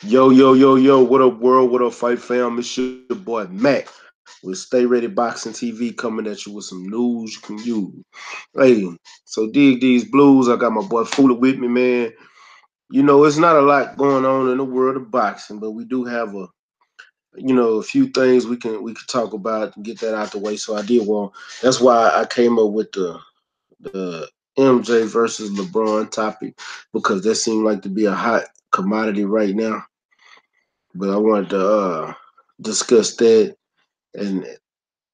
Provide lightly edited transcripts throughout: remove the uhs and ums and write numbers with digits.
Yo, yo, yo, yo, what up, world? What up, Fight Fam? It's your boy Mac with Stay Ready Boxing TV coming at you with some news you can use. Hey, so dig these blues. I got my boy Fula with me, man. You know, it's not a lot going on in the world of boxing, but we do have a few things we can talk about and get that out the way. So I did want that's why I came up with the MJ versus LeBron topic because that seemed like to be a hot commodity right now. But I wanted to discuss that, and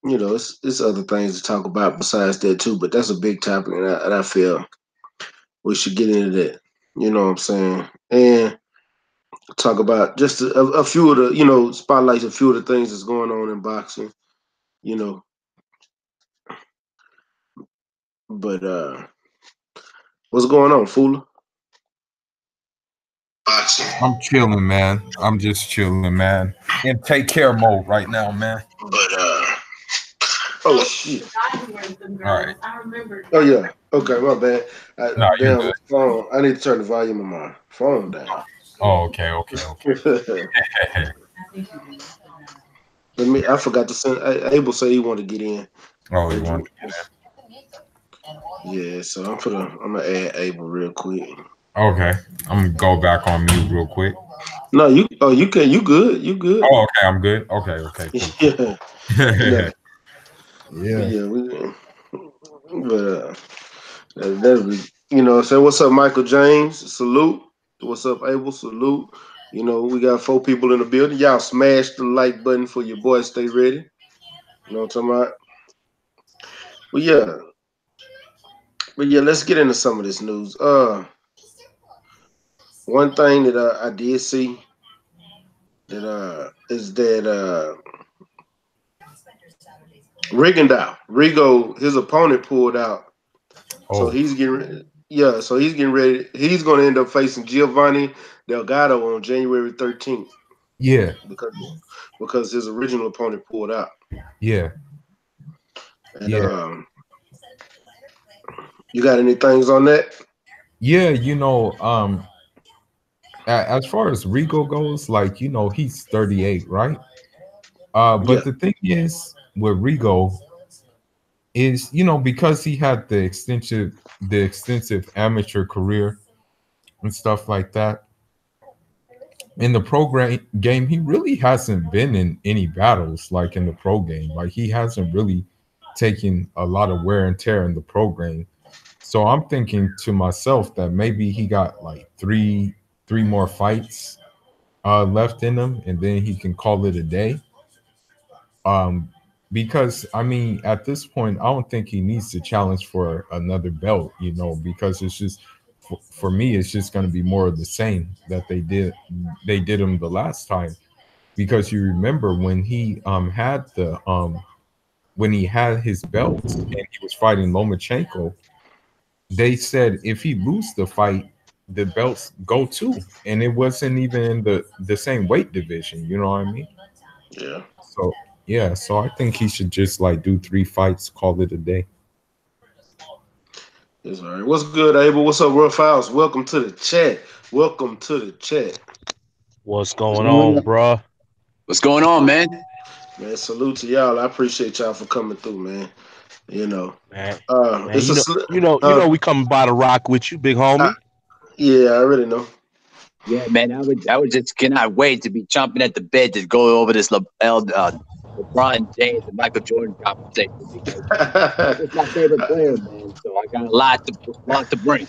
it's other things to talk about besides that too. But that's a big topic, and I feel we should get into that. You know what I'm saying? And talk about just a few of the spotlights a few of the things that's going on in boxing. You know, but what's going on, Fula? Boxing. I'm chilling, man. I'm just chilling, man. In take care mode right now, man. But oh shit. All right. Oh yeah. Okay, my bad. No, you're Damn good. phone. I need to turn the volume of my phone down. Oh, okay, okay, okay. Let me. I forgot to send. Abel said he wanted to get in. Oh, you And want? yeah, so I'm gonna add Abel real quick. Okay, I'm gonna go back on mute real quick. No, you can you good you good. Oh, okay, I'm good. Okay, okay, cool, cool, Yeah, cool. no, Yeah. yeah, but that's say what's up, Michael James? Salute. What's up, Abel? Salute. We got 4 people in the building. Y'all smash the like button for your boy. Stay ready. You know what I'm talking about? But yeah, let's get into some of this news. One thing that I did see that is that Rigo, his opponent pulled out, so Oh, he's getting ready. He's going to end up facing Giovanni Delgado on January 13th yeah, because his original opponent pulled out. yeah, And yeah, you got any things on that? yeah. As far as Rico goes, like he's 38, right? Yeah, But the thing is with Rigo is because he had the extensive amateur career and stuff like that in the game, he really hasn't been in any battles like in the pro game. Like he hasn't really taken a lot of wear and tear in the pro game. So I'm thinking to myself that maybe he got like three more fights left in him, and then he can call it a day. Um, because I mean, at this point, I don't think he needs to challenge for another belt. Because it's just for me, it's just going to be more of the same that they did him the last time. Because you remember when he had his belts and he was fighting Lomachenko, they said if he lose the fight, the belts go too, and it wasn't even in the same weight division. You know what I mean? yeah. So yeah, so I think he should just like do 3 fights, call it a day. It's all right. What's good, Abel? What's up, Real Files? Welcome to the chat. Welcome to the chat. What's What's going going on, on? bruh? What's going on, man? Man, salute to y'all. I appreciate y'all for coming through, man. You know, Man, man, it's you a know, sl- you know, you uh, know, we coming by the rock with you, big I, homie. yeah, I already know. Yeah, man, I would just cannot wait to be chomping at the bit to go over this LeBron James and Michael Jordan conversation because Michael's my favorite player, man. So I got a lot to bring.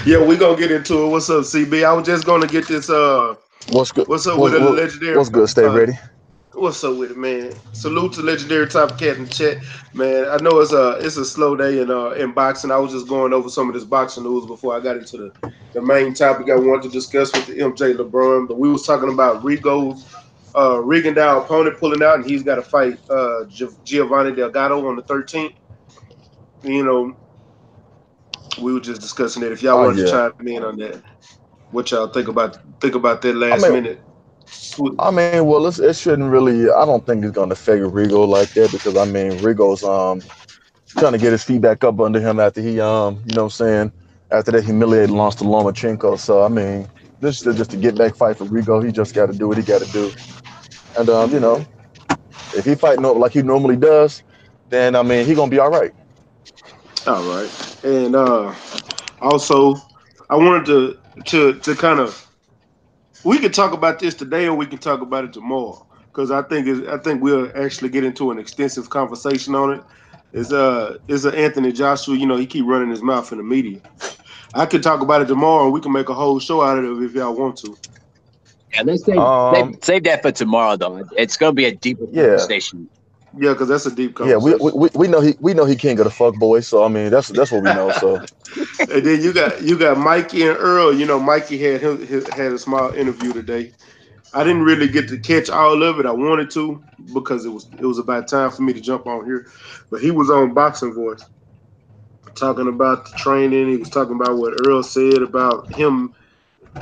Yeah, we gonna get into it. What's up, CB? I was just gonna get this. What's good? What's up with What's a what, legendary? what's good? Stay Uh, ready. what's up with it, man? Salute to legendary top cat in the chat, man. I know it's a slow day in boxing. I was just going over some of this boxing news before I got into the main topic I wanted to discuss with the MJ LeBron. But we was talking about Rigo's Rigondeaux opponent pulling out, and he's got to fight Giovanni Delgado on the 13th. You know, we were just discussing it. If y'all Oh wanted to yeah. chime in on that, what y'all think about that I last mean, minute? well, it shouldn't really. I don't think it's gonna affect Rigo like that because I mean, Rigo's trying to get his feet back up under him after he you know what I'm saying, after that humiliating loss to Lomachenko. So I mean, This is just a get back fight for Rigo. He just got to do what he got to do. And you know, if he fight like he normally does, then I mean he gonna be all right. All right. And also, I wanted to kind of we could talk about this today or we can talk about it tomorrow because I think we'll actually get into an extensive conversation on it. Is Anthony Joshua? You know, he keep running his mouth in the media. I could talk about it tomorrow and we can make a whole show out of it if y'all want to. Yeah, let's Um, save that for tomorrow, though. It's gonna be a deeper yeah, conversation. Yeah, because that's a deep yeah. conversation. We know he can't get a fuck boy. So I mean that's what we know. So And then you got Mikey and Earl. You know, Mikey had a small interview today. I didn't really get to catch all of it. I wanted to because it was about time for me to jump on here. But he was on Boxing Voice talking about the training. He was talking about what Earl said about him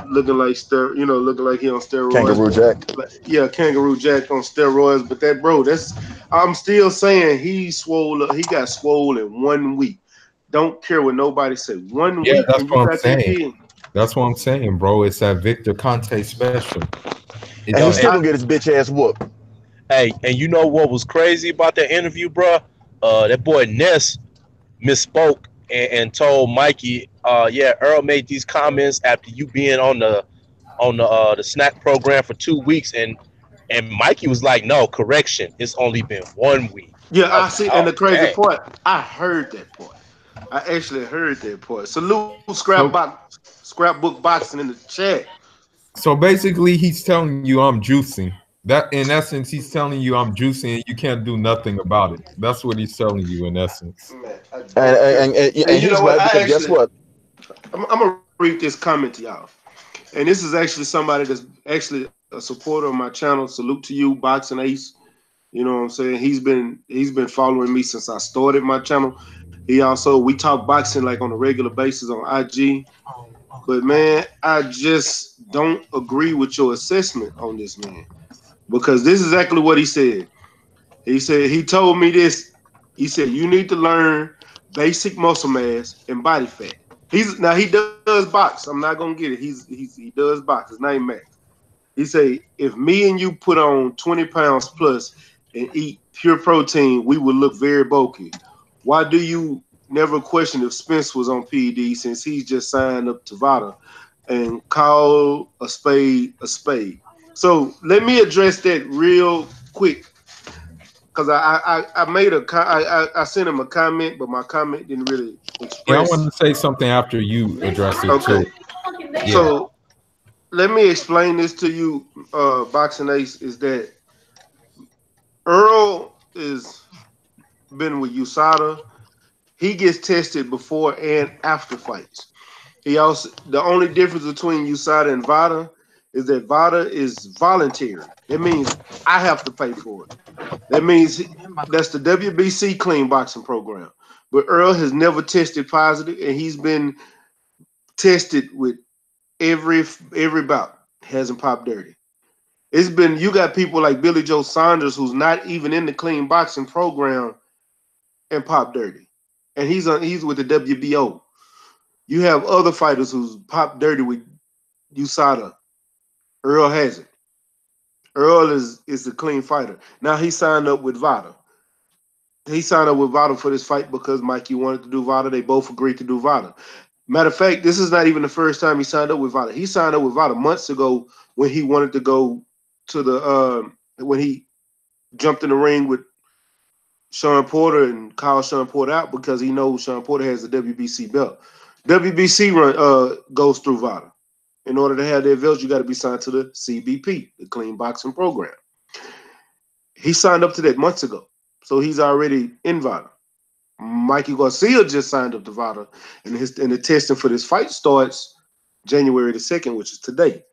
looking like looking like he on steroids. Kangaroo Jack. But yeah, Kangaroo Jack on steroids. But that bro, I'm still saying he swole up. He got swole in 1 week. Don't care what nobody say. 1 Yeah, week that's and you what I'm got that saying. big. That's what I'm saying, bro. It's that Victor Conte special. It And he's doesn't. still gonna get his bitch ass whooped. Hey, and you know what was crazy about that interview, bro? That boy Ness misspoke and told Mikey, yeah, Earl made these comments after you being on the snack program for 2 weeks, and Mikey was like, no, correction, it's only been 1 week. Yeah, I I was like, see. And oh the crazy dang. part, I heard that part. I actually heard that part. Salute So Scrapbook Boxing in the chat. so basically, he's telling you I'm juicing. That in essence, he's telling you I'm juicing, and you can't do nothing about it. That's what he's telling you in essence. Man, I And don't care. And you know he's what? right because guess what? I'm gonna read this comment to y'all. And this is actually somebody that's actually a supporter of my channel. Salute to you, Boxing Ace. You know what I'm saying? He's been following me since I started my channel. We talk boxing like on a regular basis on IG. But man, I just don't agree with your assessment on this man. Because this is exactly what he said. He told me this. He said you need to learn basic muscle mass and body fat. He does box. I'm not gonna get it. He does box. His name Max. He say if me and you put on 20 pounds plus and eat pure protein, we would look very bulky. Why do you never question if Spence was on PED since he's just signed up to Vada and call a spade a spade? So let me address that real quick because I sent him a comment, but my comment didn't really Yeah, I express. wanted to say something after you address it too. Okay, so let me explain this to you, Boxing Ace. Is that Earl is been with USADA. He gets tested before and after fights. The only difference between USADA and VADA is that VADA is voluntary. That means I have to pay for it. That means that's the WBC clean boxing program. But Earl has never tested positive, and he's been tested with every bout. Hasn't popped dirty. You got people like Billy Joe Saunders who's not even in the clean boxing program and pop dirty, and he's with the WBO. You have other fighters who's popped dirty with USADA. Earl hasn't. Earl is the clean fighter. Now he signed up with VADA. He signed up with VADA for this fight because Mikey wanted to do VADA. They both agreed to do VADA. Matter of fact, this is not even the first time he signed up with VADA. He signed up with VADA months ago when he wanted to go to the when he jumped in the ring with Sean Porter and called Sean Porter out because he knows Sean Porter has the WBC belt. WBC goes through VADA. In order to have that belt, you got to be signed to the CBP, the Clean Boxing Program. He signed up to that months ago, so he's already in VADA. Mikey Garcia just signed up to VADA, and the testing for this fight starts January the 2nd, which is today,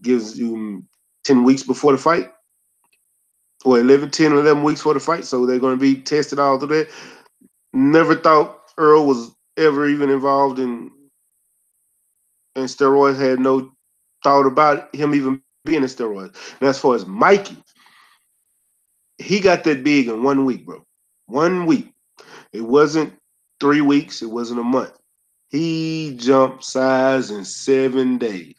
gives you 10 weeks before the fight. Or 10 or 11 weeks for the fight, so they're going to be tested all through that. Never thought Earl was ever even involved in steroids. Had no thought about him even being in steroids. And as far as Mikey, he got that big in 1 week, bro. 1 week. It wasn't 3 weeks. It wasn't a month. He jumped size in 7 days.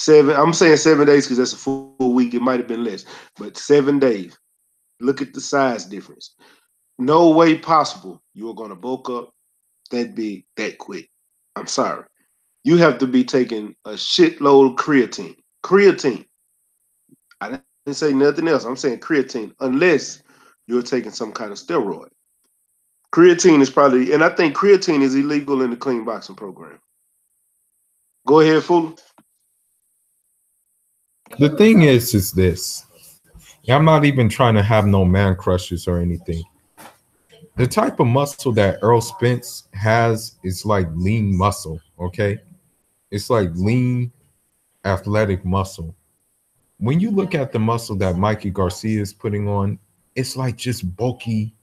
I'm saying 7 days because that's a full week. It might have been less, but 7 days. Look at the size difference. No way possible you are going to bulk up that big that quick. I'm sorry. You have to be taking a shitload of creatine. Creatine. I didn't say nothing else. I'm saying creatine, unless you're taking some kind of steroid. Creatine is probably, and I think creatine is illegal in the clean boxing program. Go ahead, Fuller. The thing is this. I'm not even trying to have no man crushes or anything. The type of muscle that Earl Spence has is like lean muscle, okay? It's like lean athletic muscle. When you look at the muscle that Mikey Garcia is putting on, it's like just bulky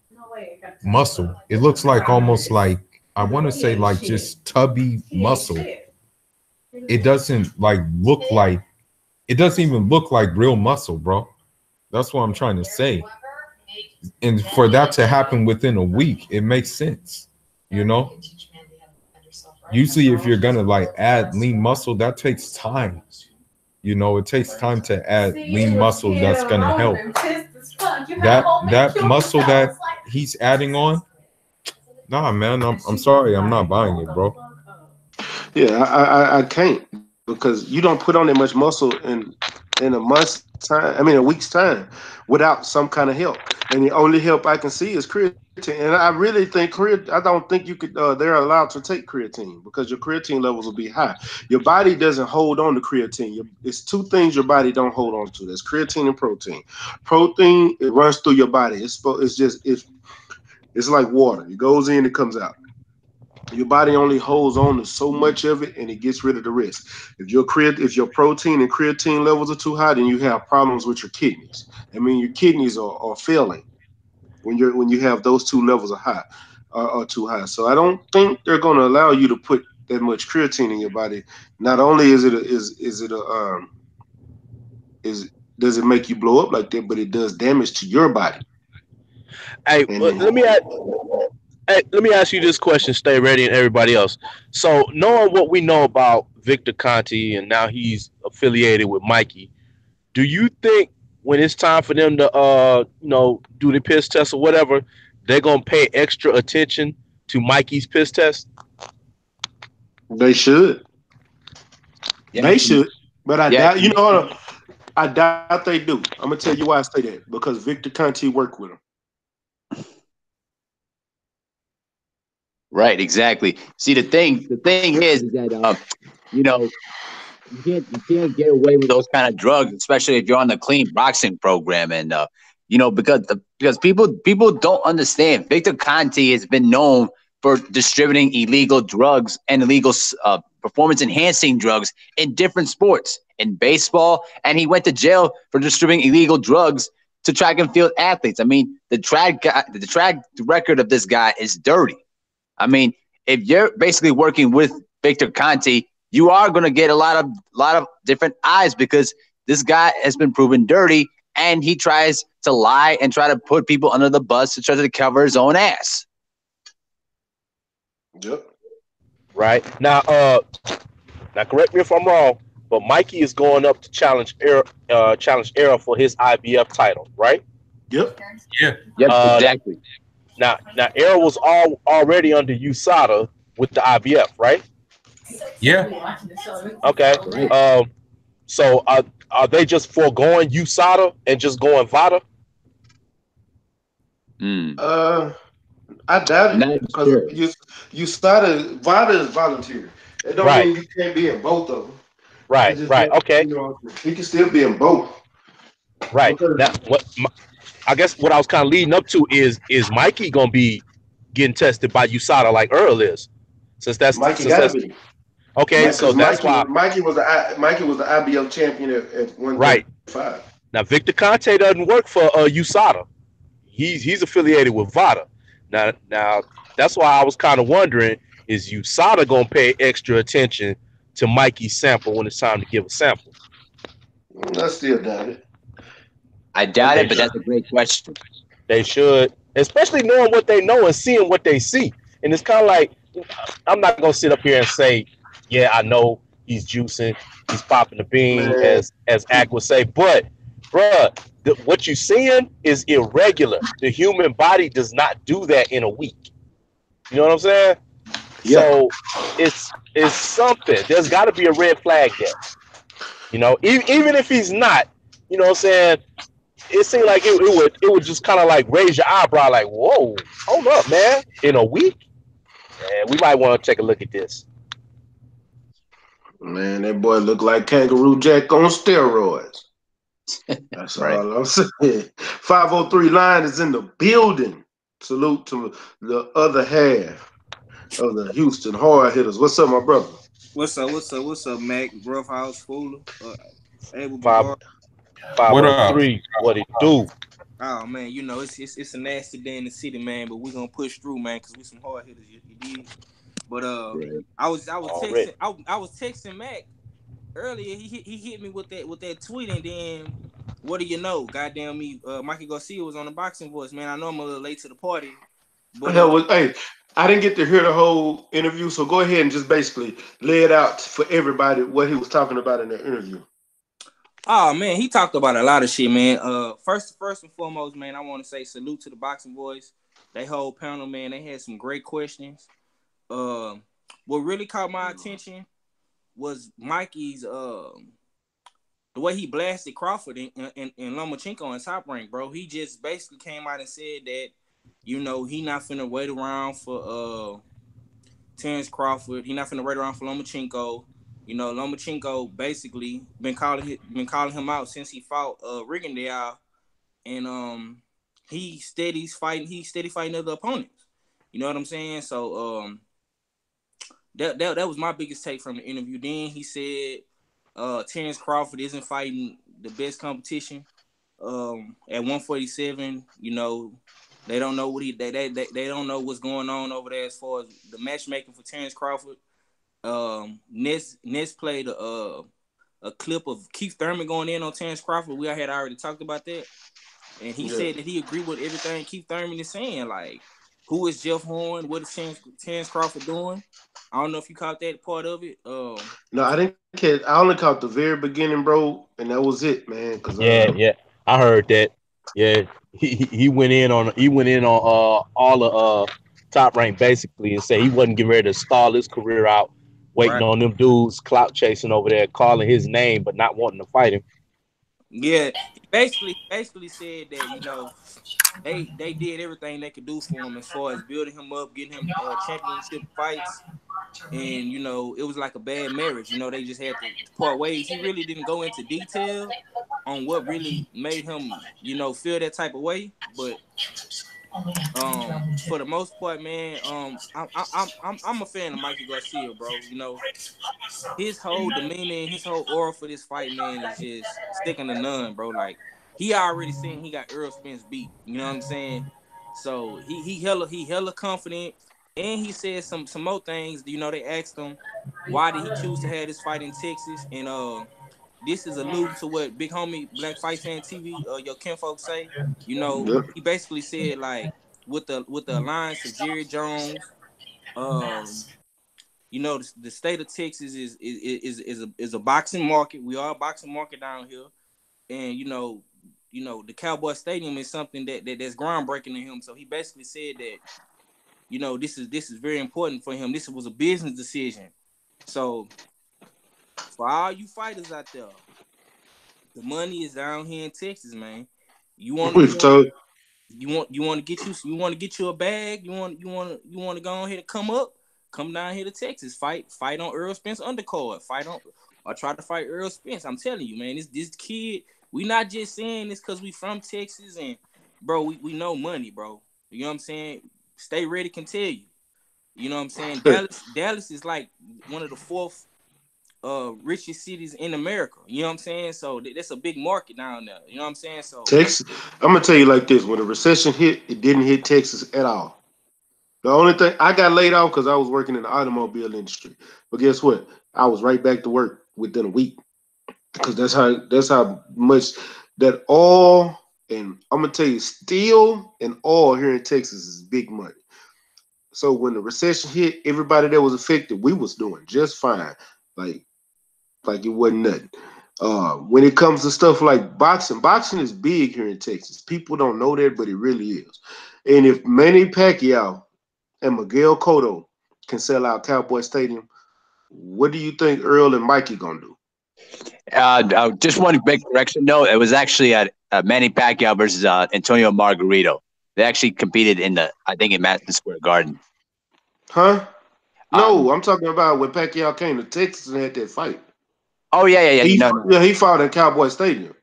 muscle. It looks like almost like, I want to say like just tubby muscle. It doesn't like look like, it doesn't even look like real muscle, bro. That's what I'm trying to say. And for that to happen within a week, it makes sense, you know? Usually if you're gonna like add lean muscle, that takes time. You know, it takes time to add lean muscle that's gonna help. That muscle that he's adding on, nah, man, I'm sorry, I'm not buying it, bro. Yeah, I can't, because you don't put on that much muscle in a month's time. I mean, a week's time, without some kind of help. And the only help I can see is creatine. And I really think I don't think you could. They're allowed to take creatine because your creatine levels will be high. Your body doesn't hold on to creatine. It's two things your body don't hold on to. That's creatine and protein. Protein, it runs through your body. It's like water. It goes in, it comes out. Your body only holds on to so much of it, and it gets rid of the rest. If your protein and creatine levels are too high, then you have problems with your kidneys. I mean, your kidneys are failing when you have those two levels are too high. So I don't think they're going to allow you to put that much creatine in your body. Not only does it make you blow up like that, but it does damage to your body. Hey, let me ask you this question. Stay ready, and everybody else. So, knowing what we know about Victor Conti, and now he's affiliated with Mikey, do you think when it's time for them to do the piss test or whatever, they're gonna pay extra attention to Mikey's piss test? They should. Yeah. They should. But I Yeah. doubt. I doubt they do. I'm gonna tell you why I say that. Because Victor Conti worked with him. Right, exactly. See, the thing is that you can't get away with those kind of drugs, especially if you're on the clean boxing program. And because people don't understand, Victor Conti has been known for distributing illegal drugs and illegal performance enhancing drugs in different sports, in baseball, and he went to jail for distributing illegal drugs to track and field athletes. I mean, the track record of this guy is dirty. I mean, if you're basically working with Victor Conti, you are going to get a lot of different eyes, because this guy has been proven dirty, and he tries to lie and try to put people under the bus to try to cover his own ass. Yep. Right now, correct me if I'm wrong, but Mikey is going up to challenge Errol for his IBF title, right? Yep. Yeah. Yep, exactly. Now, Errol was already under USADA with the IBF, right? Yeah. Okay. Right. So are they just foregoing USADA and just going VADA? I doubt it, because Sure. you started. VADA is volunteer. It don't Right. mean you can't be in both of them. Right. Okay. You can still be in both. Right. Because Now, I guess what I was kind of leading up to is Mikey gonna be getting tested by USADA like Earl is, since that's Mikey got to be. okay. So that's why Mikey was the IBF champion at right 135. now Victor Conte doesn't work for USADA. He's affiliated with VADA. Now that's why I was kind of wondering, is USADA gonna pay extra attention to Mikey's sample when it's time to give a sample? I still doubt it. I doubt it, but that's a great question. They should, especially knowing what they know and seeing what they see. And it's kind of like, I'm not gonna sit up here and say, yeah, I know he's juicing, he's popping the bean, Man, as Ack would say. But, bruh, what you're seeing is irregular. The human body does not do that in a week. You know what I'm saying? yeah. So it's something. There's got to be a red flag there. You know, even if he's not, you know what I'm saying? It seemed like it would just kind of like raise your eyebrow, like, whoa, hold up, man. In a week, man, we might want to take a look at this. Man, that boy look like Kangaroo Jack on steroids. That's Right. all I'm saying. 503 Line is in the building. Salute to the other half of the Houston hard hitters. What's up, my brother? What's up? What's up? What's up, Mac? Rough House, Fuller, Able Five Bar. What up? 503, what it do? Oh man, you know it's a nasty day in the city, man. But we gonna push through, man, cause we some hard hitters. You did. But Right. I was Already. texting I was texting Mac earlier. He hit me with that tweet, and then what do you know? Goddamn me, Mikey Garcia was on the Boxing Voice, man. I know I'm a little late to the party, but Hell, hey, I didn't get to hear the whole interview, so go ahead and just basically lay it out for everybody what he was talking about in the interview. oh man, he talked about a lot of shit, man. First and foremost, man, I want to say salute to the Boxing Boys. They whole panel, man. They had some great questions. What really caught my attention was Mikey's the way he blasted Crawford and Lomachenko in Top Rank, bro. He just basically came out and said that, you know, he not finna wait around for Terrence Crawford. He not finna wait around for Lomachenko. You know, Lomachenko basically been calling him out since he fought Rigondeaux, and he steady fighting other opponents. You know what I'm saying? So that was my biggest take from the interview. Then he said Terrence Crawford isn't fighting the best competition at 147. You know, they don't know what they don't know what's going on over there as far as the matchmaking for Terrence Crawford. Ness played a clip of Keith Thurman going in on Terrence Crawford. We had already talked about that, and he said that he agreed with everything Keith Thurman is saying. Like, who is Jeff Horn? What is Terrence Crawford doing? I don't know if you caught that part of it. No, I didn't catch. I only caught the very beginning, bro, and that was it, man. Cause Yeah, I heard that. Yeah, he went in on all the Top Rank basically and said he wasn't getting ready to stall his career out, waiting Right. on them dudes clout chasing over there, calling his name but not wanting to fight him. Yeah, he basically said that, you know, they did everything they could do for him as far as building him up, getting him championship fights, and you know it was like a bad marriage. You know, they just had to part ways. He really didn't go into detail on what really made him, you know, feel that type of way, but for the most part, man, I'm a fan of Mikey Garcia, bro. You know, his whole demeanor and his whole aura for this fight, man, is just sticking to none, bro. Like, he already saying he got Earl Spence beat. You know what I'm saying? So he hella confident, and he said some more things. You know, they asked him why did he choose to have this fight in Texas, and this is alluding to what big homie Black Fight Fan TV, your kinfolk say. You know, yep. he basically said, like, with the alliance of Jerry Jones, you know, the state of Texas is a boxing market. We are a boxing market down here, and you know the Cowboy Stadium is something that's groundbreaking to him. So he basically said that, you know, this is very important for him. This was a business decision. So for all you fighters out there, the money is down here in Texas, man. You want We've told. you want to get you a bag. You want to go ahead and come down here to Texas, fight on Earl Spence undercard, fight on or try to fight Earl Spence. I'm telling you, man, this kid. We not just saying this because we from Texas and bro, we know money, bro. You know what I'm saying? Stay Ready can tell you. You know what I'm saying? Dallas is like one of the fourth richest cities in America. You know what I'm saying? So that's a big market down there. You know what I'm saying? So Texas. I'm gonna tell you like this: when the recession hit, it didn't hit Texas at all. The only thing I got laid off because I was working in the automobile industry. But guess what? I was right back to work within a week because that's how much that oil and I'm gonna tell you, steel and oil here in Texas is big money. So when the recession hit, everybody that was affected, we was doing just fine. Like like it wasn't nothing. When it comes to stuff like boxing, boxing is big here in Texas. People don't know that, but it really is. And if Manny Pacquiao and Miguel Cotto can sell out Cowboy Stadium, what do you think Earl and Mikey gonna do? Just one big correction note. It was actually at Manny Pacquiao versus Antonio Margarito. They actually competed I think, in Madison Square Garden. Huh? Um, No, I'm talking about when Pacquiao came to Texas and had that fight. oh yeah. No, no. Yeah, he fought in Cowboy Stadium.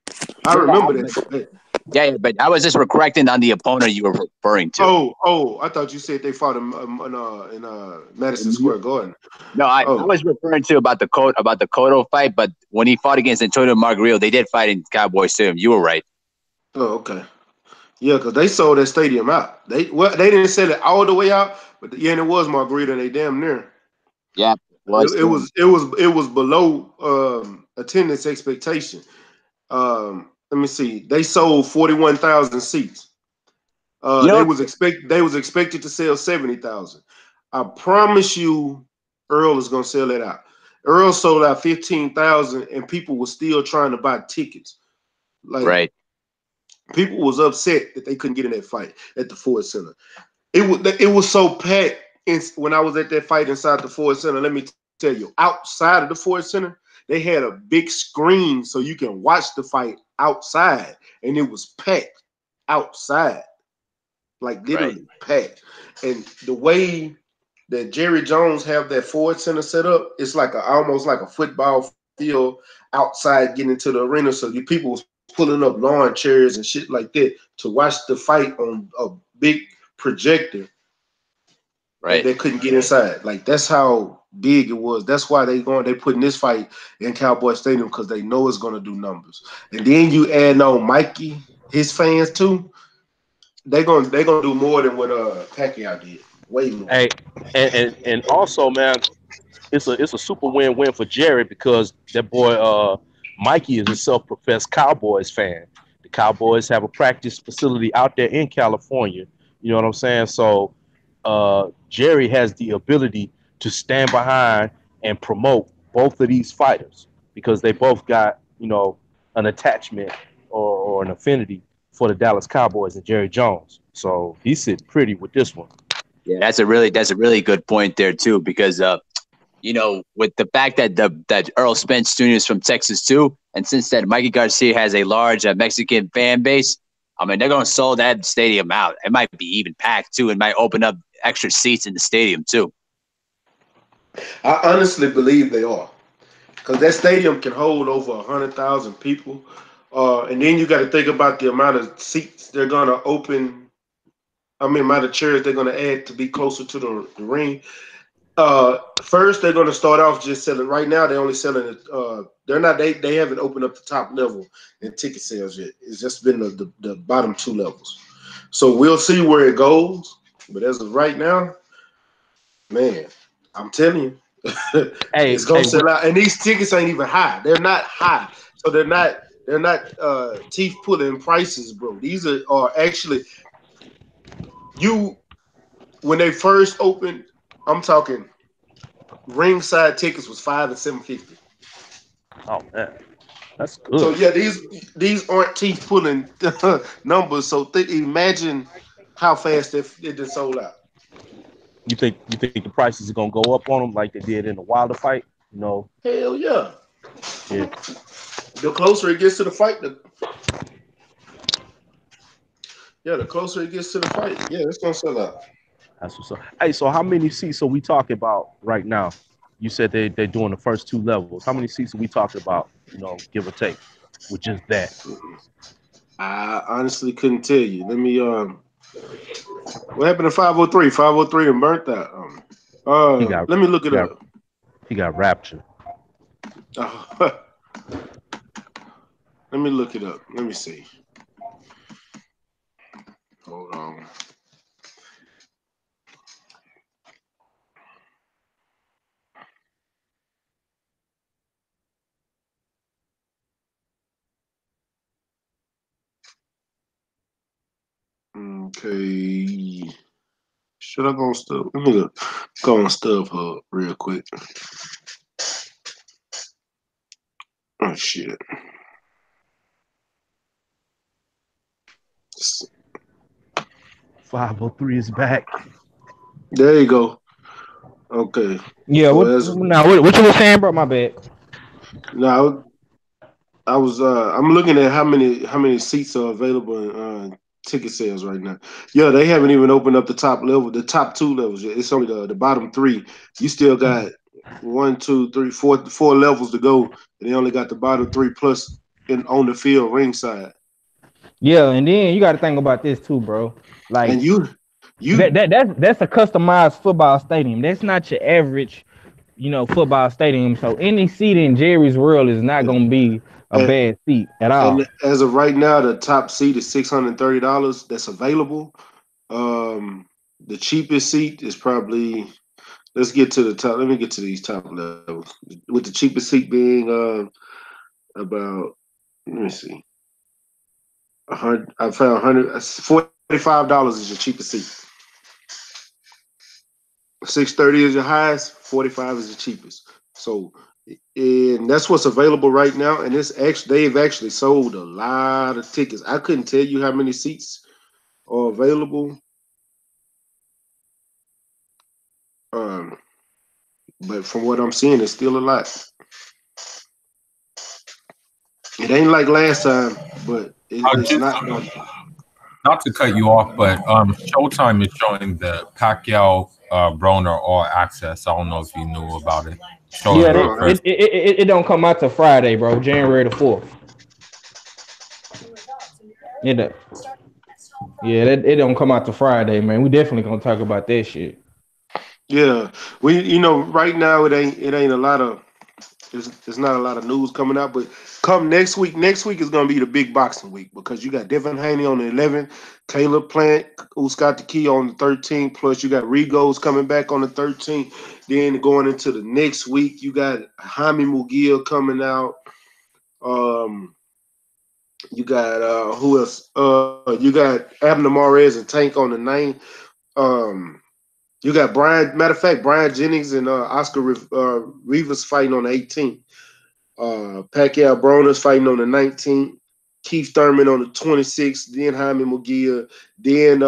I Yeah, remember that. but I was just correcting on the opponent you were referring to. Oh, I thought you said they fought in Madison Square Garden. No, I Oh, was referring to about the Cotto fight, but when he fought against Antonio Margarito, they did fight in Cowboy Stadium. You were right. oh, okay. Yeah, because they sold that stadium out. They didn't sell it all the way out, but yeah, and it was Margarita. They damn near. Yeah, It was below attendance expectation. Let me see. They sold 41,000 seats. You know, They was expected to sell 70,000. I promise you, Earl is gonna sell that out. Earl sold out 15,000, and people were still trying to buy tickets. Like right? people was upset that they couldn't get in that fight at the Ford Center. It was so packed. When I was at that fight inside the Ford Center, let me tell you, outside of the Ford Center, they had a big screen so you can watch the fight outside, and it was packed outside, like literally packed. And the way that Jerry Jones have that Ford Center set up, it's like almost like a football field outside getting into the arena. So you people was pulling up lawn chairs and shit like that to watch the fight on a big projector, and Right. they couldn't get inside. Like that's how big it was. That's why they putting this fight in Cowboy Stadium, because they know it's gonna do numbers. And then you add on Mikey, his fans too. They gonna do more than what Pacquiao did. Way more. Hey, and also, man, it's a super win-win for Jerry because that boy Mikey is a self-professed Cowboys fan. The Cowboys have a practice facility out there in California. You know what I'm saying? So Jerry has the ability to stand behind and promote both of these fighters because they both got, an attachment or an affinity for the Dallas Cowboys and Jerry Jones. So he's sitting pretty with this one. Yeah, that's a really good point there too, because with the fact that Earl Spence Jr. is from Texas too, and since that Mikey Garcia has a large Mexican fan base, I mean they're going to sold that stadium out. It might be even packed too. It might open up extra seats in the stadium too. I honestly believe they are, because that stadium can hold over 100,000 people, and then you got to think about the amount of seats they're gonna open. I mean, amount of chairs they're gonna add to be closer to the ring. First, they're gonna start off just selling. Right now, they're only selling it. They're not. They haven't opened up the top level in ticket sales yet. It's just been the bottom two levels. So we'll see where it goes. But as of right now, man, I'm telling you, Hey, it's gonna sell out. And these tickets ain't even high. They're not high. So they're not teeth pulling prices, bro. These are actually you when they first opened. I'm talking ringside tickets was $5 and $7.50. oh man, that's So good. yeah, these aren't teeth pulling numbers. So imagine how fast it just sold out. You think the prices are gonna go up on them like they did in the Wilder fight? Hell yeah. Yeah, The closer it gets to the fight, the closer it gets to the fight, yeah, it's gonna sell out. that's what's up. Hey, so how many seats are we talking about right now? You said they're doing the first two levels. How many seats are we talking about? Give or take, with just that. I honestly couldn't tell you. Let me what happened to 503? 503 and burnt out. He got Let me look he it got up. he got rapture. Let me look it up. Let me see. Hold on. Okay. Should I go on stuff? Let me go on StubHub real quick. Oh shit. 503 is back. There you go. Okay. Yeah, So what as now? What you were saying, bro? My bad. now I was I'm looking at how many seats are available in ticket sales right now. Yeah, they haven't even opened up the top level, the top two levels yet. It's only the bottom three. You still got one, two, three, four levels to go, and they only got the bottom three plus in on the field ringside. Yeah, and then you got to think about this too, bro. And Like you that's a customized football stadium. That's not your average, football stadium. So any seat in Jerry's World is not gonna be a and, bad seat at and all. as of right now, the top seat is $630 that's available. The cheapest seat is probably. Let's get to the top. Let me get to these top levels. With the cheapest seat being about. Let me see. 100. I found 100. $45 is your cheapest seat. 630 is your highest. 45 is the cheapest. So, and that's what's available right now. And they've actually sold a lot of tickets. I couldn't tell you how many seats are available. Um, but from what I'm seeing, it's still a lot. It ain't like last time, but it's Just not like. not to cut you off, but Showtime is showing the Pacquiao Broner All Access. I don't know if you knew about it. Yeah, Showing the No, it, first. it, it, it don't come out till Friday, bro. January the 4th. It don't- yeah, it don't come out till Friday, man. We definitely gonna talk about that shit. yeah, right now it ain't a lot of there's not a lot of news coming out, but come next week is gonna be the big boxing week because you got Devin Haney on the 11th, Caleb Plant, who's got the key on the 13th, plus you got Rigos coming back on the 13th. Then going into the next week, you got Jaime Mugia coming out. You got who else? You got Abner Mares and Tank on the 9th. You got Brian. Matter of fact, Brian Jennings and Oscar Rivas fighting on the 18th. Pacquiao Broner's fighting on the 19th. Keith Thurman on the 26th. Then Jaime Mugia. Then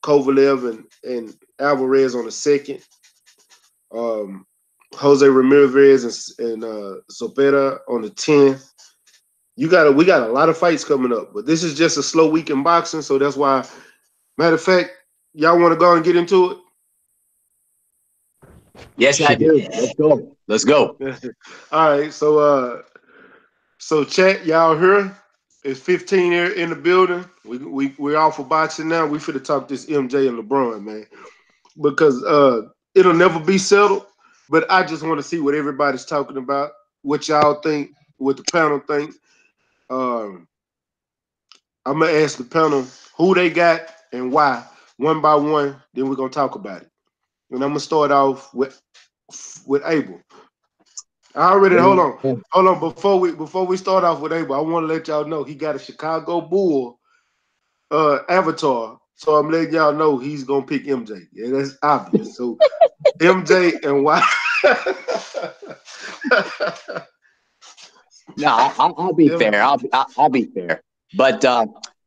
Kovalev and Alvarez on the 2nd. Jose Ramirez and Zopera on the 10th. We got a lot of fights coming up, but this is just a slow week in boxing, so that's why. Matter of fact, y'all want to go and get into it? Yes, I Shit. do. Let's go. Let's go. All right, so chat, y'all here. It's 15 here in the building. We're all for boxing now. We finna talk this MJ and LeBron, man, because it'll never be settled. But I just want to see what everybody's talking about, what y'all think, what the panel think. Um, I'm gonna ask the panel who they got and why, one by one. Then we're gonna talk about it. And I'm gonna start off with Abel. I already hold on. Before we start off with Abel, I want to let y'all know he got a Chicago Bull avatar. So I'm letting y'all know he's gonna pick MJ. Yeah, that's obvious. So MJ and why? No, I'll be fair. I'll be fair. But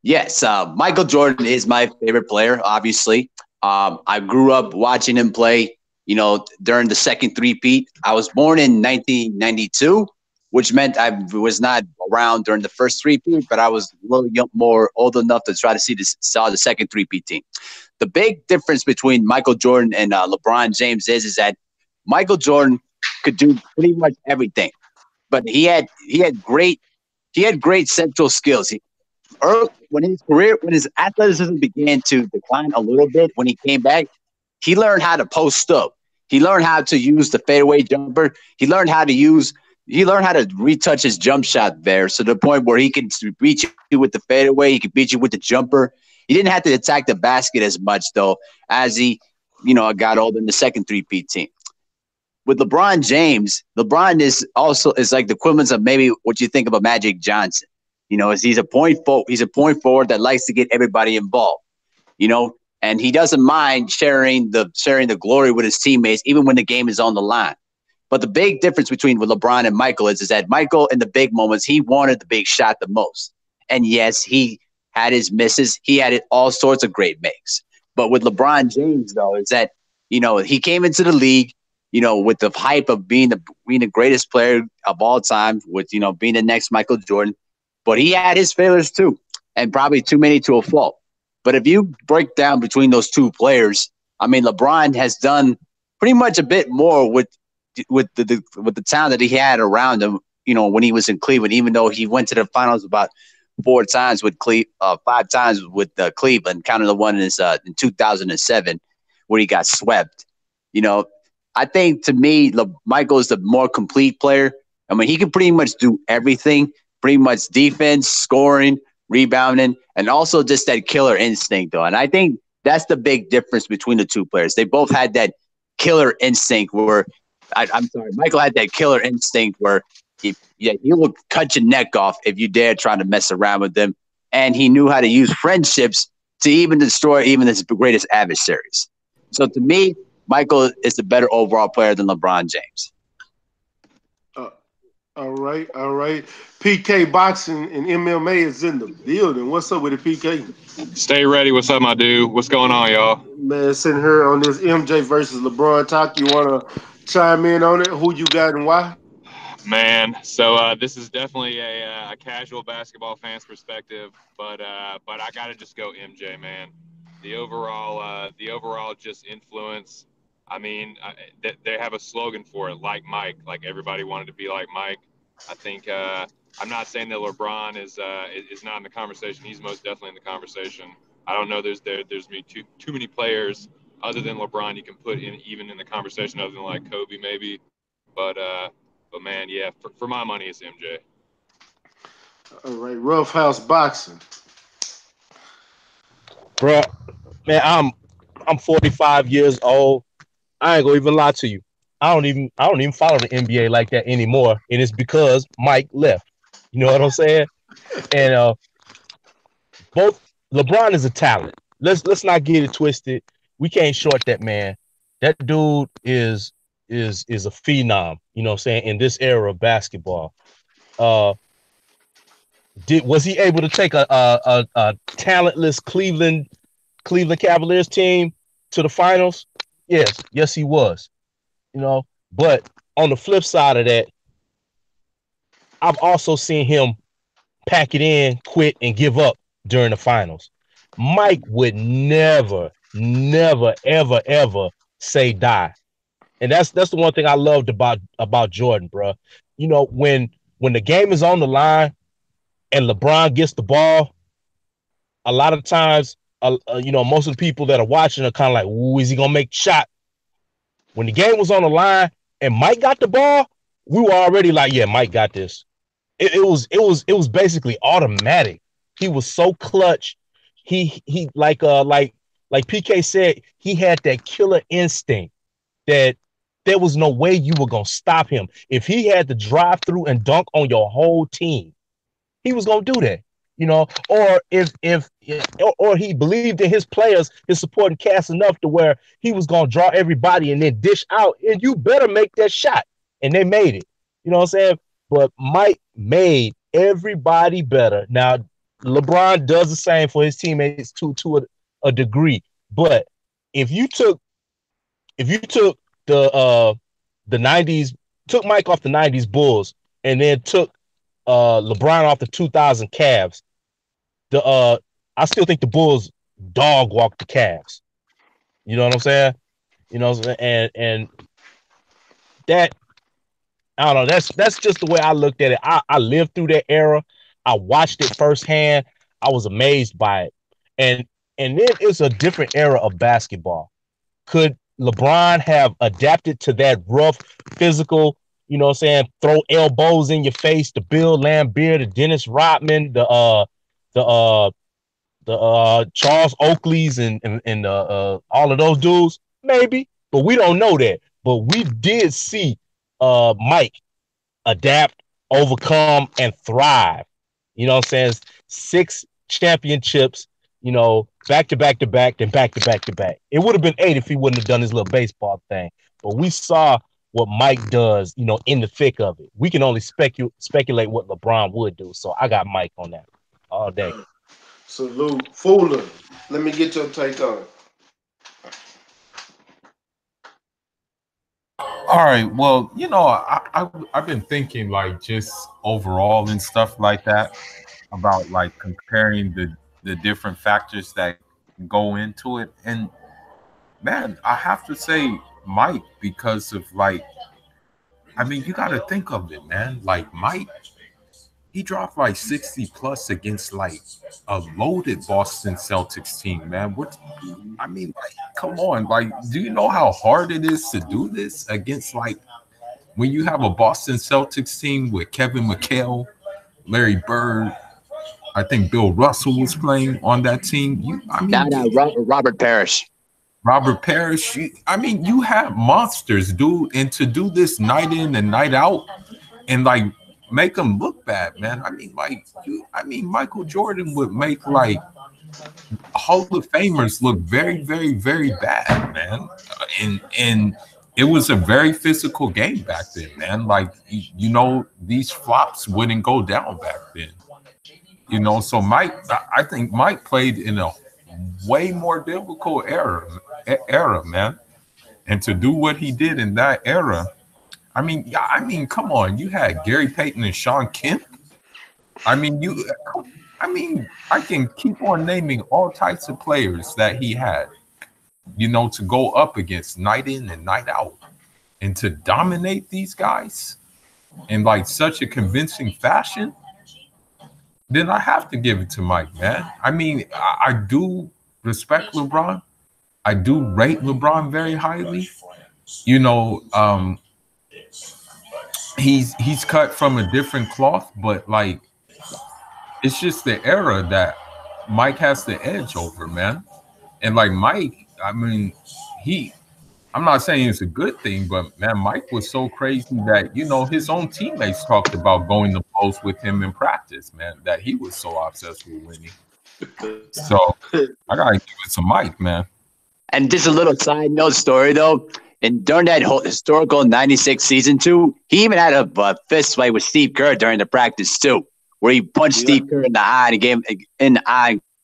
yes, Michael Jordan is my favorite player. Obviously, I grew up watching him play. During the second three-peat. I was born in 1992, which meant I was not around during the first three-peat, but I was a little more old enough to try to saw the second three-peat team. The big difference between Michael Jordan and LeBron James is that Michael Jordan could do pretty much everything, but he had great central skills. When his athleticism began to decline a little bit, when he came back, he learned how to post up. He learned how to use the fadeaway jumper. He learned how to retouch his jump shot there, so to the point where he can beat you with the fadeaway. He could beat you with the jumper. He didn't have to attack the basket as much though as he, got older in the second three-peat team. With LeBron James, LeBron is like the equivalent of maybe what you think of a Magic Johnson. He's a point forward that likes to get everybody involved. And he doesn't mind sharing the glory with his teammates, even when the game is on the line. But the big difference between LeBron and Michael is that Michael, in the big moments, he wanted the big shot the most. And yes, he had his misses. He had all sorts of great makes. But with LeBron James, though, is that, he came into the league, with the hype of being the greatest player of all time, with, being the next Michael Jordan. But he had his failures too, and probably too many to a fault. But if you break down between those two players, I mean, LeBron has done pretty much a bit more with the talent that he had around him, when he was in Cleveland, even though he went to the finals about 4 times with 5 times with Cleveland, counting the one in 2007 where he got swept. I think, to me, Michael is the more complete player. I mean, he can pretty much do everything, pretty much defense, scoring, rebounding, and also just that killer instinct, though. And I think that's the big difference between the two players. They both had that killer instinct where Michael had that killer instinct where he will cut your neck off if you dare try to mess around with them. And he knew how to use friendships to even destroy even his greatest adversaries. So to me, Michael is the better overall player than LeBron James. All right. PK Boxing and MMA is in the building. What's up with it, PK? Stay ready. What's up, my dude? What's going on, y'all? Man, sitting here on this MJ versus LeBron talk. You want to chime in on it? Who you got and why? Man, so this is definitely a casual basketball fan's perspective, but I gotta just go MJ, man. The overall just influence. I mean, they have a slogan for it, like Mike. Like everybody wanted to be like Mike. I think I'm not saying that LeBron is not in the conversation. He's most definitely in the conversation. I don't know. There's too many players other than LeBron you can put in even in the conversation other than like Kobe maybe, but man, yeah, for my money it's MJ. All right, Rough House Boxing. Bro, man, I'm 45 years old. I ain't gonna even lie to you. I don't even follow the NBA like that anymore, and it's because Mike left. You know what I'm saying? And both LeBron is a talent. Let's not get it twisted. We can't short that man. That dude is a phenom. You know what I'm saying? In this era of basketball, was he able to take a talentless Cleveland Cavaliers team to the finals? Yes, he was. But on the flip side of that, I've also seen him pack it in, quit, and give up during the finals. Mike would never, ever, ever say die. And that's the one thing I loved about Jordan, bro. When the game is on the line and LeBron gets the ball, a lot of times, most of the people that are watching are kind of like, "Ooh, is he gonna make the shot?" When the game was on the line and Mike got the ball, we were already like, "Yeah, Mike got this." It was basically automatic. He was so clutch. He like PK said, he had that killer instinct that there was no way you were gonna stop him. If he had to drive through and dunk on your whole team, he was gonna do that. Or or he believed in his players, his supporting cast enough to where he was gonna draw everybody and then dish out, and you better make that shot. And they made it. You know what I'm saying? But Mike made everybody better. Now, LeBron does the same for his teammates to a degree. But if you took the 90s, took Mike off the 90s Bulls and then took LeBron off the 2000 Cavs, I still think the Bulls dog walked the Cavs. You know what I'm saying? And that, I don't know. That's just the way I looked at it. I lived through that era. I watched it firsthand. I was amazed by it. And then it's a different era of basketball. Could LeBron have adapted to that rough, physical, throw elbows in your face, the Bill Laimbeer, the Dennis Rodman, the Charles Oakleys and all of those dudes? Maybe, but we don't know that. But we did see Mike adapt, overcome, and thrive. You know what I'm saying? 6 championships, back to back to back, then back to back to back. It would have been 8 if he wouldn't have done his little baseball thing. But we saw what Mike does, in the thick of it. We can only speculate what LeBron would do. So I got Mike on that all day. Salute. Fuller. Let me get your take on it. All right. Well, I've been thinking like just overall and stuff like that about like comparing the different factors that go into it. And man, I have to say Mike because of like I mean, you got to think of it, man. Like Mike, he dropped like 60 plus against like a loaded Boston Celtics team, man. What I mean, like, come on, like, do you know how hard it is to do this against like when you have a Boston Celtics team with Kevin McHale, Larry Bird, I think Bill Russell was playing on that team. Robert Parrish. Robert Parrish. I mean, you have monsters, dude, and to do this night in and night out, and like make them look bad, man. I mean, Michael Jordan would make like Hall of Famers look very, very, very bad, man. And it was a very physical game back then, man. Like these flops wouldn't go down back then. So I think Mike played in a way more difficult era, man. And to do what he did in that era, I mean, come on, you had Gary Payton and Sean Kemp. I mean, I can keep on naming all types of players that he had, to go up against night in and night out, and to dominate these guys in like such a convincing fashion. Then I have to give it to Mike, man. I mean, I do respect LeBron. I do rate LeBron very highly. He's cut from a different cloth, but like it's just the era that Mike has the edge over, man. And like Mike, I mean, I'm not saying it's a good thing, but man, Mike was so crazy that his own teammates talked about going to post with him in practice, man, that he was so obsessed with winning. So I gotta give it to Mike, man. And just a little side note story though, and during that whole historical '96 season too, he even had a fist fight with Steve Kerr during the practice too, where he punched Steve Kerr in the eye and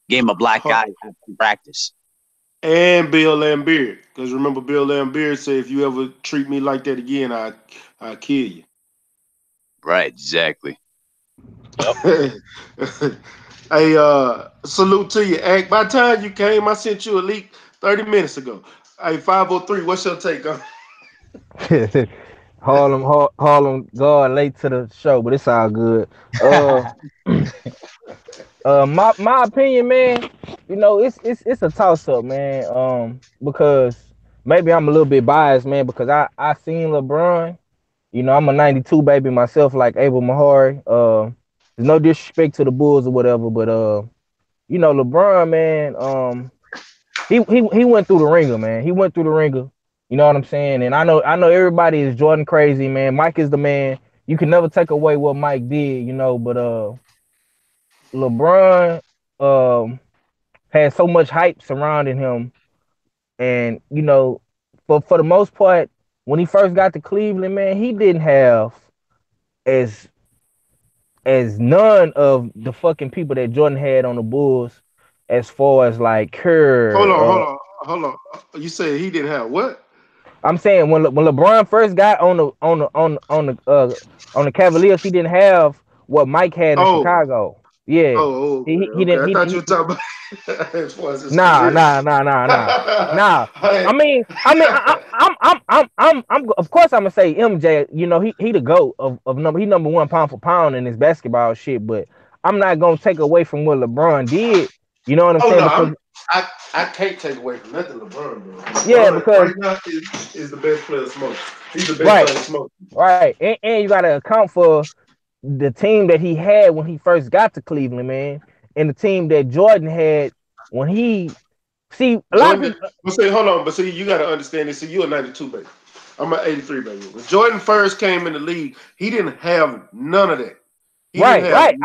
gave him a black eye after practice. And Bill Laimbeer, because remember Bill Laimbeer said, "If you ever treat me like that again, I kill you." Right, exactly. Yep. Hey, salute to you, Ack. By the time you came, I sent you a leak 30 minutes ago. Hey, 503, what's your take on? Harlem going late to the show, but it's all good. My opinion, man, it's a toss up, man. Because maybe I'm a little bit biased, man, because I seen LeBron. I'm a '92 baby myself, like Abel Mahari. There's no disrespect to the Bulls or whatever, but LeBron, man, he went through the ringer, man. He went through the ringer. You know what I'm saying? And I know everybody is Jordan crazy, man. Mike is the man. You can never take away what Mike did, but LeBron had so much hype surrounding him. And, for the most part, when he first got to Cleveland, man, he didn't have as none of the fucking people that Jordan had on the Bulls, as far as like Kerr. Hold on. You said he didn't have what? I'm saying when LeBron first got on the Cavaliers, he didn't have what Mike had in Chicago. Yeah. He didn't. I thought you were talking about as far as his Nah. career. I'm of course I'm gonna say MJ. He the GOAT of number. He number one pound for pound in his basketball shit. But I'm not gonna take away from what LeBron did. You know what I'm saying? No, I can't take away from nothing LeBron doing. Yeah, because right now is the best player smoking. He's the best player smoking. Right, and you gotta account for the team that he had when he first got to Cleveland, man, and the team that Jordan had when he lot of people. But see, you gotta understand this. See, you're a '92 baby. I'm an '83 baby. When Jordan first came in the league, he didn't have none of that. Right.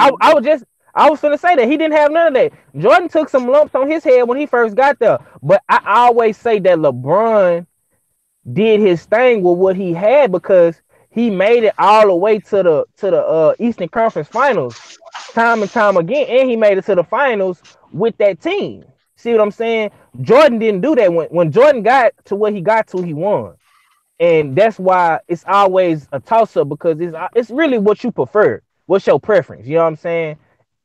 I was gonna say that he didn't have none of that. Jordan took some lumps on his head when he first got there, but I always say that LeBron did his thing with what he had because he made it all the way to the Eastern Conference Finals time and time again, and he made it to the finals with that team. See what I'm saying? Jordan didn't do that. When Jordan got to where he got to, he won. And that's why it's always a toss up because it's really what you prefer. What's your preference? You know what I'm saying?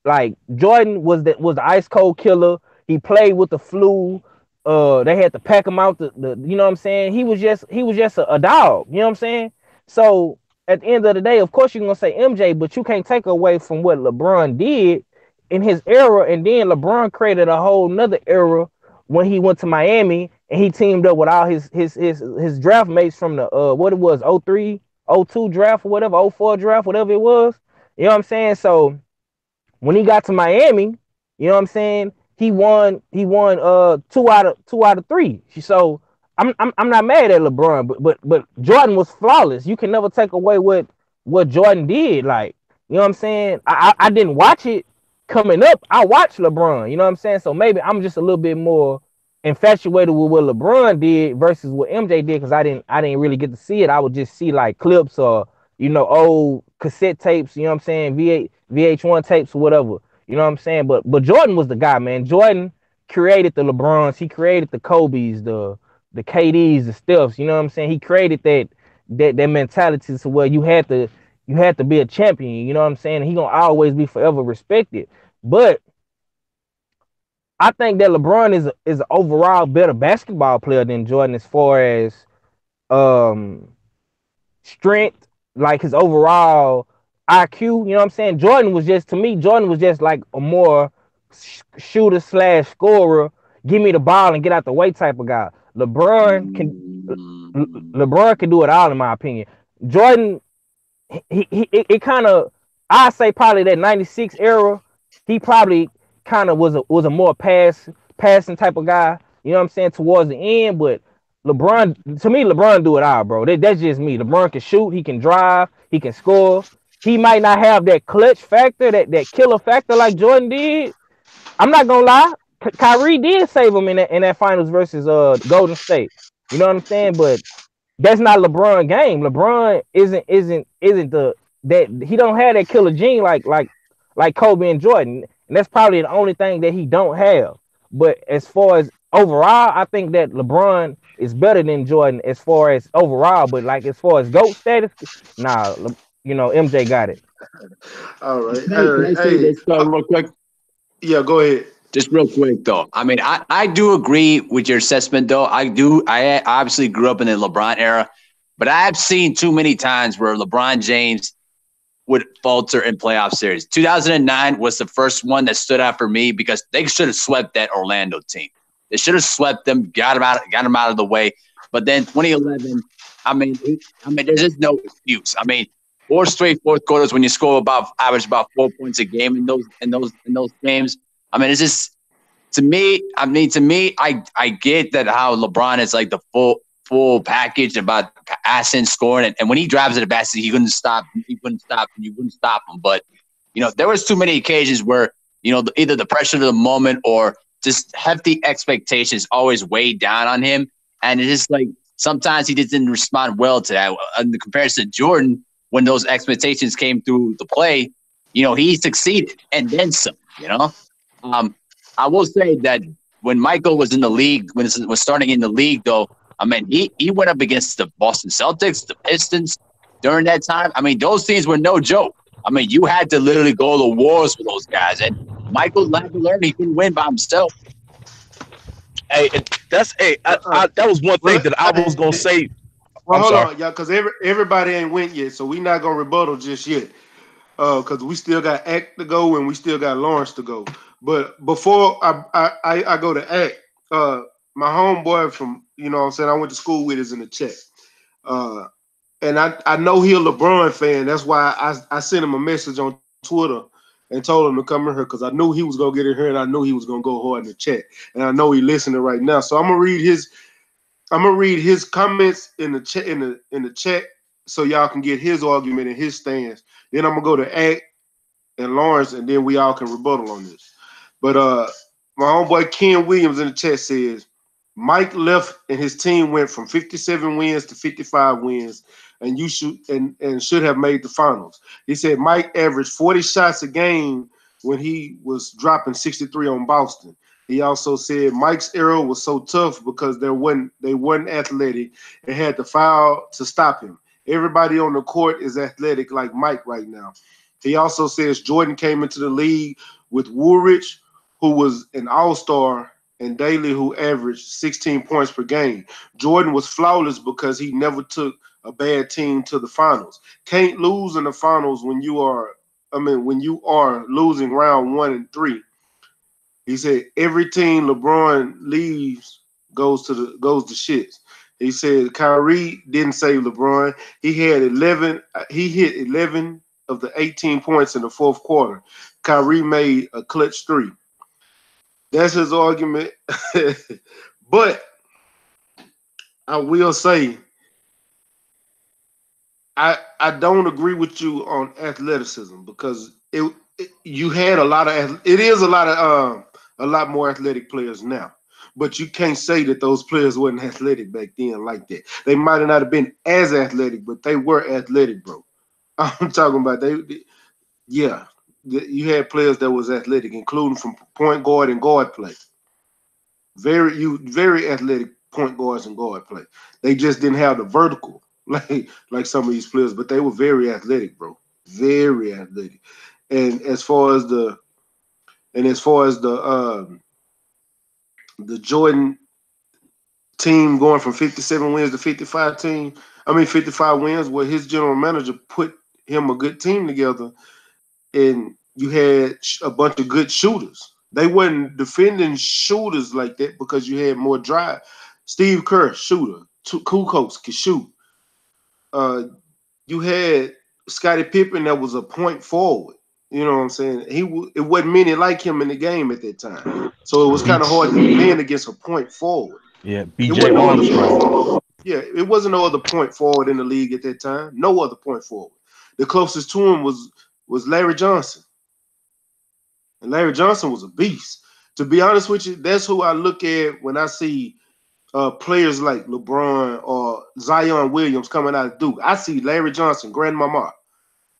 Like Jordan was the ice cold killer. He played with the flu. They had to pack him out. The you know what I'm saying? He was just a dog. You know what I'm saying? So at the end of the day, of course you're gonna say MJ, but you can't take away from what LeBron did in his era. And then LeBron created a whole nother era when he went to Miami and he teamed up with all his draft mates from the what it was 03, 02 draft or whatever, 04 draft, whatever it was. You know what I'm saying? So when he got to Miami, you know what I'm saying? He won two out of three. So I'm not mad at LeBron, but Jordan was flawless. You can never take away what Jordan did. Like, you know what I'm saying? I didn't watch it coming up. I watched LeBron, you know what I'm saying? So maybe I'm just a little bit more infatuated with what LeBron did versus what MJ did because I didn't really get to see it. I would just see like clips or old cassette tapes, you know what I'm saying, VH1 tapes or whatever. You know what I'm saying? But Jordan was the guy, man. Jordan created the LeBrons, he created the Kobe's, the KDs, the Stephs, you know what I'm saying? He created that mentality to where you had to be a champion, you know what I'm saying? He gonna always be forever respected. But I think that LeBron is an overall better basketball player than Jordan as far as um strength, like his overall IQ. You know what I'm saying? Jordan was just like a more shooter slash scorer. Give me the ball and get out the way type of guy. LeBron can do it all in my opinion. Jordan, it kind of, I say probably that 96 era, he probably kind of was a more passing type of guy, you know what I'm saying, towards the end. But LeBron, to me, LeBron do it all, bro. That's just me. LeBron can shoot, he can drive, he can score. He might not have that clutch factor, that killer factor like Jordan did. I'm not gonna lie, Kyrie did save him in that finals versus Golden State. You know what I'm saying? But that's not LeBron game. LeBron isn't the that he don't have that killer gene like Kobe and Jordan, and that's probably the only thing that he don't have. But as far as overall, I think that LeBron is better than Jordan as far as overall. But like as far as GOAT status, nah, MJ got it. All right. Can I say Hey, this real quick? yeah, go ahead. Just real quick, though. I mean, I do agree with your assessment, though. I obviously grew up in the LeBron era, but I have seen too many times where LeBron James would falter in playoff series. 2009 was the first one that stood out for me because they should have swept that Orlando team. They should have swept them, got them out of the way. But then 2011, I mean, there's just no excuse. I mean, 4 straight fourth quarters when you score average about 4 points a game in those games. I mean, it's just to me. I get that how LeBron is like the full package about passing, scoring, and when he drives to the basket, he couldn't stop. You couldn't stop him. But there was too many occasions where either the pressure of the moment or just hefty expectations always weighed down on him, and it's just like sometimes he just didn't respond well to that. In comparison to Jordan, when those expectations came through the play, he succeeded and then some. I will say that when Michael was in the league, when he was starting in the league, though, I mean, he went up against the Boston Celtics, the Pistons during that time. I mean, those teams were no joke. I mean, you had to literally go to wars for those guys. And Michael had to learn he couldn't win by himself. Hey, that was one thing that I was going to say. Well, hold on, y'all, because everybody ain't went yet, so we not going to rebuttal just yet. Because we still got Ack to go and we still got Lawrence to go. But before I go to Ack, my homeboy from, what I'm saying, I went to school with is in the chat. And I know he a LeBron fan. That's why I sent him a message on Twitter and told him to come in here because I knew he was going to get in here and I knew he was going to go hard in the chat. And I know he listening right now. So I'm going to read his comments in the chat so y'all can get his argument and his stance. Then I'm going to go to Ack and Lawrence, and then we all can rebuttal on this. But my homeboy Ken Williams in the chat says, Mike left and his team went from 57 wins to 55 wins, and should have made the finals. He said Mike averaged 40 shots a game when he was dropping 63 on Boston. He also said Mike's era was so tough because they weren't athletic and had to foul to stop him. Everybody on the court is athletic like Mike right now. He also says Jordan came into the league with Woolrich, who was an all-star, and Daly, who averaged 16 points per game. Jordan was flawless because he never took a bad team to the finals. Can't lose in the finals when you are losing round 1 and 3. He said every team LeBron leaves goes to shits. He said Kyrie didn't save LeBron. He hit 11 of the 18 points in the fourth quarter. Kyrie made a clutch 3. That's his argument. But I will say I don't agree with you on athleticism because you had a lot more athletic players now. But you can't say that those players weren't athletic back then like that. They might not have been as athletic, but they were athletic, bro. I'm talking about you had players that was athletic, including from point guard and guard play. Very athletic point guards and guard play. They just didn't have the vertical like some of these players, but they were very athletic, bro. Very athletic. And as far as the Jordan team going from 57 wins to 55 wins, where his general manager put him a good team together, and you had a bunch of good shooters. They wasn't defending shooters like that because you had more drive. Steve Kerr, shooter. Kukoc could shoot. You had Scottie Pippen that was a point forward. You know what I'm saying? It wasn't many like him in the game at that time. So it was kind of hard to defend against a point forward. Yeah, BJ Armstrong. It wasn't no other point forward in the league at that time. No other point forward. The closest to him was Larry Johnson. And Larry Johnson was a beast. To be honest with you, that's who I look at when I see players like LeBron or Zion Williams coming out of Duke. I see Larry Johnson, grandmama.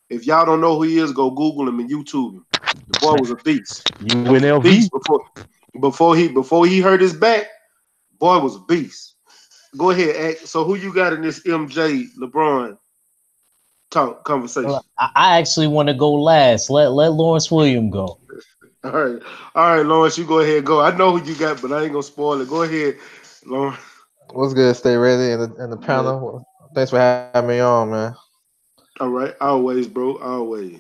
If y'all don't know who he is, go Google him and YouTube him. The boy was a beast. UNLV. Before he hurt his back, boy was a beast. Go ahead, Ack. So who you got in this MJ LeBron talk conversation? I actually want to go last. Let Lawrence Williams go. All right, Lawrence, you go ahead and go. I know who you got, but I ain't gonna spoil it. Go ahead, Lawrence. What's good? Stay ready in the panel. Yeah. Thanks for having me on, man. All right, always, bro, always.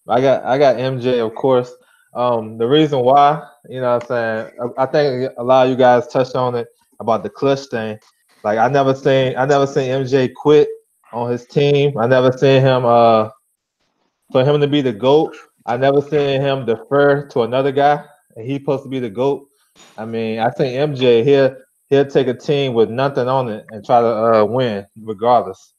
I got MJ, of course. The reason why, you know what I'm saying, I think a lot of you guys touched on it about the clutch thing. Like I never seen MJ quit on his team. I never seen him for him to be the GOAT. I never seen him defer to another guy, and he's supposed to be the GOAT. I mean, I think MJ he'll take a team with nothing on it and try to win regardless.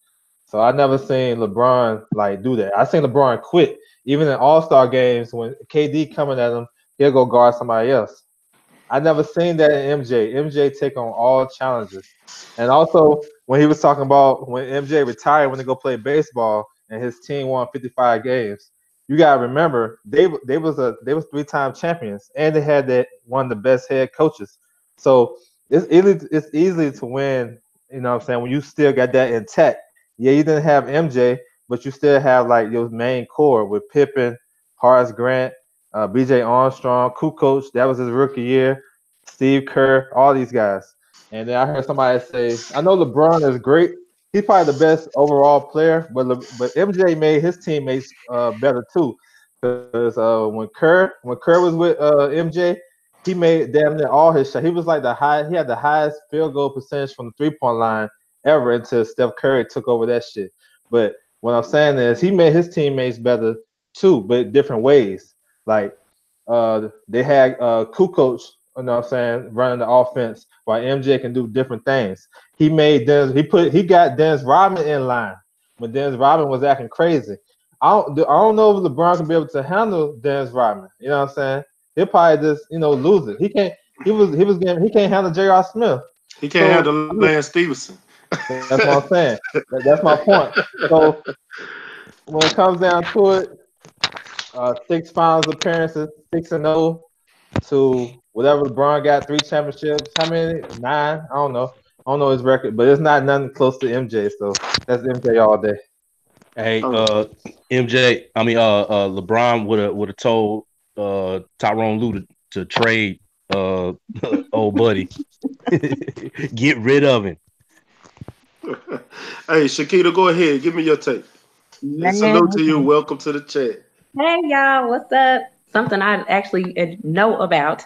So I never seen LeBron like do that. I seen LeBron quit even in All-Star games when KD coming at him, he'll go guard somebody else. I never seen that in MJ. MJ take on all challenges, and also when he was talking about when MJ retired when they go play baseball and his team won 55 games. You gotta remember they was 3-time champions and they had one of the best head coaches. So it's easy to win. You know what I'm saying, when you still got that intact. Yeah, you didn't have MJ, but you still have like your main core with Pippen, Horace Grant, BJ Armstrong, Kukoc. That was his rookie year. Steve Kerr, all these guys. And then I heard somebody say, I know LeBron is great. He's probably the best overall player, but MJ made his teammates better too. Because when Kerr was with MJ, he made damn near all his shots. He was like he had the highest field goal percentage from the 3-point line ever until Steph Curry took over that shit. But what I'm saying is he made his teammates better too, but different ways. Like they had Kukoc, you know what I'm saying, running the offense while MJ can do different things. He got Dennis Rodman in line when Dennis Rodman was acting crazy. I don't know if LeBron can be able to handle Dennis Rodman. You know what I'm saying? He'll probably just lose it. He can't handle J.R. Smith. He can't So handle Lance Stevenson. that's what I'm saying. That's my point. So when it comes down to it, 6 finals appearances, 6-0 to whatever LeBron got, 3 championships. How many? 9? I don't know. I don't know his record, but it's not nothing close to MJ. So that's MJ all day. Hey, Oh. LeBron would have told Tyrone Lue to trade old buddy. Get rid of him. Hey, Shakita, go ahead. Give me your take. And salute to you. Welcome to the chat. Hey y'all, what's up? Something I actually know about.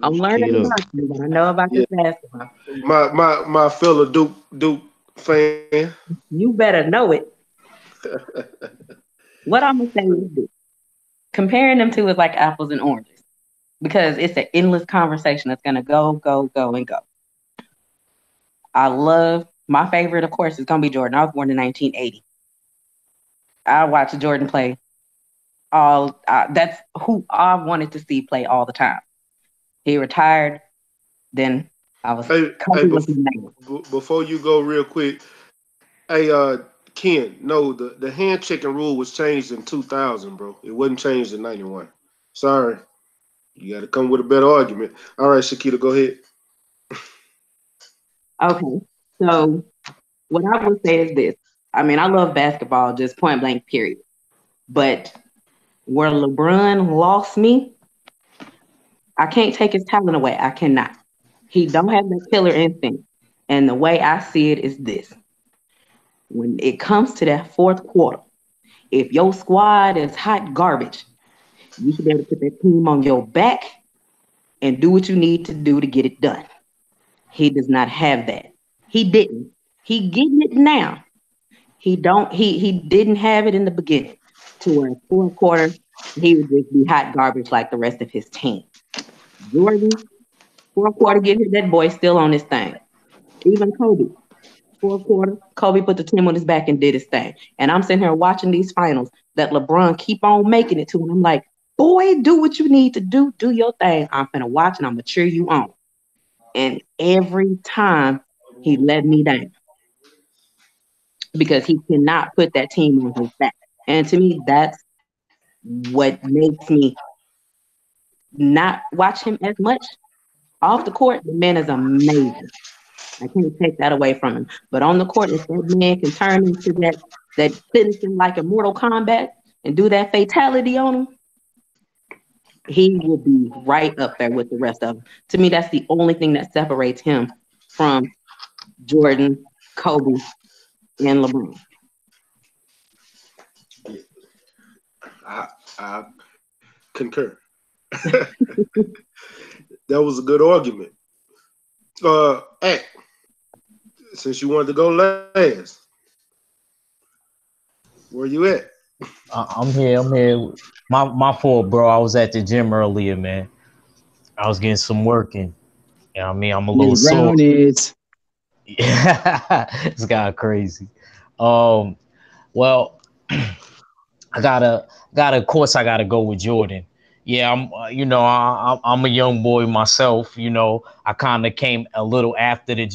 I'm learning Shakita. about you, but I know about this basketball. My fellow Duke fan. You better know it. What I'm gonna say is this. Comparing them two is like apples and oranges because it's an endless conversation that's gonna go, and go. I love my favorite, of course, is gonna be Jordan. I was born in 1980. I watched Jordan play that's who I wanted to see play all the time. He retired, then I was before you go real quick, hey Ken, no, the hand checking rule was changed in 2000, bro. It wasn't changed in 91. Sorry. You got to come with a better argument. All right, Shakita, go ahead. Okay. So what I would say is this. I mean, I love basketball, just point blank, period. But where LeBron lost me, I can't take his talent away. I cannot. He don't have that killer instinct. And the way I see it is this. When it comes to that fourth quarter, if your squad is hot garbage, you should be able to put that team on your back and do what you need to do to get it done. He does not have that. He didn't. He getting it now. He didn't have it in the beginning. To where fourth quarter, he would just be hot garbage like the rest of his team. Jordan, fourth quarter, get hit, that boy still on his thing. Even Kobe, fourth quarter, Kobe put the team on his back and did his thing. And I'm sitting here watching these finals that LeBron keep on making it to, and I'm like, boy, do what you need to do your thing. I'm finna watch and I'm gonna cheer you on. And every time he let me down because he cannot put that team on his back. And to me, that's what makes me not watch him as much. Off the court, the man is amazing. I can't take that away from him. But on the court, if that man can turn into that finishing like a Mortal Kombat and do that fatality on him, he will be right up there with the rest of them. To me, that's the only thing that separates him from Jordan, Kobe, and LeBron. I concur. That was a good argument. Ack, since you wanted to go last, where you at? I'm here. My fault, bro. I was at the gym earlier, man. I was getting some work in. You know what I mean? I'm a little sore. Yeah, it's kind of crazy. Well, I gotta, of course, I gotta go with Jordan. Yeah, I'm a young boy myself. I kind of came a little after the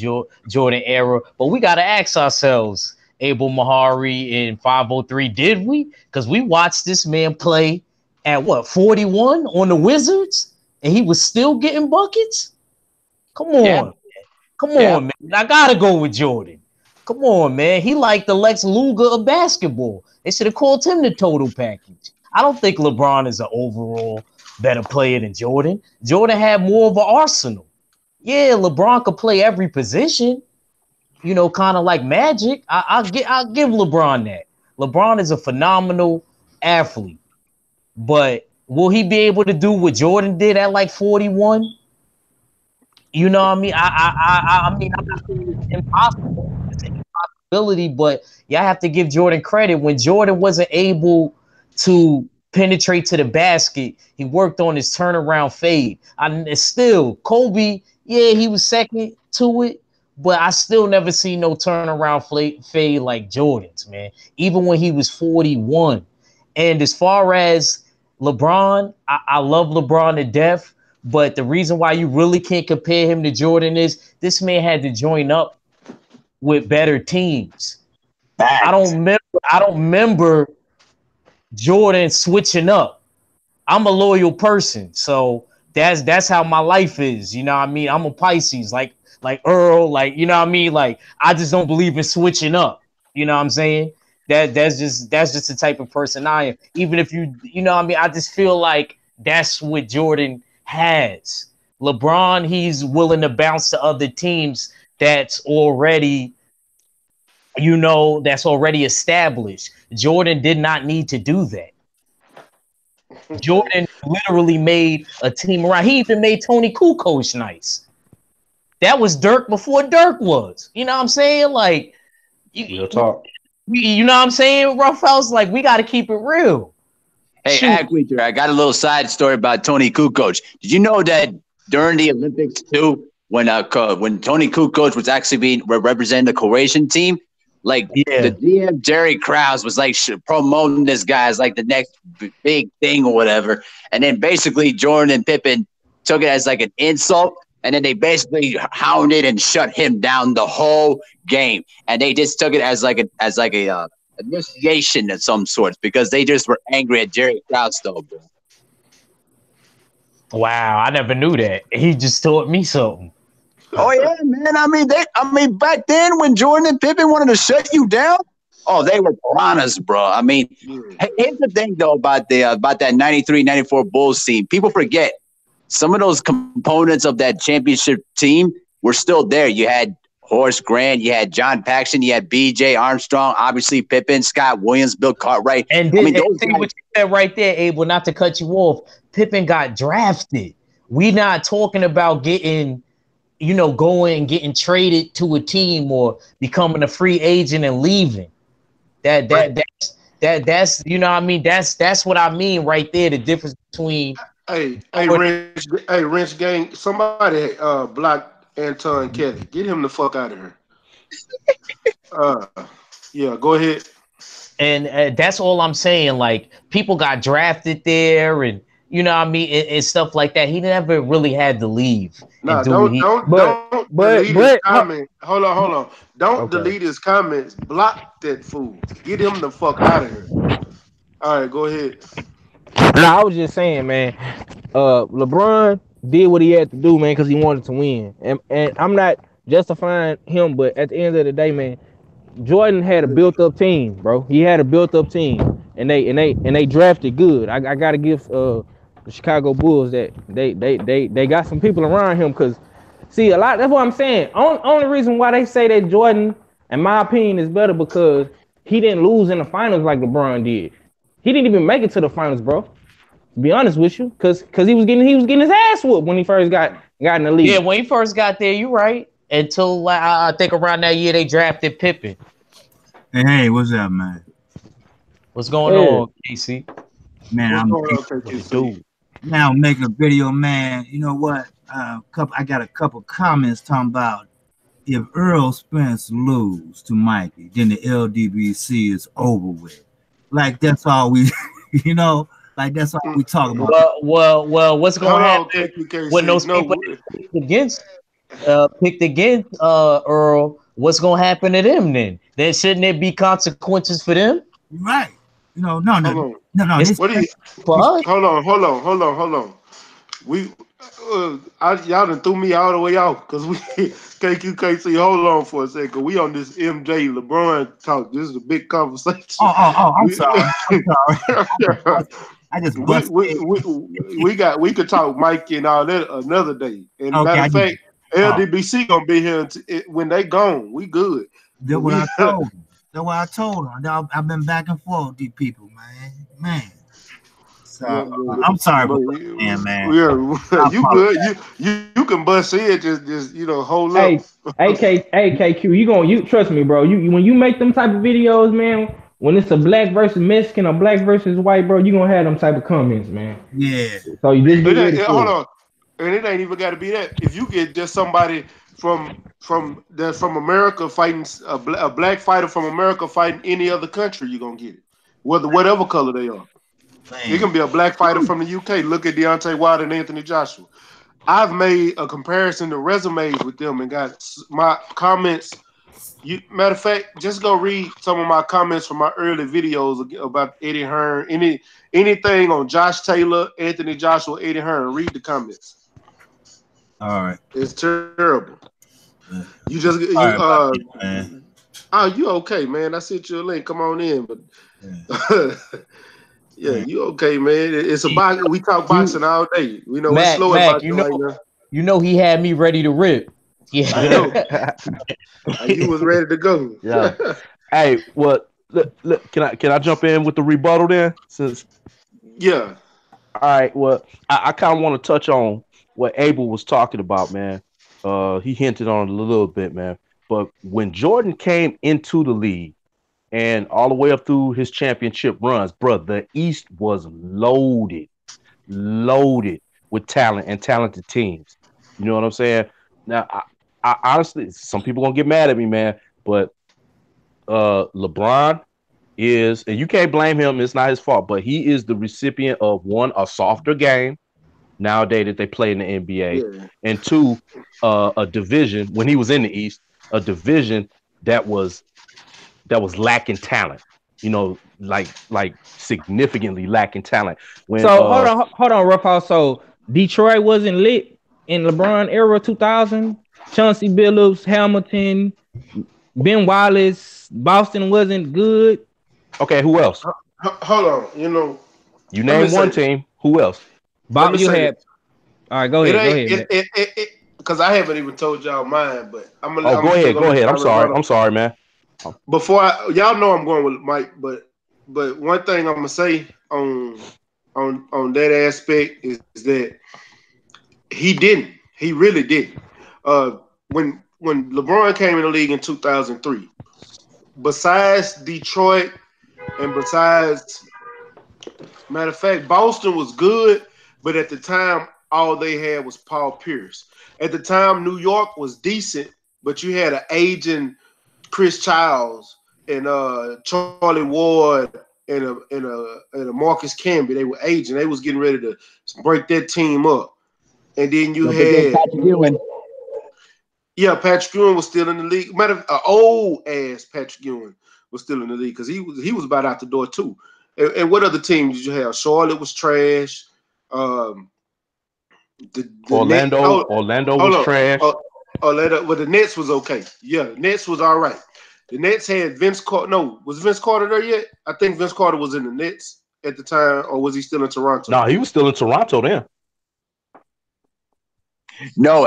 Jordan era, but we gotta ask ourselves, Abel Mahari in 503, did we? Because we watched this man play at 41 on the Wizards, and he was still getting buckets. Come on, man. Come on, man. I gotta go with Jordan. Come on, man. He like the Lex Luger of basketball. They should have called him the total package. I don't think LeBron is an overall better player than Jordan. Jordan had more of an arsenal. Yeah, LeBron could play every position, kind of like Magic. I'll give LeBron that. LeBron is a phenomenal athlete. But will he be able to do what Jordan did at like 41? You know what I mean? I mean, I'm not saying it's impossible. It's an impossibility, but y'all have to give Jordan credit. When Jordan wasn't able to penetrate to the basket, he worked on his turnaround fade. Still, Kobe, yeah, he was second to it, but I still never seen no turnaround fade like Jordan's, man. Even when he was 41. And as far as LeBron, I love LeBron to death. But the reason why you really can't compare him to Jordan is this man had to join up with better teams. I don't remember Jordan switching up. I'm a loyal person, so that's how my life is. You know what I mean? I'm a Pisces, like Earl, like, you know what I mean? Like, I just don't believe in switching up. You know what I'm saying? That's just the type of person I am. Even if you know what I mean, I just feel like that's what Jordan has. LeBron, he's willing to bounce to other teams that's already established. Jordan did not need to do that. Jordan literally made a team around. He even made Tony Kukoc nice. That was Dirk before Dirk was. You know what I'm saying? Like, Real talk. you know what I'm saying, Rough House? Like, we got to keep it real. Hey, Ack-Reacher, I got a little side story about Tony Kukoc. Did you know that during the Olympics too, when Tony Kukoc was actually being representing the Croatian team, like the DM Jerry Krause was like promoting this guy as like the next big thing or whatever, and then basically Jordan and Pippen took it as like an insult, and then they basically hounded and shut him down the whole game, and they just took it as like a initiation of some sort because they just were angry at Jerry Krause, though, bro. Wow, I never knew that. He just taught me something. Oh yeah, man. I mean, back then when Jordan and Pippen wanted to shut you down, oh, they were piranhas, bro. I mean, here's the thing though about that 93-94 Bulls team. People forget some of those components of that championship team were still there. You had Horace Grant, you had John Paxson, you had B.J. Armstrong, obviously Pippen, Scott Williams, Bill Cartwright. And those guys, what you said right there, Abel, not to cut you off, Pippen got drafted. We not talking about getting, going and getting traded to a team or becoming a free agent and leaving. That's you know what I mean? That's what I mean right there. The difference between Wrench gang, somebody block Anton Kelly. Get him the fuck out of here. Yeah, go ahead. And that's all I'm saying. Like, people got drafted there, and you know what I mean, and stuff like that. He never really had to leave. No, don't delete his comment. Hold on. Don't delete his comments. Block that fool. Get him the fuck out of here. All right, go ahead. No, I was just saying, man. LeBron did what he had to do, man, because he wanted to win. And I'm not justifying him, but at the end of the day, man, Jordan had a built-up team, bro. He had a built-up team, and they drafted good. I gotta give the Chicago Bulls that they got some people around him, because see, a lot. That's what I'm saying. Only reason why they say that Jordan, in my opinion, is better because he didn't lose in the finals like LeBron did. He didn't even make it to the finals, bro. To be honest with you, because he was getting his ass whooped when he first got in the league. Yeah, when he first got there, you're right. Until I think around that year they drafted Pippen. Hey, what's up, man? What's going on, Casey? Man, now make a video, man. You know what? I got a couple comments talking about if Earl Spence lose to Mikey, then the LDBC is over with. Like, that's all we, like, that's all we talk about. Well, what's going to happen when those people picked against Earl? What's going to happen to them then? Then shouldn't there be consequences for them? Right. No. Hold on. We y'all done threw me all the way out because we KQKC. Hold on for a second. We on this MJ LeBron talk. This is a big conversation. I'm sorry. I just we could talk Mike and all that another day. And matter of fact, LDBC gonna be here when they gone. We good. That's what I told them. That's what I told them. I've been back and forth with these people, man. So I'm sorry, man. Yeah, you good. You can bust in, just hold up. Hey, KQ, you trust me, bro. You when you make them type of videos, man. When it's a black versus Mexican or black versus white, bro, you gonna have them type of comments, man. Yeah. So you just be ready hold on, and it ain't even got to be that. If you get just somebody from America fighting a black fighter from America fighting any other country, you gonna get it, whatever color they are. Man. It can be a black fighter from the UK. Look at Deontay Wilder and Anthony Joshua. I've made a comparison to resumes with them and got my comments. Matter of fact, just go read some of my comments from my early videos about Eddie Hearn. Anything on Josh Taylor, Anthony Joshua, Eddie Hearn. Read the comments. All right. It's terrible. You just Sorry about that, man. Oh, you okay, man? I sent you a link. Come on in, but yeah, you okay, man? It's a box. We talk boxing all day. We know it's slow Mac, boxing right now. you know he had me ready to rip. Yeah, I know. You was ready to go. Yeah. Hey, what? Look, can I jump in with the rebuttal then? Since Yeah. all right, well, I kind of want to touch on what Abel was talking about, man. He hinted on it a little bit, man. But when Jordan came into the league and all the way up through his championship runs, bro, the East was loaded with talent and talented teams. You know what I'm saying? Now, I honestly, some people gonna get mad at me, man, but LeBron is, and you can't blame him, it's not his fault, but he is the recipient of one, a softer game nowadays that they play in the NBA, and two, a division when he was in the East, a division that was lacking talent. You know, like significantly lacking talent. When So hold on, Ruff. So Detroit wasn't lit in LeBron era 2000. Chauncey Billups, Hamilton, Ben Wallace, Boston wasn't good. Okay, who else? Hold on. You name one team. Who else? Bob, you had. All right, go ahead. Because I haven't even told y'all mine, but I'm gonna. Oh, go ahead. I'm sorry, man. Before y'all know I'm going with Mike, but one thing I'm gonna say on that aspect is that he really didn't. When LeBron came in the league in 2003, besides Detroit and besides, matter of fact, Boston was good, but at the time all they had was Paul Pierce. At the time, New York was decent, but you had an aging Chris Childs and Charlie Ward and a Marcus Camby. They were aging. They was getting ready to break that team up. And then you had Patrick Ewing. Yeah, Patrick Ewing was still in the league. Old ass Patrick Ewing was still in the league because he was about out the door too. And what other team did you have? Charlotte was trash. Orlando was trash. Orlando, but the Nets was okay. Yeah, the Nets was all right. The Nets had Vince Carter. No, was Vince Carter there yet? I think Vince Carter was in the Nets at the time, or was he still in Toronto? No, he was still in Toronto then. No,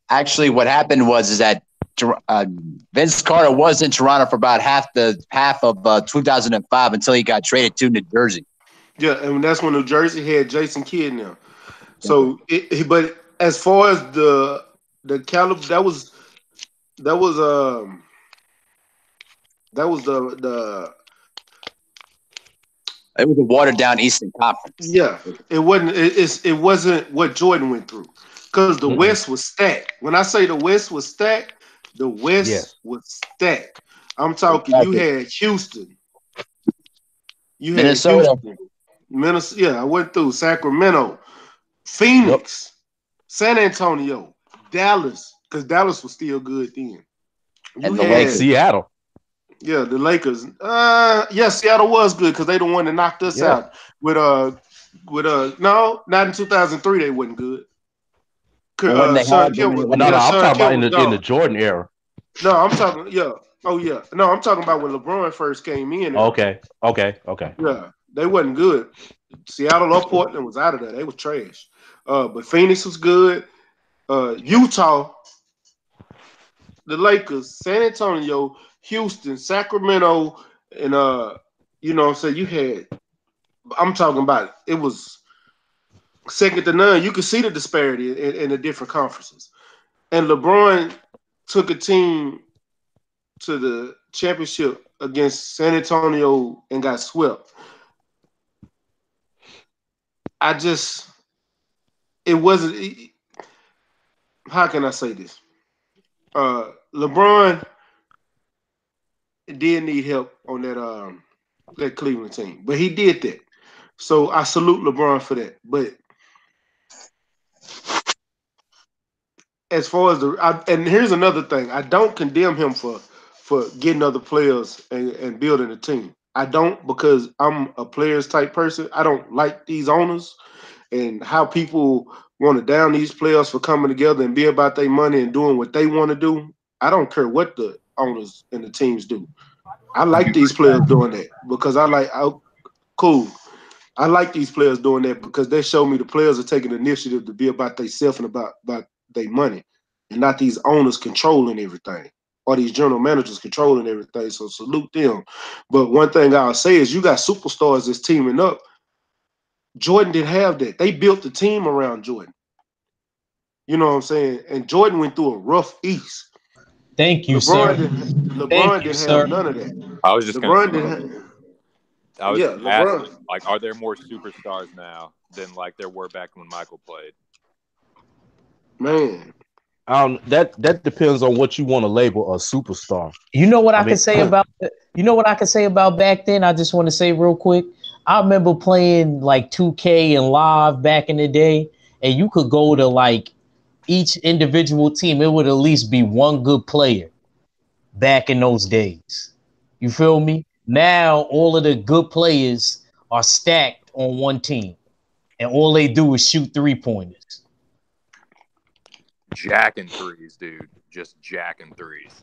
actually, what happened was that Vince Carter was in Toronto for about half of 2005 until he got traded to New Jersey. Yeah, and that's when New Jersey had Jason Kidd now. So, but as far as the caliber, that was the It was a watered down Eastern Conference. Yeah, it wasn't what Jordan went through because the West was stacked. When I say the West was stacked, the West was stacked. I'm talking. You had Houston. You had Minnesota. Minnesota. Yeah, I went through Sacramento, Phoenix, San Antonio, Dallas, because Dallas was still good then. And the Lakers. Seattle. Yeah, the Lakers. Seattle was good because they the one that knocked us out with no, not in 2003. They wasn't good. I'm talking about in the Jordan era. No, I'm talking. Yeah. Oh yeah. No, I'm talking about when LeBron first came in. Okay. Yeah, they wasn't good. Seattle or Portland was out of there. They was trash. But Phoenix was good. Utah, the Lakers, San Antonio, Houston, Sacramento, and you had. I'm talking about it was second to none. You could see the disparity in the different conferences. And LeBron took a team to the championship against San Antonio and got swept. It wasn't. How can I say this? LeBron did need help on that Cleveland team, but he did that. So I salute LeBron for that. But as far as and here's another thing. I don't condemn him for getting other players and building a team. I don't, because I'm a players type person. I don't like these owners and how people want to down these players for coming together and be about their money and doing what they want to do. I don't care what the owners and the teams do. I like these players doing that because cool. I like these players doing that because they show me the players are taking initiative to be about themselves and about their money, and not these owners controlling everything or these general managers controlling everything. So salute them. But one thing I'll say is you got superstars that's teaming up. Jordan didn't have that. They built the team around Jordan. You know what I'm saying? And Jordan went through a rough East. Thank you, LeBron sir. didn't have none of that. I was just gonna LeBron say, didn't have, I was yeah, gonna ask you, LeBron. like, are there more superstars now than like there were back when Michael played? Man. That depends on what you want to label a superstar. You know what I I mean, could say about back then? I just want to say real quick. I remember playing like 2K and live back in the day, and you could go to like each individual team. It would at least be one good player back in those days. You feel me? Now all of the good players are stacked on one team, and all they do is shoot 3-pointers. Jacking threes, dude. Just jacking threes.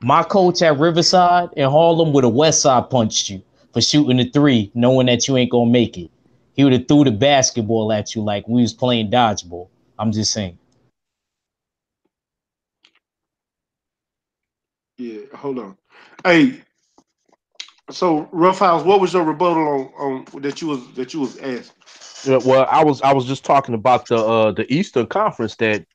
My coach at Riverside in Harlem would have West Side punched you for shooting a 3, knowing that you ain't gonna make it. He would have threw the basketball at you like we was playing dodgeball. I'm just saying. Yeah, hold on. Hey, so Rough House, what was your rebuttal on that you was asked? yeah, well, I was just talking about the Eastern Conference that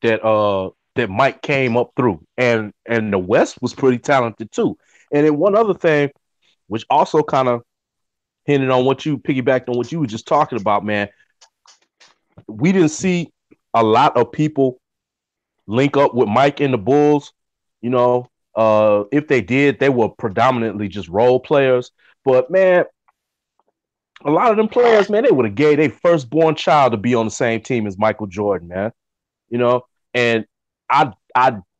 Mike came up through, and the West was pretty talented too. And then one other thing, which also kind of hinted on what you piggybacked on what you were just talking about, man. We didn't see a lot of people link up with Mike and the Bulls. You know, if they did, they were predominantly just role players. But man, a lot of them players, man, they would have gave their firstborn child to be on the same team as Michael Jordan, man. You know, and I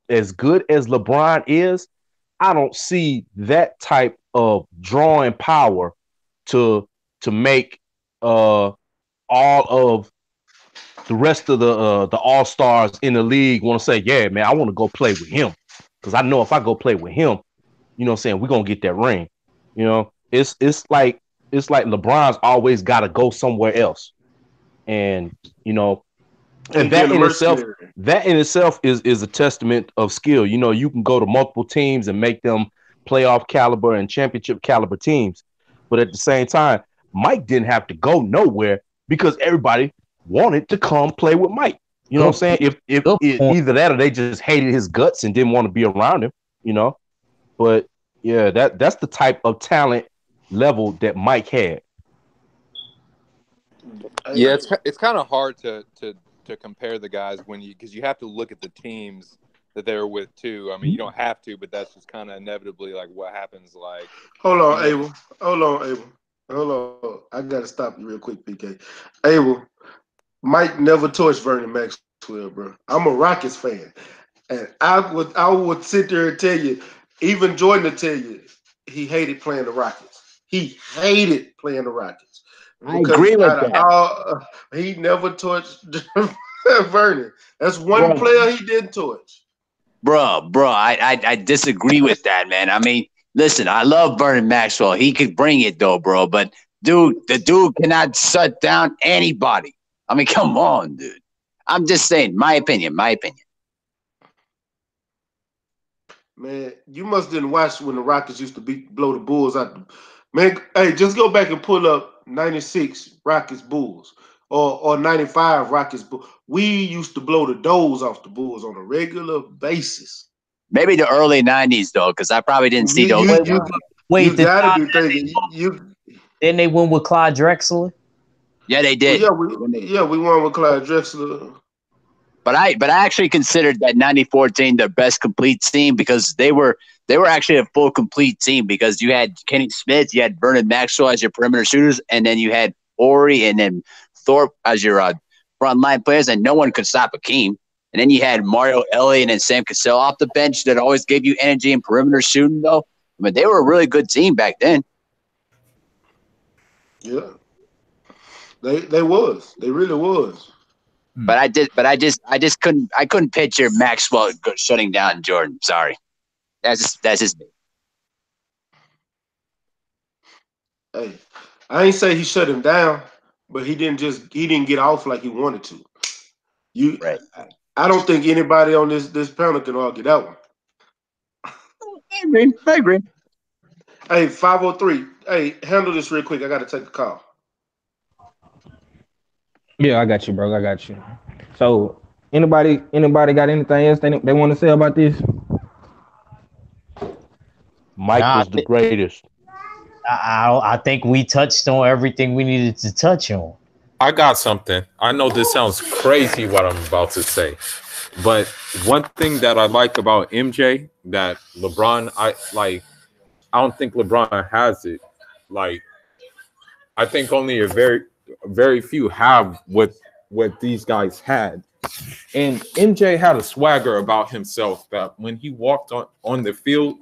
as good as LeBron is, I don't see that type of drawing power to make all of the rest of the all stars in the league want to say, yeah, man, I want to go play with him because I know if I go play with him, you know what I'm saying, we're gonna get that ring. You know, it's like LeBron's always got to go somewhere else, and you know, and that in itself is a testament of skill. You know, you can go to multiple teams and make them playoff caliber and championship caliber teams, but at the same time, Mike didn't have to go nowhere because everybody wanted to come play with Mike. You know what I'm saying? If either that or they just hated his guts and didn't want to be around him, you know. But yeah, that's the type of talent level that Mike had. Yeah, it's kind of hard to compare the guys because you have to look at the teams that they're with too. I mean, you don't have to, but that's just kind of inevitably like what happens. Like, hold on, Abel. Hold on. I gotta stop you real quick, PK. Abel, Mike never torched Vernon Maxwell, bro. I'm a Rockets fan, and I would sit there and tell you, even Jordan would tell you, he hated playing the Rockets. He hated playing the Rockets. I agree with that. He never torched Vernon. That's one player he didn't torch. Bro, I disagree with that, man. I mean, listen, I love Vernon Maxwell. He could bring it though, bro. But the dude cannot shut down anybody. I mean, come on, dude. I'm just saying, my opinion. Man, you must didn't watch when the Rockets used to blow the Bulls out. Man, hey, just go back and pull up 96 Rockets Bulls or 95 Rockets Bulls. We used to blow the doors off the Bulls on a regular basis. Maybe the early 90s, though, because I probably didn't see those. Wait, you gotta be thinking. Then they went with Clyde Drexler? Yeah, they did. Well, we won with Clyde Drexler. But I actually considered that 94 team the best complete team because they were actually a full complete team because you had Kenny Smith, you had Vernon Maxwell as your perimeter shooters, and then you had Horry and then Thorpe as your front line players, and no one could stop Akeem. And then you had Mario Elliott and Sam Cassell off the bench that always gave you energy and perimeter shooting, though. I mean, they were a really good team back then. Yeah, they was. They really was. But I couldn't picture Maxwell shutting down Jordan. Sorry, that's just me. Hey, I ain't say he shut him down, but he didn't get off like he wanted to. Right. I don't think anybody on this panel can argue that one. I agree. Hey, 503. Hey, handle this real quick. I got to take a call. Yeah, I got you, bro. I got you. So, anybody got anything else they want to say about this? Mike was the greatest. I think we touched on everything we needed to touch on. I got something. I know this sounds crazy what I'm about to say, but one thing that I like about MJ that LeBron, I don't think LeBron has it. Like, I think only a very few have what these guys had. And MJ had a swagger about himself that when he walked on the field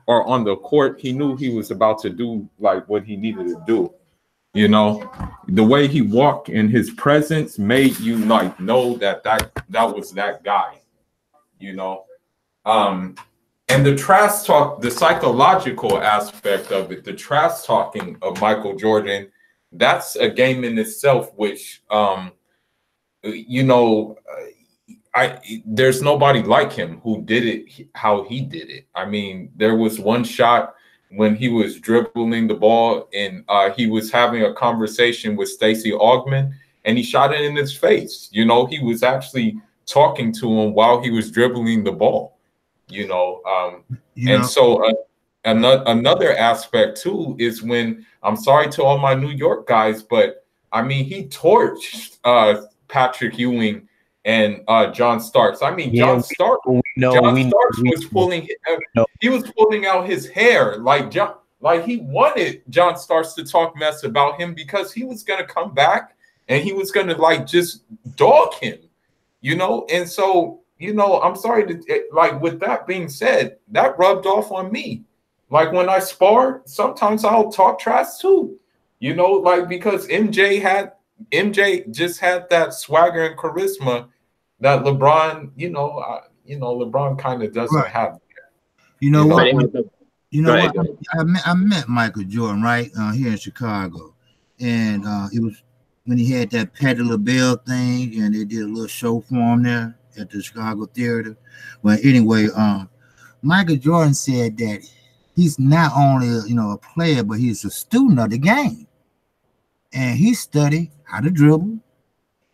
or on the court, he knew he was about to do like what he needed to do. You know, the way he walked and his presence made you like know that was that guy. You know, and the trash talk, the psychological aspect of it, the trash talking of Michael Jordan, that's a game in itself. Which, you know, there's nobody like him who did it how he did it. I mean, there was one shot when he was dribbling the ball and he was having a conversation with Stacey Augmon and he shot it in his face. You know, he was actually talking to him while he was dribbling the ball, you know. So another aspect too is when, I'm sorry to all my New York guys, but I mean, he torched Patrick Ewing and John Starks. I mean, John Starks was pulling. He was pulling out his hair like he wanted John Starks to talk mess about him because he was gonna come back and he was gonna like just dog him, you know. And so, you know, I'm sorry to like. With that being said, that rubbed off on me. Like when I spar, sometimes I'll talk trash too, you know, like because MJ just had that swagger and charisma that LeBron, LeBron kind of doesn't have. You know what? I met Michael Jordan right here in Chicago, and it was when he had that Patti LaBelle thing, and they did a little show for him there at the Chicago Theater. Well, anyway, Michael Jordan said that he's not only a player, but he's a student of the game, and he studied how to dribble.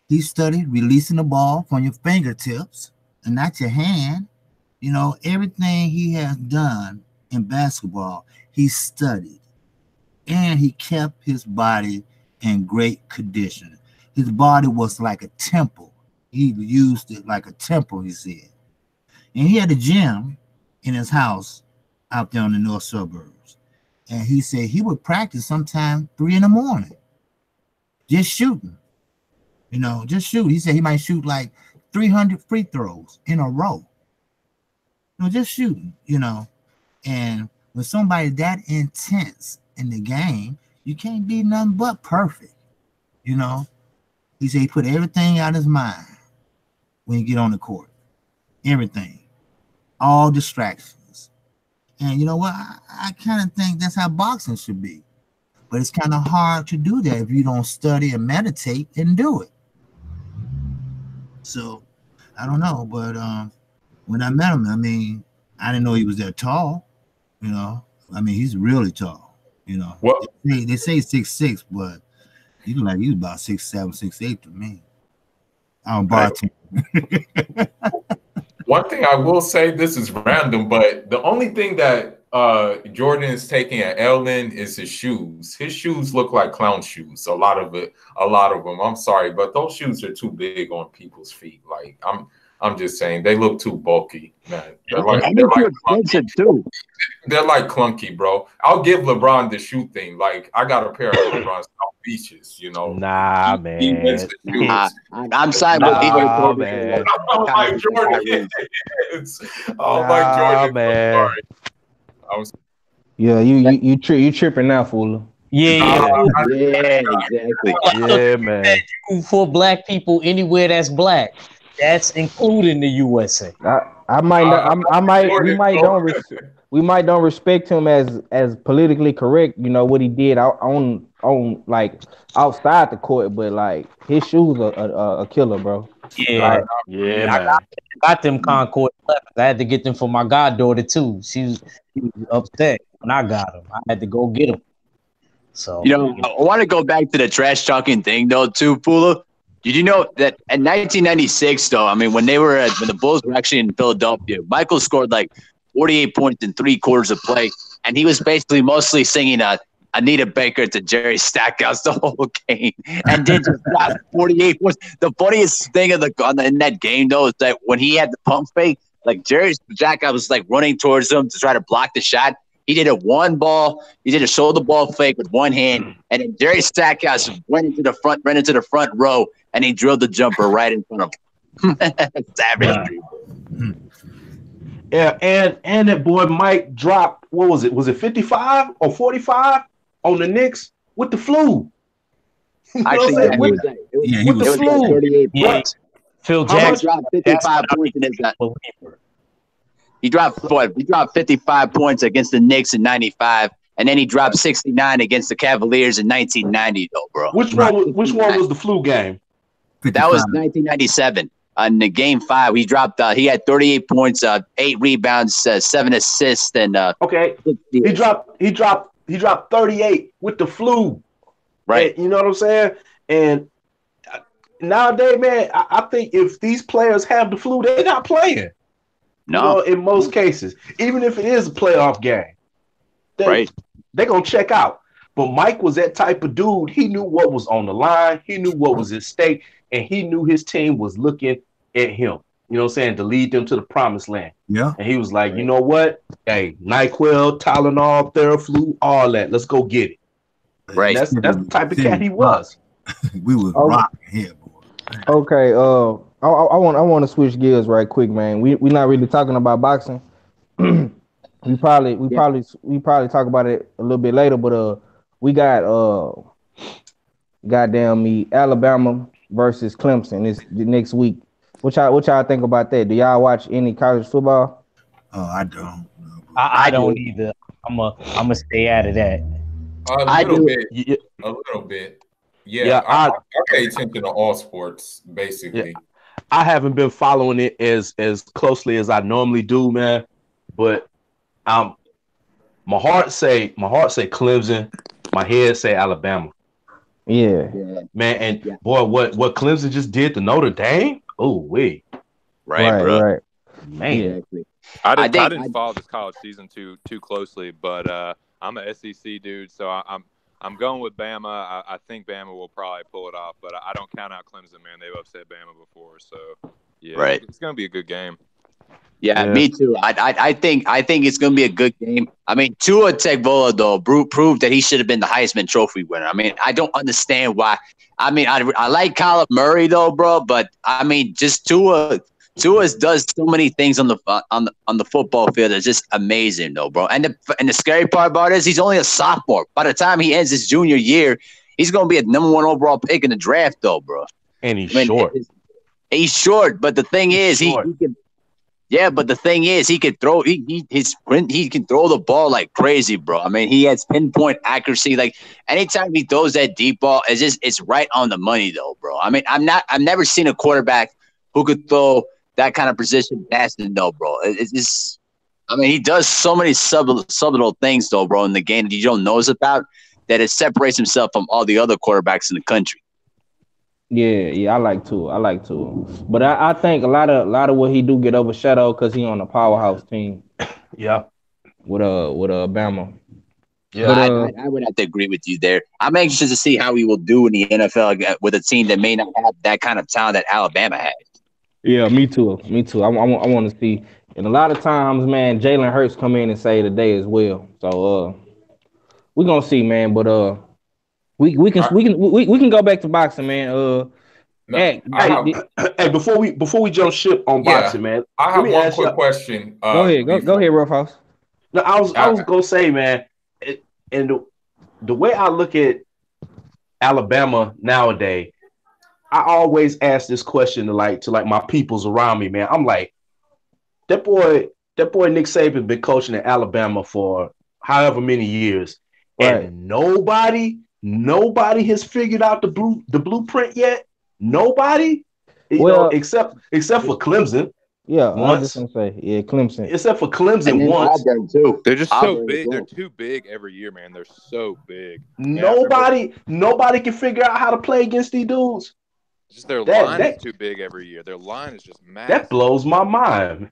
He studied releasing the ball from your fingertips and not your hand. You know, everything he has done in basketball, he studied. And he kept his body in great condition. His body was like a temple. He used it like a temple, he said. And he had a gym in his house out there in the north suburbs. And he said he would practice sometime 3 in the morning, just shooting. Just shoot. He said he might shoot like 300 free throws in a row. Just shooting, And with somebody that intense in the game, you can't be nothing but perfect, He said he put everything out of his mind when you get on the court. Everything. All distractions. And you know what? I kind of think that's how boxing should be. But it's kind of hard to do that if you don't study and meditate and do it. So, I don't know, but when I met him, I mean, I didn't know he was that tall, I mean, he's really tall, What? They say 6'6", but he look like he was about 6'7", 6'8" to me. I'm bartending. One thing I will say, this is random, but the only thing that Jordan is taking an L in is his shoes. His shoes look like clown shoes. A lot of them. I'm sorry, but those shoes are too big on people's feet. Like I'm just saying, they look too bulky, man. They're like clunky, bro. I'll give LeBron the shoe thing. Like I got a pair of LeBron's beaches, you know. Nah, He wins man. the shoes. I'm siding with either Nah, Kobe. man. Oh, Mike Jordan. Oh, Mike Nah, Jordan. man. I'm sorry. Yeah, you tripping now, fool. Yeah, Yeah, exactly. yeah, man. For black people anywhere that's black, that's including the USA. I might not, I might Jordan, we might don't respect him as politically correct, you know what he did on like outside the court, but like his shoes are a killer, bro. Yeah, Like Yeah, I man. got them Concord 11s. I had to get them for my goddaughter too. She was upset when I got them. I had to go get them. So You know, I want to go back to the trash talking thing though, too, Pula. Did you know that in 1996, though? I mean, when the Bulls were actually in Philadelphia, Michael scored like 48 points in 3 quarters of play, and he was basically mostly singing Anita Baker to Jerry Stackhouse the whole game, and then just got 48 points. The funniest thing in that game though is that when he had the pump fake, like Jerry Stackhouse was like running towards him to try to block the shot. He did he did a shoulder ball fake with one hand, and then Jerry Stackhouse ran into the front row, and he drilled the jumper right in front of him. Savage. Yeah, and that boy Mike dropped, what was it? Was it 55 or 45 on the Knicks with the flu? You know Actually, what I'm saying? With the flu. 38 yeah, points. Phil How Jackson dropped 55 points in his He dropped 55 points against the Knicks in '95, and then he dropped 69 against the Cavaliers in 1990, though, bro. Which one was the flu game? That was 1997. In the game 5, he dropped. He had 38 points, 8 rebounds, 7 assists, and okay. He dropped 38 with the flu. Right. And, you know what I'm saying? And nowadays, man, I think if these players have the flu, they're not playing. No, in most cases, even if it is a playoff game, they're gonna check out. But Mike was that type of dude. He knew what was on the line. He knew what was at stake, and he knew his team was looking at him. You know what I'm saying, to lead them to the promised land. Yeah. And he was like, you know what? Hey, NyQuil, Tylenol, Theraflu, all that. Let's go get it. Right. That's the type of cat he was. We was rocking here, boy. Okay, I want to switch gears right quick, man. We not really talking about boxing. we probably talk about it a little bit later, but we got goddamn me Alabama versus Clemson this next week. What y'all think about that? Do y'all watch any college football? Oh, I don't. I don't either. I'm gonna stay out of that. A little bit. Yeah, I pay attention to all sports, basically. Yeah. I haven't been following it as closely as I normally do, man. But my heart say Clemson, my head say Alabama. Yeah. Man, and boy, what Clemson just did to Notre Dame? Oh, wait. Right, bro. Right. Man. I didn't follow this college season too closely, but I'm an SEC dude, so I'm going with Bama. I think Bama will probably pull it off, but I don't count out Clemson, man. They've upset Bama before, so yeah, it's going to be a good game. Yeah, me too. I think it's going to be a good game. I mean, Tua Tagovailoa, though, proved that he should have been the Heisman Trophy winner. I mean, I don't understand why. I mean, I like Kyler Murray, though, bro, but I mean, just Tua does so many things on the football field that's just amazing, though, bro. And the scary part about it is he's only a sophomore. By the time he ends his junior year, he's going to be a number 1 overall pick in the draft, though, bro. And he's short. He's short, but the thing is, he can. Yeah, but the thing is, he can throw. He can throw the ball like crazy, bro. I mean, he has pinpoint accuracy. Like anytime he throws that deep ball, it's right on the money, though, bro. I mean, I've never seen a quarterback who could throw that kind of precision passing, though, bro. I mean, he does so many subtle things, though, bro, in the game that you don't know about, that it separates himself from all the other quarterbacks in the country. Yeah, I like to. But I think a lot of what he do get overshadowed because he on a powerhouse team. Yeah. With Bama. Yeah, but, I would have to agree with you there. I'm anxious to see how he will do in the NFL with a team that may not have that kind of talent that Alabama has. Yeah, me too. I want to see. And a lot of times, man, Jalen Hurts come in and save the day as well. So we're gonna see, man. But We can go back to boxing, man. No, Hey, Hey, before we jump ship on boxing, man, I let have me one ask you. quick question. Go ahead, go ahead, Rough House. No, I was gonna say, man, and the way I look at Alabama nowadays, I always ask this question to my peoples around me, man. I'm like, that boy Nick Saban's been coaching in Alabama for however many years, Right. and nobody has figured out the blueprint yet. Nobody, except for Clemson. Yeah, I was once. just gonna say, yeah, Clemson. Except for Clemson And then once. Auburn too. They're just Auburn so as big. well. They're too big every year, man. They're so big. Nobody can figure out how to play against these dudes. Just their line is too big every year. Their line is just massive. That blows my mind.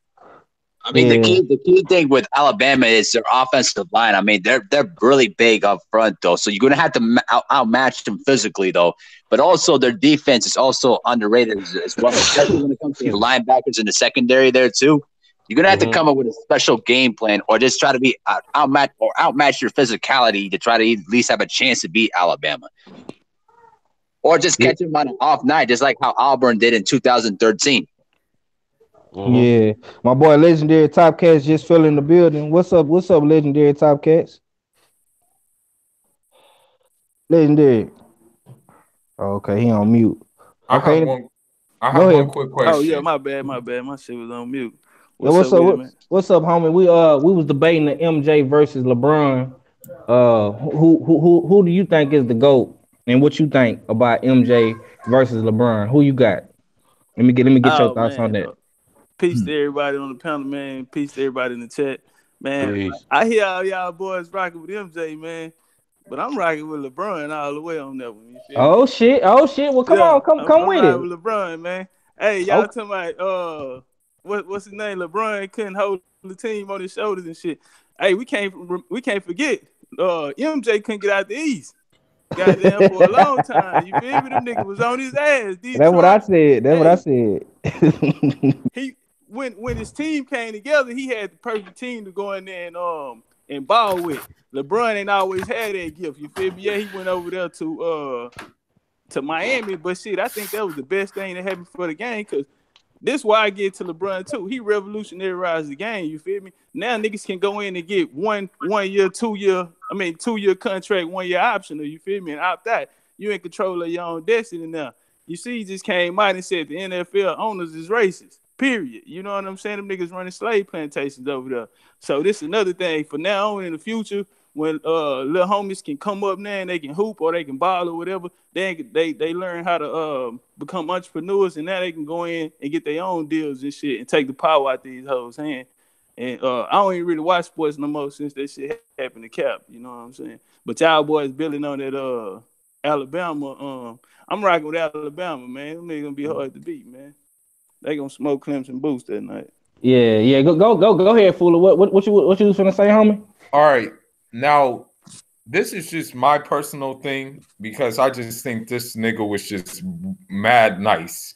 I mean, the key thing with Alabama is their offensive line. I mean, they're really big up front, though. So you're going to have to outmatch them physically, though. But also their defense is also underrated as well, especially when it comes to your linebackers in the secondary there, too. You're going to have to come up with a special game plan or just try to be outmatch your physicality to try to at least have a chance to beat Alabama. Or just catch them on an off night, just like how Auburn did in 2013. Yeah, my boy Legendary Top Cats just fell in the building. What's up, Legendary Top Cats? Legendary. Oh, okay, he on mute. Okay, I have one quick question. Oh yeah, my bad. My shit was on mute. What's up, homie? We was debating the MJ versus LeBron. Who do you think is the GOAT, and what you think about MJ versus LeBron? Who you got? Let me get your thoughts on that. Peace to everybody on the panel, man. Peace to everybody in the chat, man. Peace. I hear all y'all boys rocking with MJ, man, but I'm rocking with LeBron all the way on that one. You feel Oh me? shit! Well, come on, come I'm with riding it. with LeBron, man. Hey, y'all talking about what's his name? LeBron couldn't hold the team on his shoulders and shit. Hey, we can't forget. MJ couldn't get out the East. Goddamn, for a long time. You feel me? Them niggas was on his ass. Detroit. That's what I said. That's what I said. He when his team came together, he had the perfect team to go in there and ball with. LeBron ain't always had that gift. You feel me? Yeah, he went over there to Miami, but shit, I think that was the best thing that happened for the game because this why I get to LeBron too. He revolutionarized the game. You feel me? Now niggas can go in and get 1 year, 2 year. 2 year contract, 1 year optional. You feel me? And opt out. You in control of your own destiny now. You see, he just came out and said the NFL owners is racist. Period. You know what I'm saying? Them niggas running slave plantations over there. So this is another thing. For now on in the future, when little homies can come up now and they can hoop or they can ball or whatever, they learn how to become entrepreneurs, and now they can go in and get their own deals and shit and take the power out these hoes' hands. And I don't even really watch sports no more since that shit happened to Cap. You know what I'm saying? But y'all boys building on that Alabama. I'm rocking with Alabama, man. Them niggas gonna be hard to beat, man. They gonna smoke Clemson boost that night. Yeah. Go ahead, Fuller. What you was gonna say, homie? All right. Now, this is just my personal thing because I just think this nigga was just mad nice.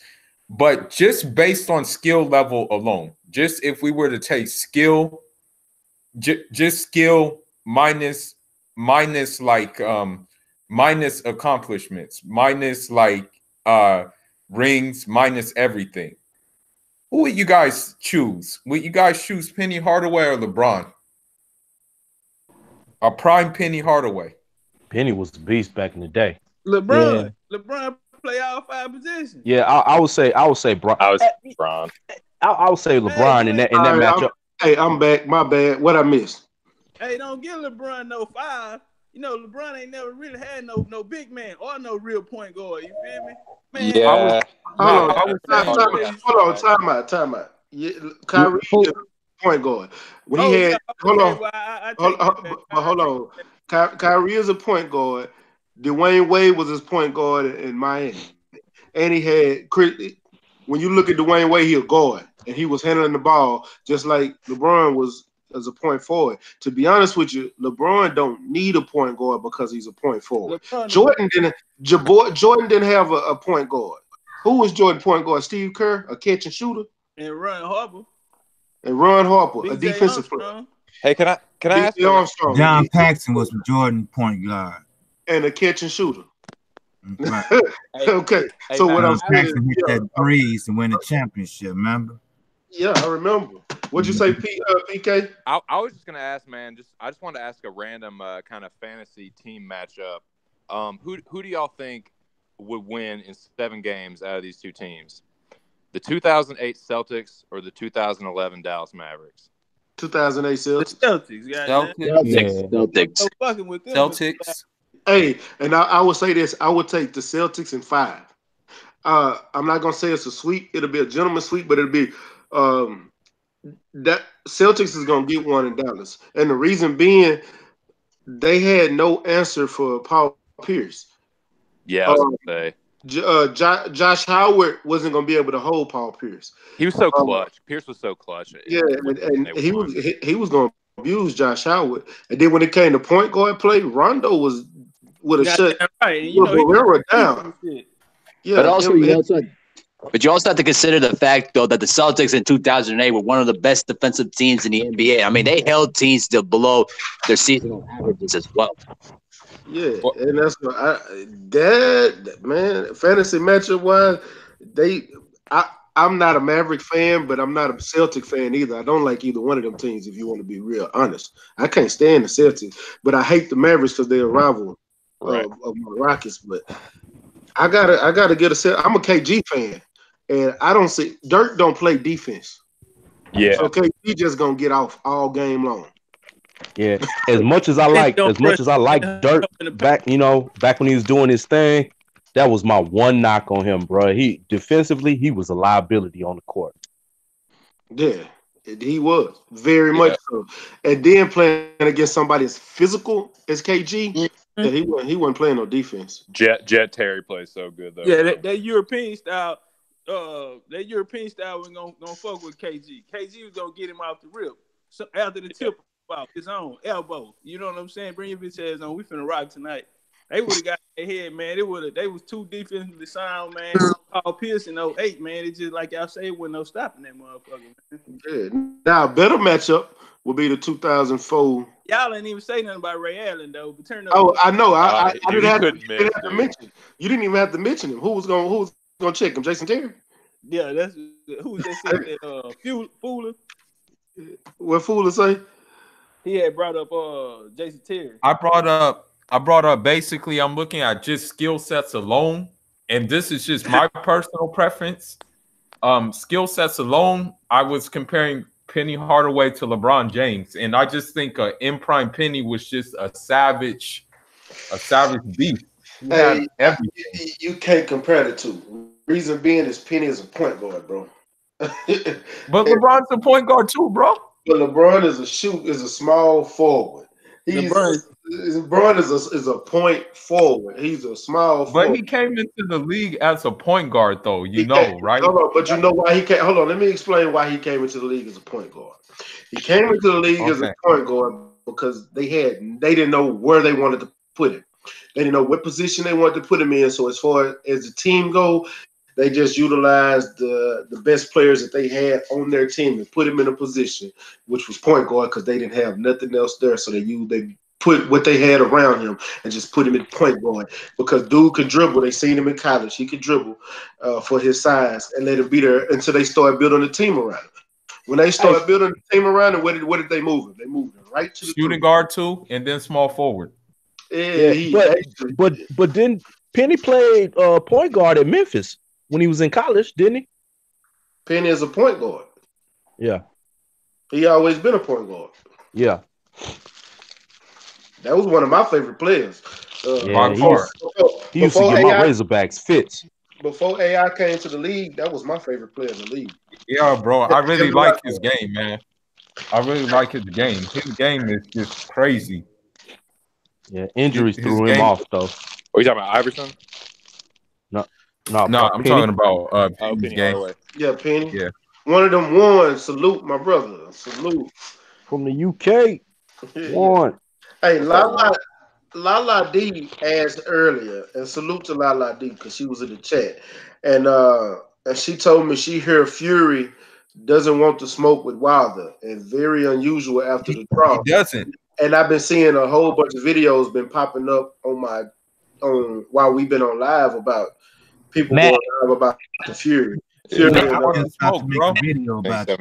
But just based on skill level alone, just if we were to take skill, just skill minus accomplishments, minus rings, minus everything. Who would you guys choose? Would you guys choose Penny Hardaway or LeBron? A prime Penny Hardaway. Penny was the beast back in the day. LeBron play all 5 positions. Yeah, I would say Bron. I was Bron. I would say LeBron in that matchup. I'm back. My bad. What I missed? Hey, don't give LeBron no 5. You know, LeBron ain't never really had no big man or no real point guard. You feel me? Man, Yeah. Hold on. Time out. Yeah, Kyrie is a point guard. When he had hold on. Kyrie is a point guard. Dwayne Wade was his point guard in Miami, and he had Chris. When you look at Dwayne Wade, he a guard, and he was handling the ball just like LeBron was as a point forward. To be honest with you, LeBron don't need a point guard because he's a point forward. Jordan didn't have a point guard. Who was Jordan point guard? Steve Kerr, a catch and shooter, and Ron Harper, a defensive player. Hey, can I ask? John Paxson was Jordan point guard. and a catch and shooter. Right. Okay, Hey, so Matt, what I'm saying, Jackson hit that threes to win the championship. Remember? yeah, I remember. What'd you say, PK? I was just gonna ask, man. I just wanted to ask a random kind of fantasy team matchup. Who do y'all think would win in 7 games out of these two teams? The 2008 Celtics or the 2011 Dallas Mavericks? 2008 Celtics. Celtics, goddamn. Celtics. So fucking with them. Celtics. Hey, and I would say this: I would take the Celtics in 5. I'm not gonna say it's a sweep. It'll be a gentleman's sweep, but it'll be that Celtics is gonna get one in Dallas, and the reason being they had no answer for Paul Pierce. Yeah, I was gonna say. Josh Howard wasn't gonna be able to hold Paul Pierce. He was so clutch. Pierce was so clutch. Yeah, and he was gonna abuse Josh Howard, and then when it came to point guard play, Rondo would have shut Barrera down. Yeah, but also but you also have to consider the fact, though, that the Celtics in 2008 were one of the best defensive teams in the NBA. I mean, they held teams to below their seasonal averages as well. Yeah, and that's what that man fantasy matchup wise, I'm not a Maverick fan, but I'm not a Celtic fan either. I don't like either one of them teams. If you want to be real honest, I can't stand the Celtics, but I hate the Mavericks because they're a rival of my Rockets. But I gotta get I'm a KG fan, and I don't see Dirk don't play defense. Yeah, so KG just gonna get off all game long. Yeah, as much as I like Dirk back when he was doing his thing, that was my one knock on him, bro. He defensively, he was a liability on the court. Yeah, he was very much so. And then playing against somebody as physical as KG, he wasn't playing no defense. Jet Terry plays so good though. Yeah, that European style, was gonna fuck with KG. KG was gonna get him off the rip. So after the tip. His own elbow, you know what I'm saying? Bring your bitch ass on. We finna rock tonight. They would have got their head, man. They was too defensively sound, man. Paul Pierce in 08, man. It's just like y'all say, it wasn't no stopping that motherfucker, man. Yeah. Now, a better matchup would be the 2004. Y'all ain't even say nothing about Ray Allen though. But turn up. Oh, I know. I didn't have to mention. You didn't even have to mention him. Who was gonna check him? Jason Terry. Yeah, that's who was that said that. Fuller. What Fuller say? He had brought up Jason Terry. I brought up basically I'm looking at just skill sets alone, and this is just my personal preference. Skill sets alone, I was comparing Penny Hardaway to LeBron James, and I just think in prime Penny was just a savage beast. Hey, you can't compare the two. Reason being is Penny is a point guard, bro. But LeBron's a point guard too, bro. But LeBron is a small forward. LeBron is a point forward. He's a small forward. But he came into the league as a point guard, though. Right? Hold on, but you know why he came? Hold on, let me explain why he came into the league as a point guard. He came into the league as a point guard because they didn't know where they wanted to put him. They didn't know what position they wanted to put him in. So as far as the team go, they just utilized the best players that they had on their team and put him in a position, which was point guard, because they didn't have nothing else there. So they put what they had around him and just put him in point guard, because dude could dribble. They seen him in college. He could dribble for his size, and let him be there until they started building a team around him. When they started building a team around him, what did they move him? They moved him right to the shooting guard too, and then small forward. But then Penny played point guard at Memphis when he was in college, didn't he? Penny is a point guard. Yeah. He always been a point guard. Yeah. That was one of my favorite players. He used to get my Razorbacks fits. Before AI came to the league, that was my favorite player in the league. Yeah, bro. I really like his game, man. I really like his game. His game is just crazy. Yeah, injuries threw him off, though. Are you talking about Iverson? No, I'm talking about Penny's game. Yeah, Penny. Yeah. One of them won. Salute, my brother. Salute. From the UK. One. Hey, Lala D asked earlier, and salute to Lala D because she was in the chat. And she told me she heard Fury doesn't want to smoke with Wilder, and very unusual after the draw. He doesn't. And I've been seeing a whole bunch of videos been popping up on while we've been on live about people Mac. going live about the Fury. Mac, I was about to make a video about that.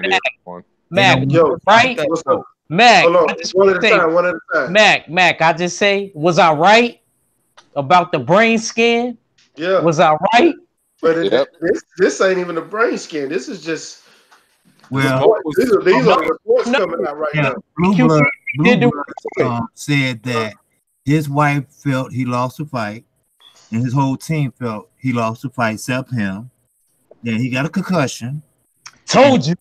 Mac, Yo, right? what's up? Mac, Hold on, I just one want at to a say, time. One at a time. Mac, I just say, was I right about the brain scan? Yeah. Was I right? But this ain't even a brain scan. This is just Well, these are the reports coming out right now. Blue Blood said that his wife felt he lost the fight, and his whole team felt he lost the fight, except him. Then he got a concussion. Told you.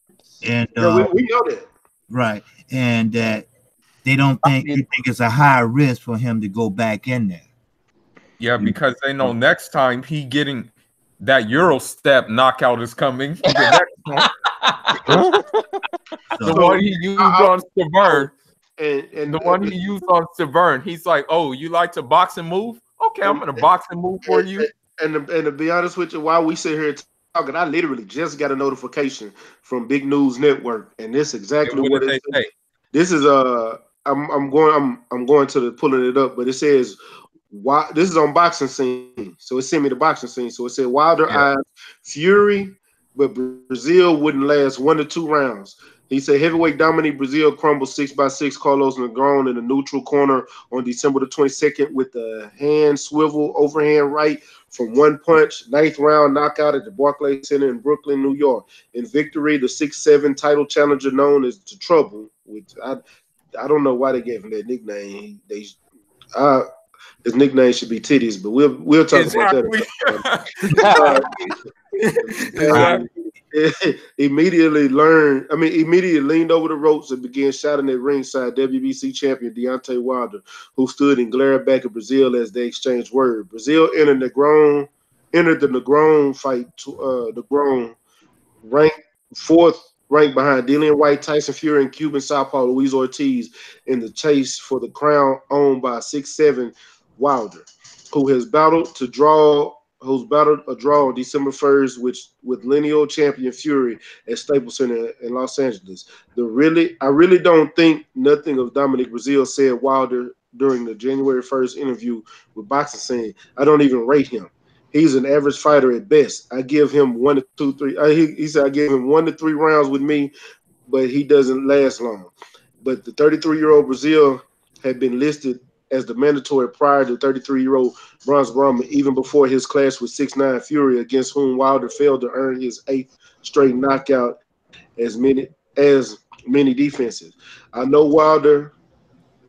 And we know that. Right. And that they think it's a high risk for him to go back in there. Yeah, because they know next time he getting that Euro step knockout is coming. The next one. The one he used on Severn. And the one he used on Severn. He's like, oh, you like to box and move? Okay, I'm gonna box and move for you. And to be honest with you, while we sit here talking, I literally just got a notification from Big News Network, and this is exactly what it says. This is I'm going to pulling it up, but it says why this is on Boxing Scene, so it sent me the Boxing Scene. So it said Wilder eyes Fury, but Brazil wouldn't last 1 to 2 rounds. He said heavyweight Dominic Brazil crumbled 6-6 Carlos Negron in the neutral corner on December the 22nd with the hand swivel overhand right from one punch. 9th round knockout at the Barclays Center in Brooklyn, New York. In victory, the 6'7" title challenger known as The Trouble, which I don't know why they gave him that nickname. His nickname should be Titties, but we'll talk about that. Immediately leaned over the ropes and began shouting at ringside WBC champion Deontay Wilder, who stood and glared back at Brazil as they exchanged words. Brazil entered the Negron fight. Negron ranked 4th. Ranked behind Dillian White, Tyson Fury, and Cuban southpaw Luis Ortiz in the chase for the crown owned by 6'7" Wilder, who's battled a draw on December 1st with lineal champion Fury at Staples Center in Los Angeles. I really don't think nothing of Dominic Brazil, said Wilder during the January 1st interview with Boxing Scene. I don't even rate him. He's an average fighter at best. I give him 1 to 2, 3. He said I give him 1 to 3 rounds with me, but he doesn't last long. But the 33-year-old Brazil had been listed as the mandatory prior to 33-year-old Bronze Brahma, even before his clash with 6'9" Fury, against whom Wilder failed to earn his 8th straight knockout as many defenses. I know Wilder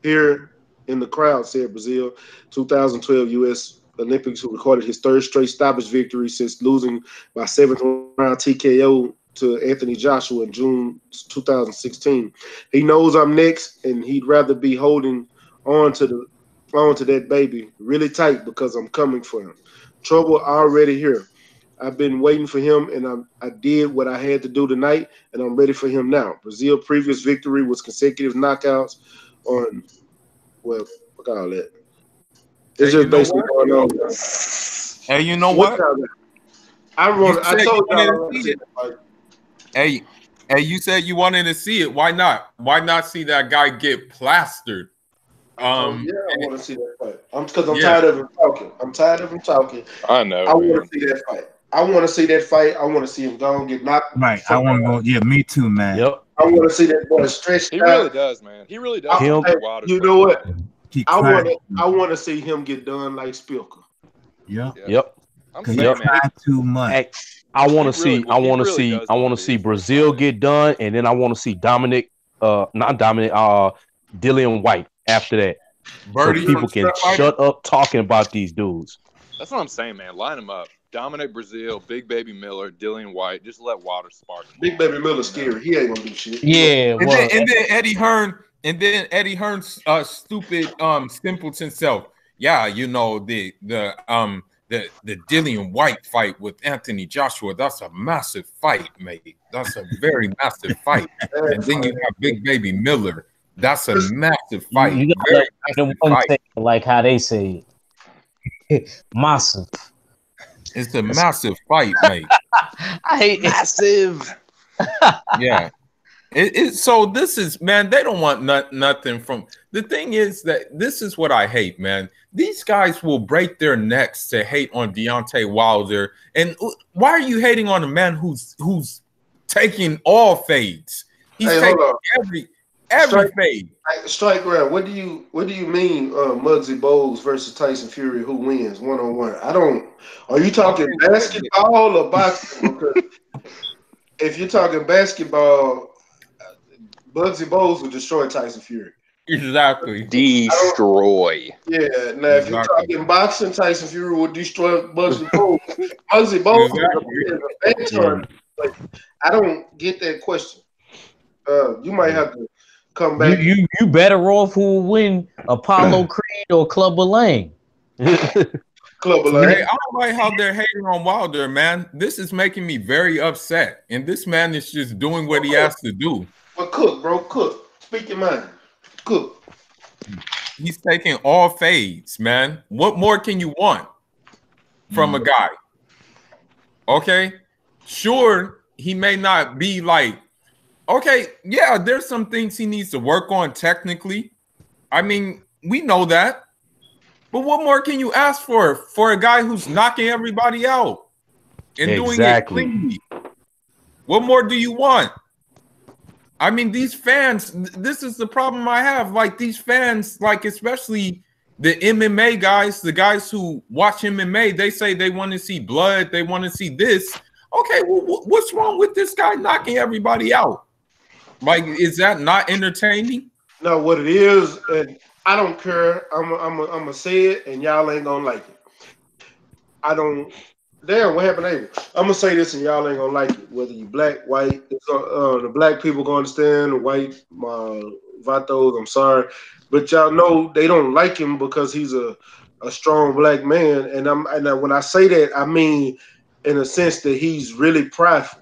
here in the crowd, said Brazil. 2012 U.S. Olympics, who recorded his 3rd straight stoppage victory since losing by 7th round TKO to Anthony Joshua in June 2016. He knows I'm next, and he'd rather be holding on to that baby really tight because I'm coming for him. Trouble already here. I've been waiting for him, and I did what I had to do tonight, and I'm ready for him now. Brazil's previous victory was consecutive knockouts on, well, fuck all that. It's just basically going on. Hey, you know what? I told y'all. Hey, you said you wanted to see it. Why not? Why not see that guy get plastered? I want to see that fight. Because I'm tired of him talking. I know. I want to see that fight. I want to see him go and get knocked. Right. I want to go. Yeah, me too, man. Yep. I want to see that boy stretched out. He really does, man. He really does. You know what? I want to see him get done like Spilker. Yep. I'm saying, man, too much. I want to see Brazil get done, and then I want to see Dillian White after that. Birdie, so people can shut up talking about these dudes. That's what I'm saying, man. Line them up. Dominic Brazil, Big Baby Miller, Dillian White. Just let Wilder spark. Big Baby Miller's scary. He ain't gonna do shit. Yeah. And then Eddie Hearn. And then Eddie Hearn's stupid simpleton self. Yeah, you know, the Dillian White fight with Anthony Joshua, that's a massive fight, mate. That's a very massive fight. And then you have Big Baby Miller. That's a massive fight. You gotta let them say it like how they say it. Massive. It's a massive fight, mate. I hate massive. Yeah. So this is, man, they don't want nothing from. The thing is that this is what I hate, man. These guys will break their necks to hate on Deontay Wilder. And why are you hating on a man who's taking all fades? He's taking every fade. Strike round. What do you mean, Muggsy Bogues versus Tyson Fury? Who wins 1-on-1? I don't. Are you talking basketball or boxing? Because if you're talking basketball, Muggsy Bogues will destroy Tyson Fury. Exactly. Destroy. Yeah. Now, if you're talking boxing, Tyson Fury will destroy Muggsy Bogues. Muggsy Bogues is a veteran. But I don't get that question. You might have to come back. You better off who will win, Apollo Creed or Clubber Lang. Clubber Lang. Hey, I don't like how they're hating on Wilder, man. This is making me very upset. And this man is just doing what he has to do. Well, cook, bro. Cook. Speak your mind. Cook. He's taking all fades, man. What more can you want from a guy? Okay? Sure, he may not be like, okay, yeah, there's some things he needs to work on technically. I mean, we know that. But what more can you ask for a guy who's knocking everybody out and doing it cleanly? What more do you want? I mean, these fans, this is the problem I have. Like, these fans, like, especially the MMA guys, the guys who watch MMA, they say they want to see blood, they want to see this. Okay, well, what's wrong with this guy knocking everybody out? Like, is that not entertaining? No, what it is, and I don't care. I'm gonna say it, and y'all ain't gonna like it. I don't. Damn, what happened, Abel? I'm gonna say this, and y'all ain't gonna like it. Whether you black, white, the black people gonna understand. The white, vatos, I'm sorry, but y'all know they don't like him because he's a strong black man. And when I say that, I mean in a sense that he's really prideful,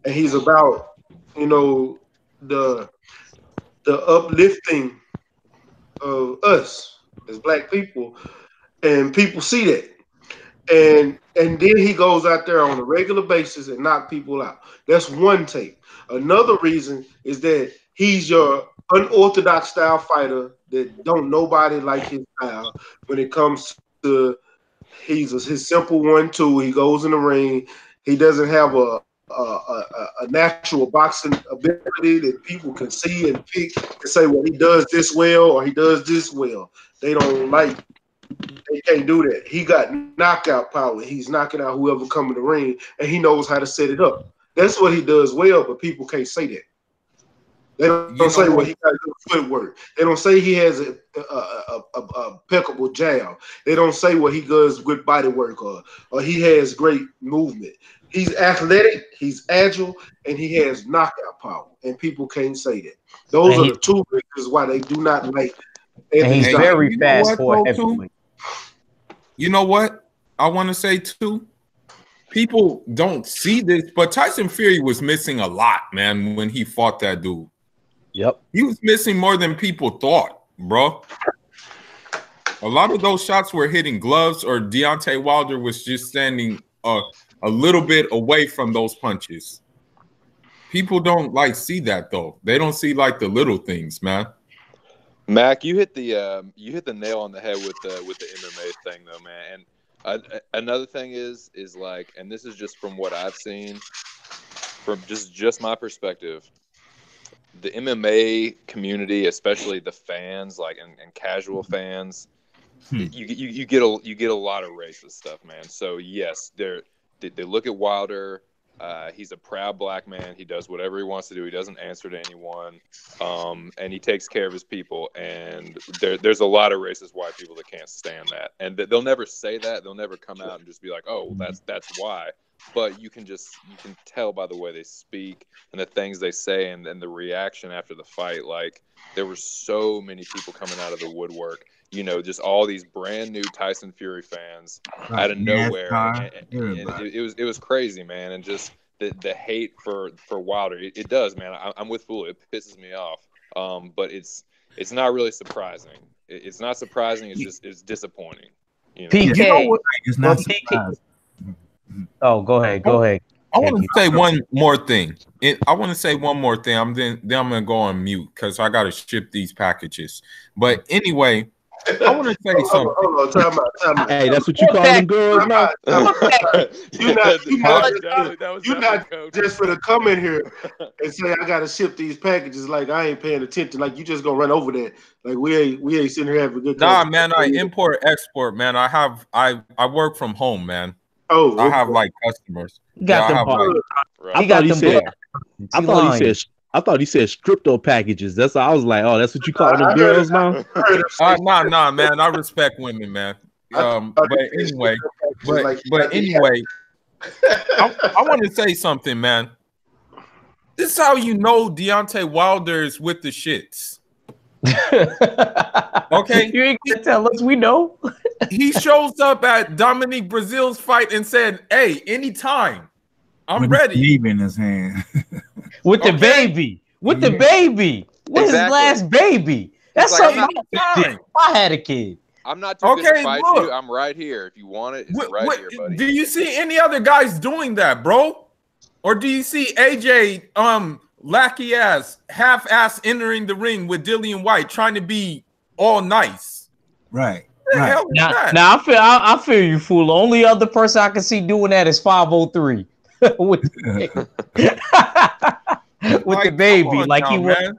and he's about, you know, the uplifting of us as black people, and people see that, and then he goes out there on a regular basis and knock people out. That's one take. Another reason is that he's your unorthodox style fighter that don't nobody like his style when it comes to his simple 1-2. He goes in the ring. He doesn't have a natural boxing ability that people can see and pick and say, well, he does this well or he does this well. They don't like. They can't do that. He got knockout power. He's knocking out whoever come in the ring, and he knows how to set it up. That's what he does well, but people can't say that. They don't say, well, he got good footwork. They don't say he has a impeccable jab. They don't say, well, he does good body work or he has great movement. He's athletic, he's agile, and he has knockout power, and people can't say that. Those are the two reasons why they do not like. And he's very fast for heavyweight. You know what I want to say too? People don't see this, but Tyson Fury was missing a lot, man, when he fought that dude. Yep. He was missing more than people thought, bro. A lot of those shots were hitting gloves, or Deontay Wilder was just standing a little bit away from those punches. People don't like see that though. They don't see like the little things, man. Mac, you hit the nail on the head with the MMA thing though, man. And another thing is like, and this is just from what I've seen, from just my perspective, the MMA community, especially the fans, like and casual fans, you get a lot of racist stuff, man. So yes, they look at Wilder. He's a proud black man. He does whatever he wants to do. He doesn't answer to anyone, and he takes care of his people. And there's a lot of racist white people that can't stand that, and they'll never say that. They'll never come out and just be like, "Oh, that's why." But you can tell by the way they speak and the things they say, and the reaction after the fight. Like, there were so many people coming out of the woodwork. You know, just all these brand new Tyson Fury fans out of nowhere. And it was crazy, man. And just the hate for Wilder, it does, man. I'm with Fool. It pisses me off. But it's not really surprising. It's not surprising. It's disappointing. You know? PK. It's not surprising. Oh, go ahead. I want to say one more thing. I want to say one more thing. Then I'm gonna go on mute because I gotta ship these packages. But anyway, I want to say something. Hold on, time out. Hey, that's what you call them girls now? You're not just for to come in here and say I gotta ship these packages like I ain't paying attention. Like you just gonna run over that. Like we ain't sitting here having a good Nah, time. man, I import export, man. I work from home, man. Oh, I have like customers. Got I them. I thought he said stripto packages. That's why I was like, oh, that's what you call them girls now? Nah, man. I respect women, man. But anyway, I want to say something, man. This is how you know Deontay Wilder is with the shits. Okay, you ain't gonna tell us. We know. He shows up at Dominique Brazil's fight and said, "Hey, anytime, I'm ready." In his hand. With the baby. With the baby. With his last baby. That's like, something I did if I had a kid. I'm not too good to fight you. I'm right here. If you want it, it's right here, buddy. Do you see any other guys doing that, bro? Or do you see AJ lackey ass, half-ass entering the ring with Dillian White trying to be all nice? Right. Now I feel you, fool. The only other person I can see doing that is 503 with the baby, like he was.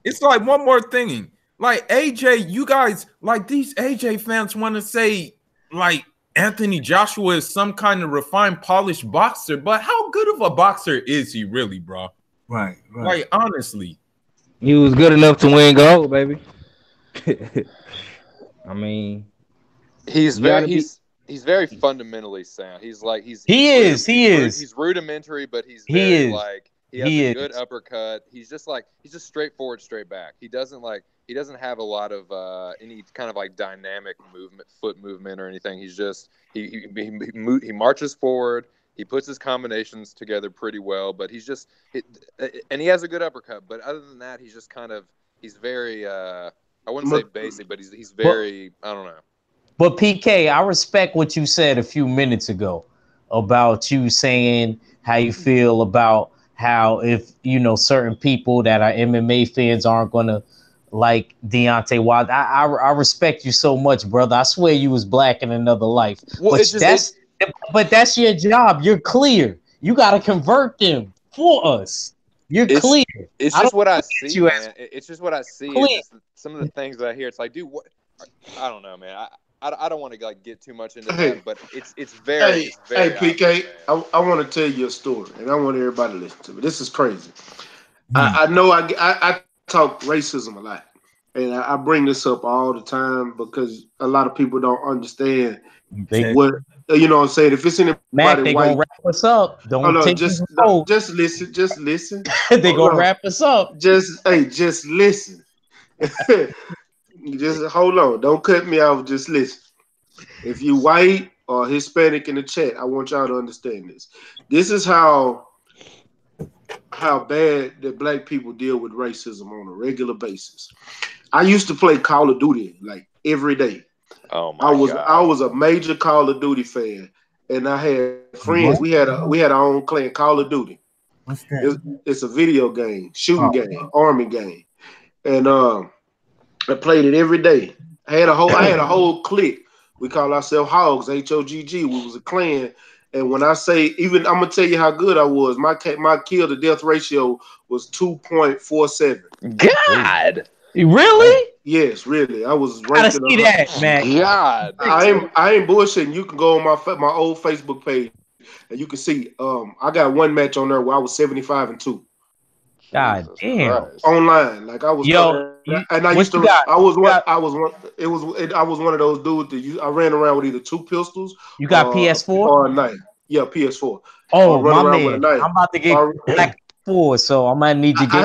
It's like one more thing. Like AJ, you guys, like these AJ fans want to say like Anthony Joshua is some kind of refined, polished boxer, but how good of a boxer is he really, bro? Right. Like honestly, he was good enough to win gold, baby. I mean, he's very fundamentally sound. He's He's rudimentary, but he's very like he has a good uppercut. He's just straightforward, straight back. He doesn't have a lot of any kind of like dynamic foot movement or anything. He's just he marches forward. He puts his combinations together pretty well, but and he has a good uppercut. But other than that, he's just he's very I wouldn't say basic, but he's very I don't know. But PK, I respect what you said a few minutes ago about you saying how you feel about how if certain people that are MMA fans aren't gonna like Deontay Wilder. I respect you so much, brother. I swear you was black in another life. Well, but that's your job. You're clear. You gotta convert them for us. You're clear. It's just what I see, man. It's just what I see. It's some of the things that I hear. It's like, dude, what? I don't know, man. I don't want to like get too much into that, but it's very. Hey, PK, I want to tell you a story, and I want everybody to listen to me. This is crazy. I know I talk racism a lot, and I bring this up all the time because a lot of people don't understand what you know. What I'm saying, if it's anybody Matt, they white, gonna wrap us up. just listen. Just listen. They gonna wrap us up. Just listen. Just hold on. Don't cut me off. Just listen. If you white or Hispanic in the chat, I want y'all to understand this. This is how bad that black people deal with racism on a regular basis. I used to play Call of Duty like every day. Oh my God. I was a major Call of Duty fan, and I had friends. We had our own clan, Call of Duty. What's that? It's a video game, shooting game, army game, and I played it every day. I had a whole clique. We call ourselves Hogs, HOGG. We was a clan. And when I say, even I'm gonna tell you how good I was. My kill to death ratio was 2.47. God, really? Yes, really. I was gotta ranked see that, man. God, I ain't bullshitting. You can go on my old Facebook page and you can see. I got one match on there where I was 75-2. God damn! Online, like I was. I used to. I was one of those dudes that I ran around with either two pistols. You got PS4 or a knife? Yeah, PS4. Oh my man, I'm about to get Black 4, so I might need you. I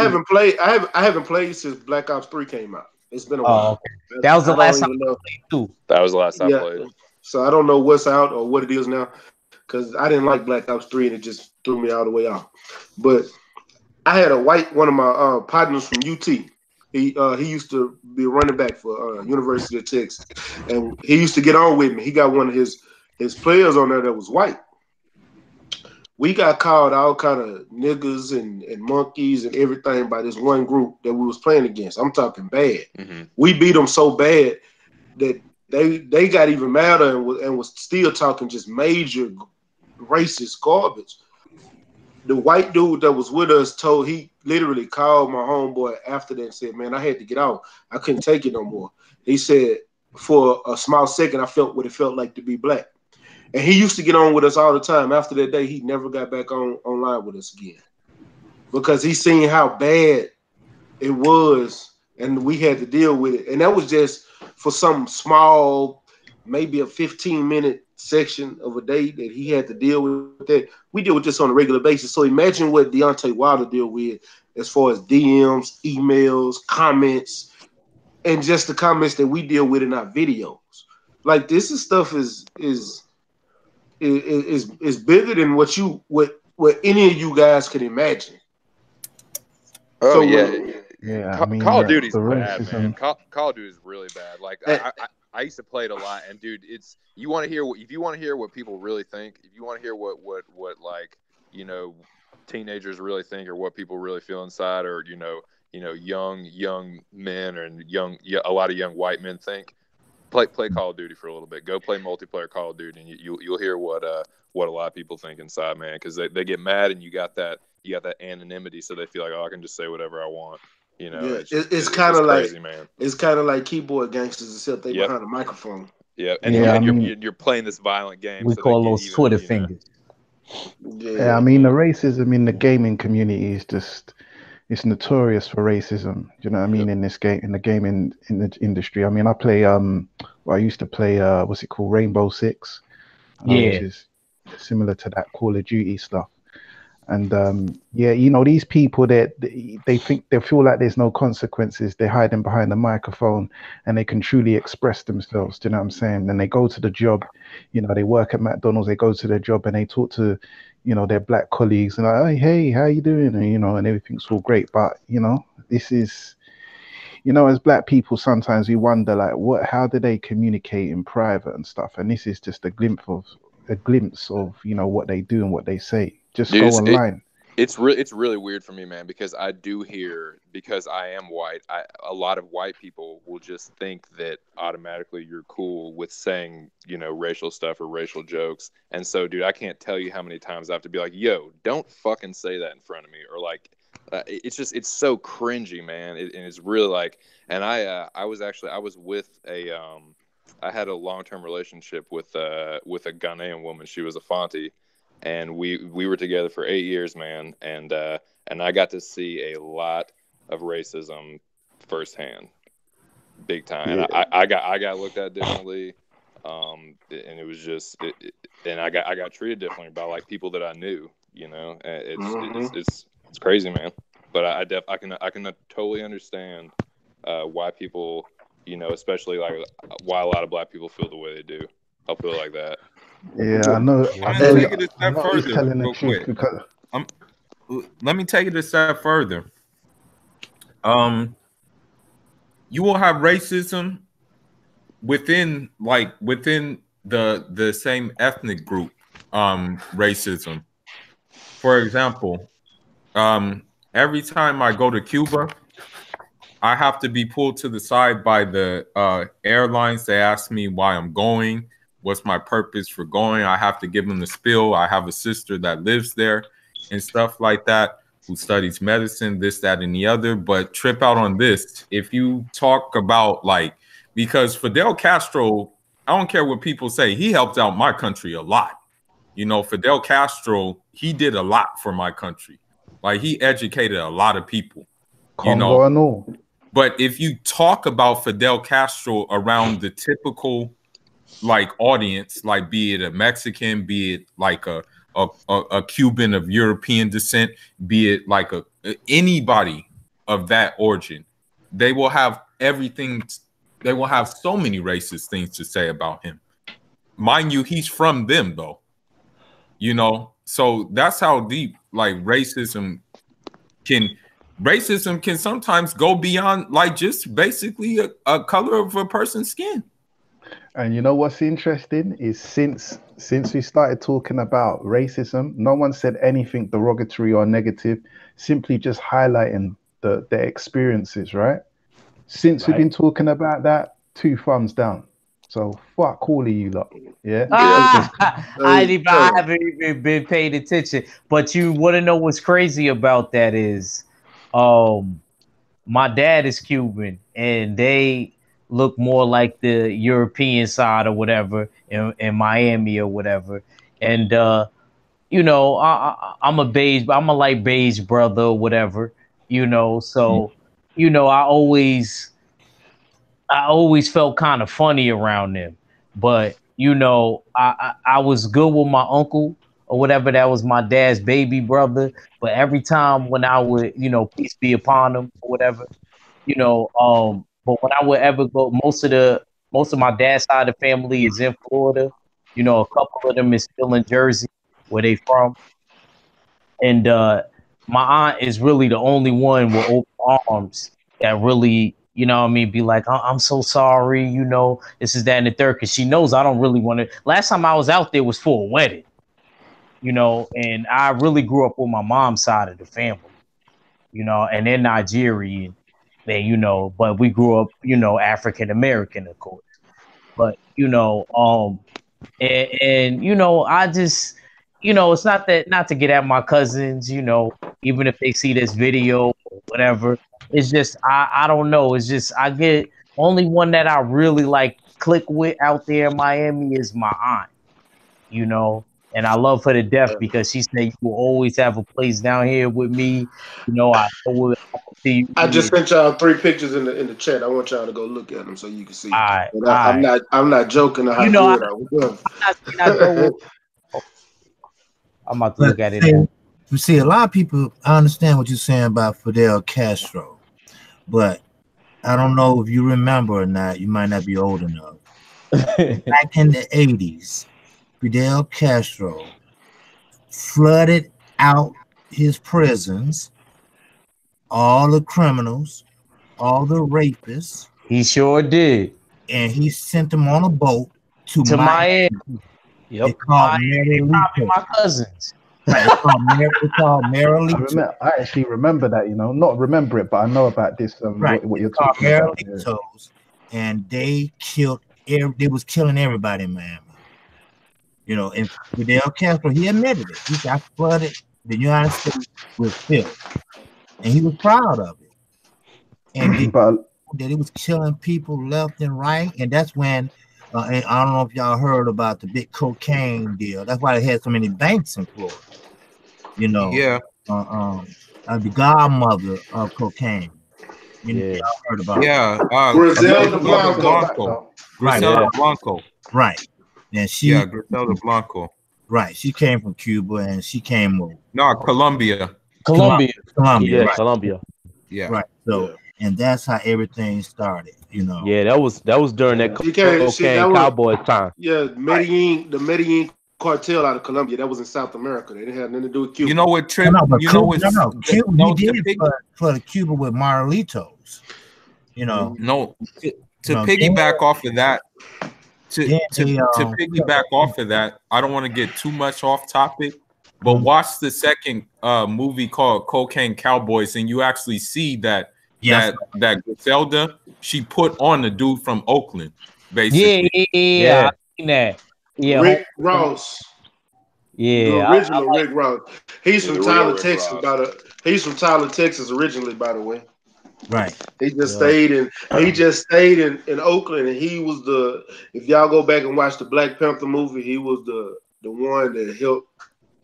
haven't played since Black Ops 3 came out. It's been a while. Okay. That was the last time I played too. That was the last time I played. So I don't know what's out or what it is now, because I didn't like Black Ops 3 and it just threw me all the way off. But I had one of my partners from UT. He used to be a running back for University of Texas, and he used to get on with me. He got one of his his players on there that was white. We got called all kind of niggas and monkeys and everything by this one group that we was playing against. I'm talking bad. Mm-hmm. We beat them so bad that they got even madder and was still talking just major racist garbage. The white dude that was with us he literally called my homeboy after that and said, man, I had to get out. I couldn't take it no more. He said, for a small second, I felt what it felt like to be black. And he used to get on with us all the time. After that day, he never got back online with us again. Because he seen how bad it was and we had to deal with it. And that was just for some small, maybe a 15-minute section of a day that he had to deal with that. We deal with this on a regular basis. So imagine what Deontay Wilder deal with as far as DMs, emails, comments, and just the comments that we deal with in our videos. Like this is stuff is bigger than what any of you guys could imagine. Oh So Yeah, I mean, Call of Duty's the bad, racism. man. Call of Duty is really bad. Like I used to play it a lot, and dude, if you want to hear what people really think, if you want to hear what like teenagers really think or what people really feel inside, or young men and a lot of young white men think, play Call of Duty for a little bit. Go play multiplayer Call of Duty, and you'll hear what a lot of people think inside, man, because they get mad, and you got that anonymity, so they feel like, oh, I can just say whatever I want. It's kind of like crazy, man. It's kind of like keyboard gangsters, except they behind a microphone. Yeah, and you're playing this violent game. We so call those Twitter fingers. Yeah, I mean, the racism in the gaming community is just, it's notorious for racism. Do you know what I mean? In this game, in the gaming in the industry. I mean, I play I used to play what's it called, Rainbow Six, which is similar to that Call of Duty stuff. And these people that they feel like there's no consequences. They're hiding behind the microphone, and they can truly express themselves. Do you know what I'm saying? And they go to the job, they work at McDonald's. They go to their job and they talk to, their black colleagues and like, hey, how you doing? And everything's all great. But this is, as black people, sometimes we wonder like, how do they communicate in private and stuff? And this is just a glimpse of what they do and what they say. Just go online. It's really weird for me, man, because I do hear, because I am white, a lot of white people will just think that automatically you're cool with saying, racial stuff or racial jokes. And so, dude, I can't tell you how many times I have to be like, yo, don't fucking say that in front of me. Or like, it's so cringy, man. And it's really like, and I was with I had a long-term relationship with a Ghanaian woman. She was a Fanti. And we were together for 8 years, man, and I got to see a lot of racism firsthand, big time. Yeah. And I got looked at differently, and it was just, and I got treated differently by like people that I knew. It's crazy, man. But I can totally understand why people, especially like why a lot of black people feel the way they do. I'll put it like that. Yeah, I know. I'm gonna take it a step further, telling the real truth quick. because Let me take it a step further. You will have racism within the same ethnic group. Racism. For example, every time I go to Cuba, I have to be pulled to the side by the airlines. They ask me why I'm going. What's my purpose for going? I have to give them the spiel. I have a sister that lives there and stuff like that, who studies medicine, this, that, and the other. But trip out on this. If you talk about because Fidel Castro, I don't care what people say, he helped out my country a lot. Fidel Castro, he did a lot for my country. Like he educated a lot of people. Congo and all. But if you talk about Fidel Castro around the typical audience, be it a Mexican, be it like a Cuban of European descent, be it like anybody of that origin, they will have everything. They will have so many racist things to say about him. Mind you, he's from them though. So that's how deep racism can sometimes go beyond just basically a color of a person's skin. And you know what's interesting is since we started talking about racism, no one said anything derogatory or negative, simply just highlighting their experiences, right? Since we've Right. been talking about that, two thumbs down. So fuck all of you lot. Yeah. Yeah. I Hey, haven't even been paying attention. But you want to know what's crazy about that is, um, my dad is Cuban, and they look more like the European side or whatever in Miami or whatever. And I'm a light beige brother or whatever. So I always felt kind of funny around them. But I was good with my uncle or whatever. That was my dad's baby brother. But every time when I would, peace be upon him or whatever, but when I would ever go, most of my dad's side of the family is in Florida. A couple of them is still in Jersey, where they from. And my aunt is really the only one with open arms that really, what I mean, be like, I'm so sorry, this is that and the third, because she knows I don't really want to. Last time I was out there was for a wedding, and I really grew up with my mom's side of the family, and they're Nigerian, but we grew up, African American, of course. But I just, it's not to get at my cousins, even if they see this video or whatever. It's just I don't know. It's just I get only one that I really like click with out there in Miami is my aunt, and I love her to death because she said you will always have a place down here with me. I always see I you. just sent y'all 3 pictures in the chat. I want y'all to go look at them so you can see. But I'm right. not joking on how You good know, I was. I'm about to look at it now. You see, a lot of people, I understand what you're saying about Fidel Castro, but I don't know if you remember or not. You might not be old enough. Back in the 80s, Fidel Castro flooded out his prisons, all the criminals, all the rapists. He sure did. And he sent them on a boat to Miami. Yep. They called probably my cousins. Right, it's called Marilito. I actually remember that, not remember it, but I know about this. Right, what you're talking about. Marilitos, and they killed. They was killing everybody in Miami. And Fidel Castro, he admitted it. He got flooded. The United States with filth, and he was proud of it. And that he was killing people left and right, and that's when. And I don't know if y'all heard about the big cocaine deal. That's why they had so many banks in Florida. Yeah. The godmother of cocaine. Y'all heard about Griselda Blanco. Griselda Blanco. Right. And Griselda Blanco. Right. She came from Cuba and she came over. No, Colombia. Colombia. Yeah, right. Colombia. Yeah. Right. So and that's how everything started, Yeah, that was during that cocaine cowboy time. Yeah, Medellin, the Medellin cartel out of Colombia. That was in South America. They didn't have nothing to do with Cuba. You know what, Trip? Cuba, No, he did for the Cuba with Marlitos. No, to piggyback off of that. To piggyback off of that, I don't want to get too much off topic, but watch the second movie called Cocaine Cowboys, and you actually see that. Yes. That Griselda, she put on the dude from Oakland, basically. Yeah. I seen that. Yeah, Rick Ross. Yeah, the original Rick Ross. He's from Tyler, Texas. He's from Tyler, Texas, originally, by the way. Right. He just stayed in Oakland, and he was if y'all go back and watch the Black Panther movie, he was the one that helped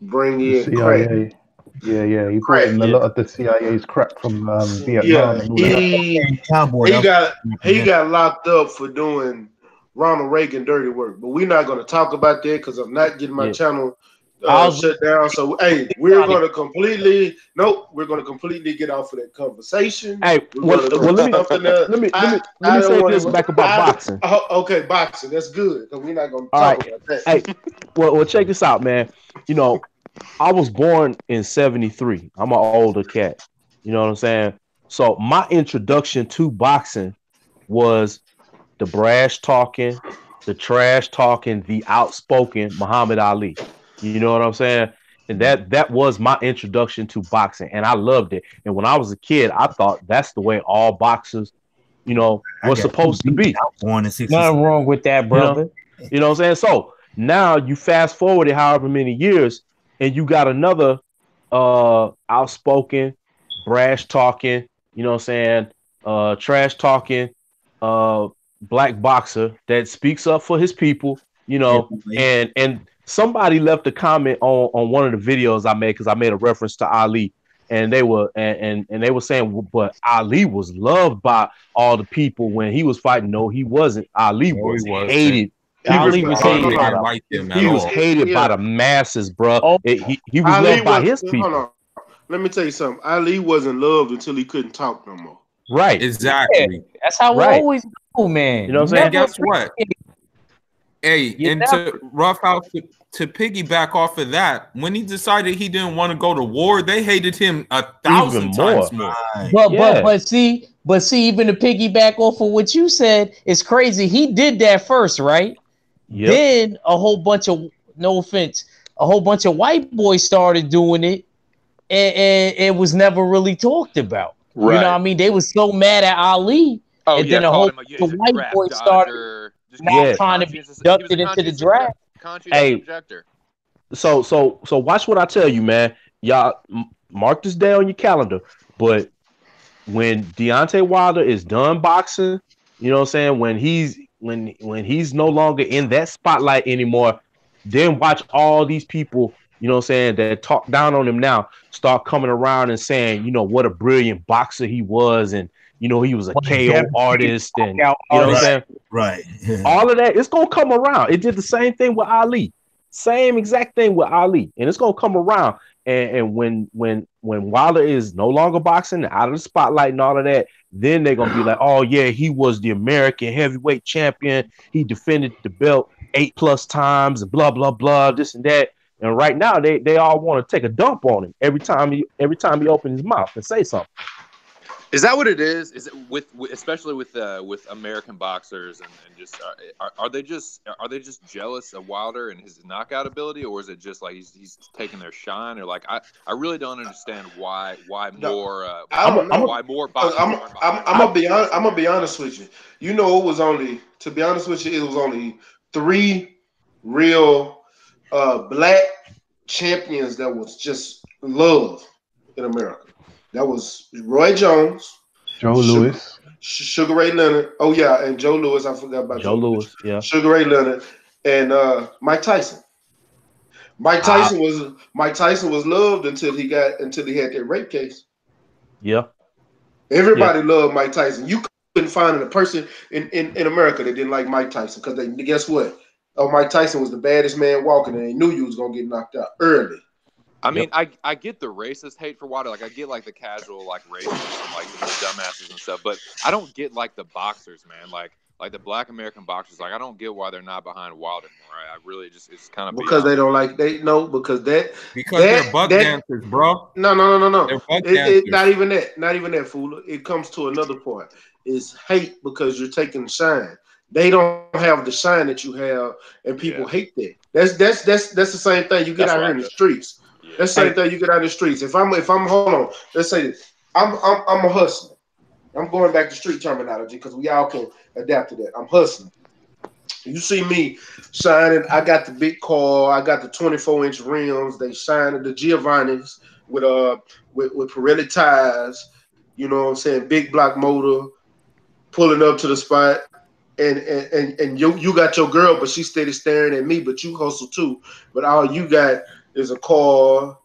bring in crack. Yeah. He brought in a lot of the CIA's crack from Vietnam. Yeah, he got locked up for doing Ronald Reagan dirty work, but we're not going to talk about that because I'm not getting my channel shut down. So hey, we're going to completely get off of that conversation. Hey, let me say this back about boxing. Okay, boxing, that's good because we're not going to talk about that. Hey, well, check this out, man. I was born in 73. I'm an older cat. You know what I'm saying? So my introduction to boxing was the brash talking, the trash talking, the outspoken Muhammad Ali. You know what I'm saying? And that was my introduction to boxing, and I loved it. And when I was a kid, I thought that's the way all boxers, I was got supposed to be. I was born in '67. Nothing wrong with that, You know, brother. you know what I'm saying? So now you fast forward it however many years, and you got another outspoken, brash talking, you know what I'm saying, trash talking, black boxer that speaks up for his people, and somebody left a comment on one of the videos I made because I made a reference to Ali, and they were and they were saying, well, but Ali was loved by all the people when he was fighting. No, he wasn't. Ali No, he was wasn't. hated. Ali was Probably hated. didn't like him at He was all. hated by the masses, bro. Oh, He was Ali loved by was his hold people. on. Let me tell you something. Ali wasn't loved until he couldn't talk no more. Right. Exactly. that's how we Right. always do, man. You know what I'm And saying? guess what? Hey, You and never- to Rough House to piggyback off of that, when he decided he didn't want to go to war, they hated him 1,000 times more. But see, even to piggyback off of what you said, it's crazy. He did that first, right? Yep. Then a whole bunch of, no offense, a whole bunch of white boys started doing it, and it was never really talked about. You know what I mean? They was so mad at Ali, Oh, and yeah, then a called whole him bunch of white draft boys dodger. started not trying to be inducted into the draft. Conscientious objector. So watch what I tell you, man. Y'all mark this day on your calendar. But when Deontay Wilder is done boxing, you know what I'm saying? When he's no longer in that spotlight anymore, then watch all these people, you know what I'm saying, that talk down on him now start coming around and saying, what a brilliant boxer he was, and he was a KO artist, and you know what I'm saying? Right. All of that, it's gonna come around. It did the same thing with Ali. Same exact thing with Ali. And it's gonna come around. And when Wilder is no longer boxing, out of the spotlight and all of that, then they're gonna be like, oh yeah, he was the American heavyweight champion. He defended the belt 8+ times and blah blah blah, this and that. And right now they all want to take a dump on him every time he opens his mouth and say something. Is that what it is? Is it with especially with American boxers and just are they just jealous of Wilder and his knockout ability, or is it just like he's taking their shine, or like I really don't understand why more why more boxers aren't behind I'm gonna be honest with you. It was only, to be honest with you, it was only 3 real black champions that was just love in America. That was Roy Jones, Joe Louis, Sugar Ray Leonard. Oh yeah, and Joe Louis. I forgot about Joe Louis. Yeah, Sugar Ray Leonard and Mike Tyson. Mike Tyson was loved until he had that rape case. Yeah. Everybody loved Mike Tyson. You couldn't find a person in America that didn't like Mike Tyson, because guess what? Oh, Mike Tyson was the baddest man walking, and they knew you was gonna get knocked out early. I mean, I get the racist hate for Wilder. Like, I get like the casual like racists and like the dumbasses and stuff, but I don't get like the boxers, man. Like the black American boxers. Like, I don't get why they're not behind Wilder more. I really just, it's kind of because they don't like because they're buck dancers, bro. No. They're buck dancers. Not even that, Fooler. It comes to another part. It's hate because you're taking the shine. They don't have the shine that you have, and people hate that. That's the same thing you get out here in the streets. Yeah. That's the same thing you get out in the streets. If I'm hold on, let's say this. I'm a hustler. I'm going back to street terminology because we all can adapt to that. I'm hustling. You see me shining. I got the big car. I got the 24-inch rims. They shine the Giovanni's with Pirelli tires. You know what I'm saying? Big block motor, pulling up to the spot. And you got your girl, but she's steady staring at me, but you hustle too. But all you got is a car.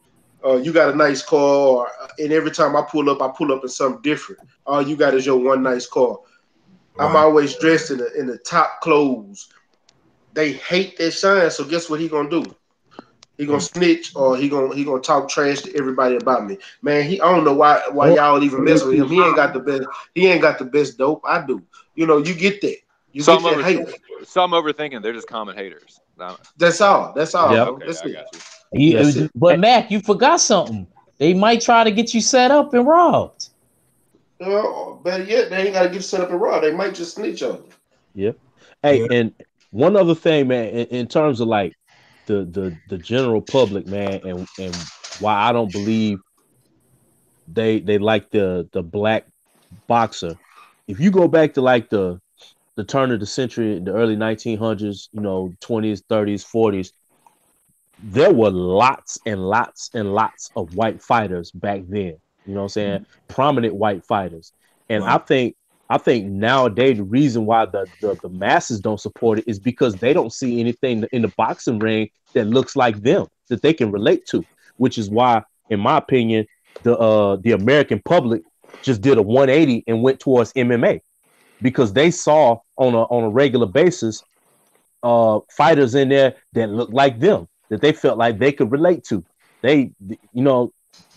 You got a nice car, and every time I pull up in something different. All you got is your one nice car. Right. I'm always dressed in the top clothes. They hate that shine, so guess what he gonna do? He gonna snitch, or he gonna talk trash to everybody about me. Man, I don't know why y'all even mess with him. He ain't got the best. He ain't got the best dope. I do. You get that. So I'm overthinking. They're just common haters. That's all. Yeah. Okay, that's I it. got you. But Mac, you forgot something. They might try to get you set up and robbed. Better yet, they ain't got to get set up and robbed. They might just snitch on you. Yeah. Hey, one other thing, man, in terms of like the general public, man, and why I don't believe they like the black boxer. If you go back to like the turn of the century, the early 1900s, 20s, 30s, 40s, there were lots and lots and lots of white fighters back then. You know what I'm saying? Prominent white fighters. And Right. I think nowadays the reason why the masses don't support it is because they don't see anything in the boxing ring that looks like them, that they can relate to, which is why, in my opinion, the American public just did a 180 and went towards MMA, because they saw on a regular basis fighters in there that looked like them, that they felt like they could relate to.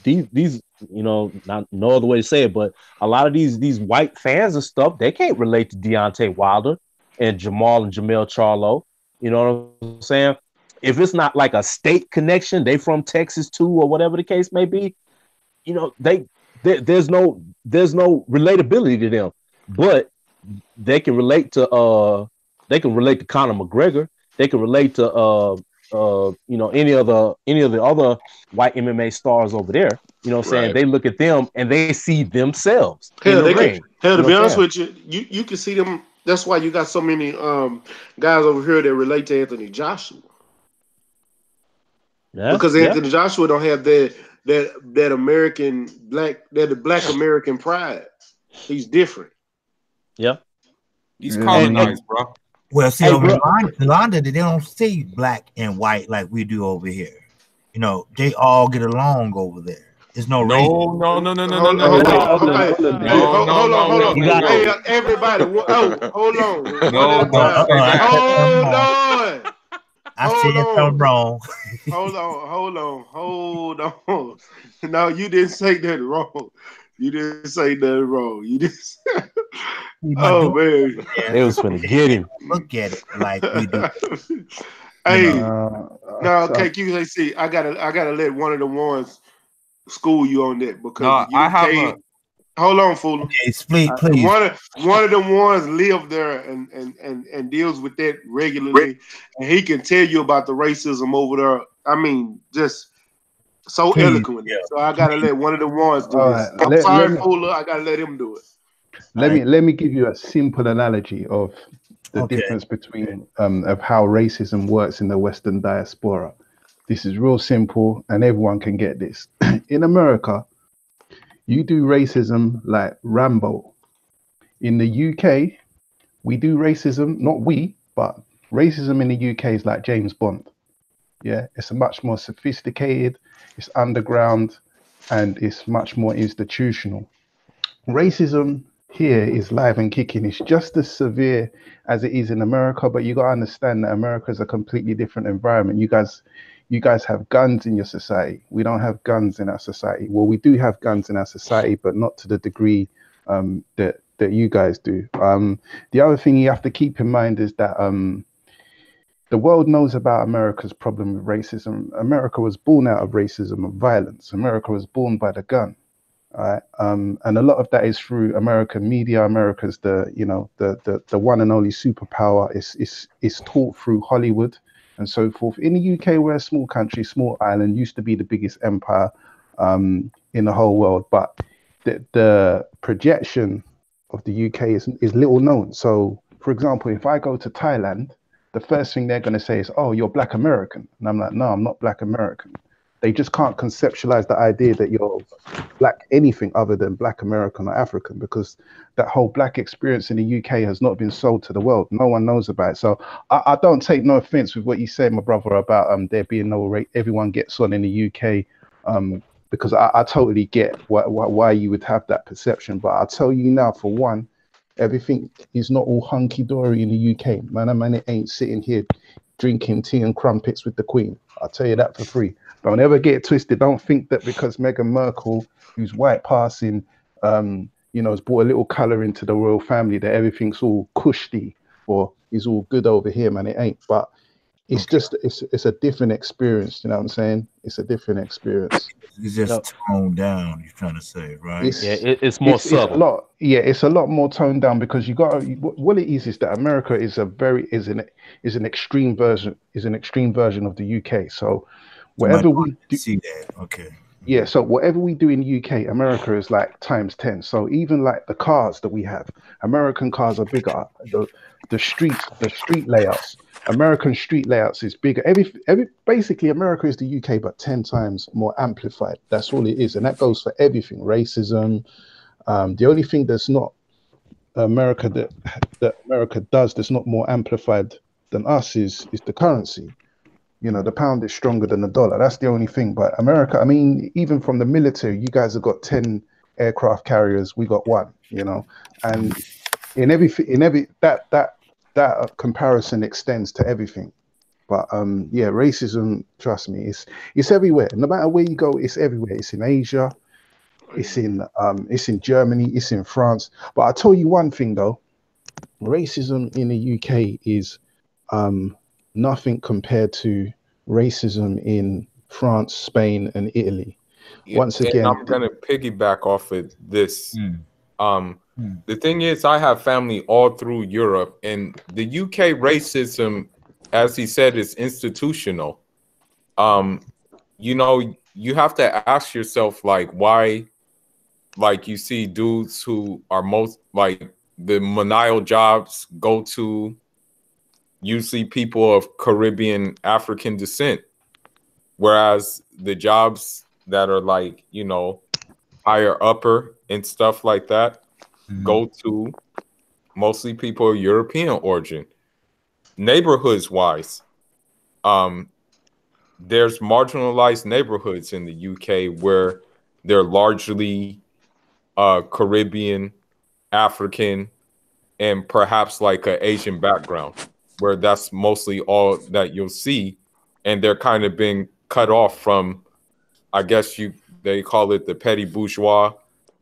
These not no other way to say it, but a lot of these white fans and stuff, they can't relate to Deontay Wilder and Jamal and Jamel Charlo. You know what I'm saying? If it's not like a state connection, they from Texas too, or whatever the case may be, there's no relatability to them. But they can relate to Conor McGregor. They can relate to any of the other white MMA stars over there. You know what I'm saying? Right. They look at them and they see themselves in Hell, the they can. ring. Hell, to You know be what I'm honest saying? with you, you can see them. That's why you got so many guys over here that relate to Anthony Joshua, Yeah, because yeah, Anthony Joshua don't have that American the black American pride. He's different. yeah. He's Yeah, colonized, bro. Well, see, Hey, over bro. in London, they don't see black and white like we do over here. They all get along over there. There's no race. No. Hold on, Hey, hold on. You got Hey, everybody, hold on, one at a time. I said something Hold wrong. on, I hold said something on, wrong. hold on. No, you didn't say that wrong. You didn't say that wrong. You didn't. My Oh daughter man. They was finna get him. look at it like we do. Hey, no, no, KQAC, I gotta let one of the ones school you on that, because No, you I have can't. a Hold on, fool. Okay, please. One of them ones live there and deals with that regularly, and he can tell you about the racism over there. I mean, just so Please, eloquently. So I gotta let one of the ones do all this. right. I'm Let sorry, me Fuller. I gotta let him do it. let me give you a simple analogy of the Okay. difference between of how racism works in the Western diaspora. This is real simple, and everyone can get this. In America, you do racism like Rambo. In the UK, we do racism, not we, but racism in the UK is like James Bond. Yeah, it's much more sophisticated, it's underground, and it's much more institutional. Racism here is live and kicking. It's just as severe as it is in America, but you got to understand that America is a completely different environment. You guys have guns in your society. We don't have guns in our society. Well, we do have guns in our society, but not to the degree that you guys do. The other thing you have to keep in mind is that the world knows about America's problem with racism. America was born out of racism and violence. America was born by the gun. Right. And a lot of that is through American media. America's the one and only superpower. Is taught through Hollywood and so forth. In the UK, we're a small country, small island, used to be the biggest empire in the whole world. But the projection of the UK is little known. So, for example, if I go to Thailand, the first thing they're going to say is, "Oh, you're Black American," and I'm like, "No, I'm not Black American." They just can't conceptualize the idea that you're Black anything other than Black American or African, because that whole Black experience in the UK has not been sold to the world. No one knows about it. So I don't take no offense with what you say, my brother, about there being no rate. Everyone gets on in the UK, because I totally get why you would have that perception. But I'll tell you now, for one, everything is not all hunky-dory in the UK. Man, it ain't sitting here drinking tea and crumpets with the Queen. I'll tell you that for free. Don't ever get it twisted. Don't think that because Meghan Merkel, who's white passing, has brought a little colour into the royal family, that everything's all cushy or is all good over here, man. It ain't. But it's just it's a different experience. You know what I'm saying? It's a different experience. It's just toned down. You're trying to say, right? It's more subtle. It's a lot. Yeah, it's a lot more toned down because you got what it is that America is an extreme version of the UK. So whatever we do, see that. Okay. yeah. So whatever we do in UK, America is like times 10. So even like the cars that we have, American cars are bigger. The street layouts. American street layouts is bigger. Basically America is the UK but 10 times more amplified. That's all it is, and that goes for everything. Racism. The only thing that's not America that America does that's not more amplified than us is the currency. You know, the pound is stronger than the dollar. That's the only thing. But America, I mean, even from the military, you guys have got 10 aircraft carriers. We got one. You know, and in every that comparison extends to everything. But yeah, racism, trust me, it's everywhere. No matter where you go, it's everywhere. It's in Asia, it's in Germany, it's in France. But I'll tell you one thing though, racism in the UK is nothing compared to racism in France, Spain, and Italy. Once again, I'm gonna piggyback off of this. The thing is, I have family all through Europe, and the UK racism, as he said, is institutional. You know, you have to ask yourself, like, why, like, you see dudes who are most, like, the menial jobs go to usually people of Caribbean, African descent, whereas the jobs that are, like, you know, higher upper and stuff like that go to mostly people of European origin. Neighborhoods wise, there's marginalized neighborhoods in the UK where they're largely Caribbean, African, and perhaps like an Asian background, where that's mostly all that you'll see, and they're kind of being cut off from, I guess they call it the petty bourgeois